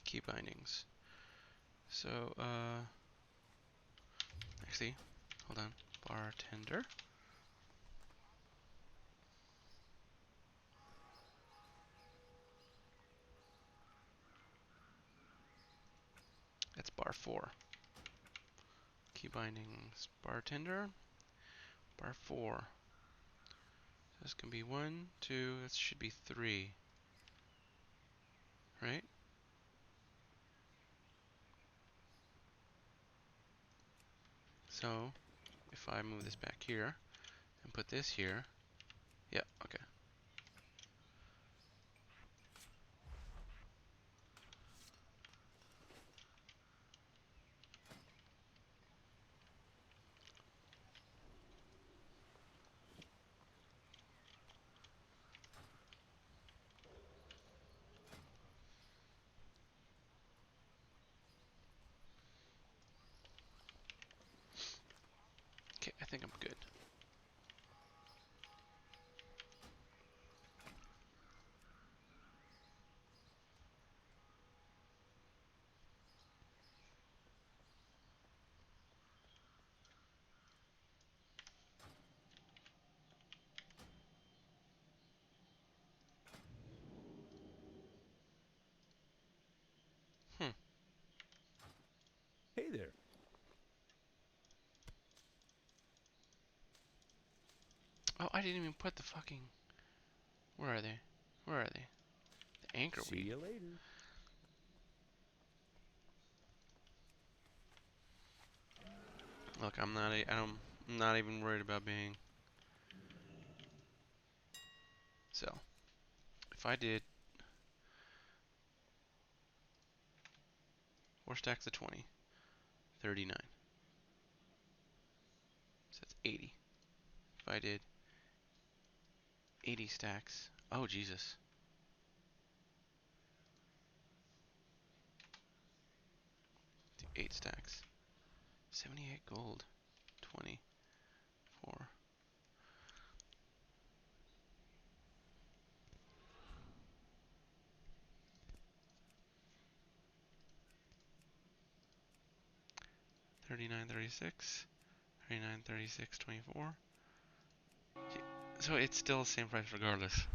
key bindings. So, actually, hold on. Bartender. That's bar 4. Key bindings, bartender. Bar 4. This can be 1, 2, this should be 3. Right? So, if I move this back here and put this here, yeah, okay. Okay, I think I'm good. Oh, I didn't even put the fucking... Where are they? Where are they? The anchor See weed. you later. Look, I'm not even worried about being... So, if I did 4 stacks of 20, 39. So that's 80. If I did 80 stacks, oh Jesus. Do 8 stacks. 78 gold. 24. $39, 36. 39, 36, 24. So it's still the same price regardless.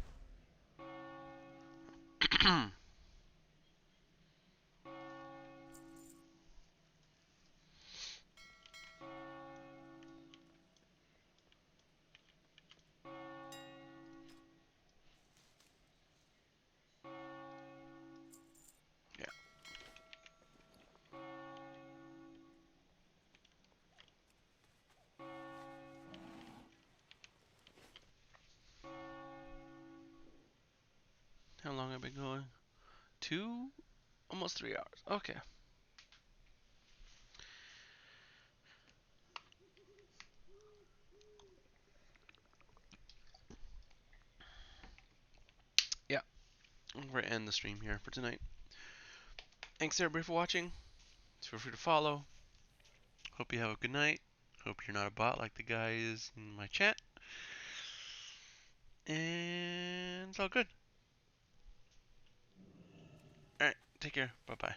Yeah. How long have I been going? 2, almost 3 hours. Okay. Yeah. We're gonna end the stream here for tonight. Thanks everybody for watching. Feel free to follow. Hope you have a good night. Hope you're not a bot like the guy is in my chat. And it's all good. Alright, take care. Bye bye.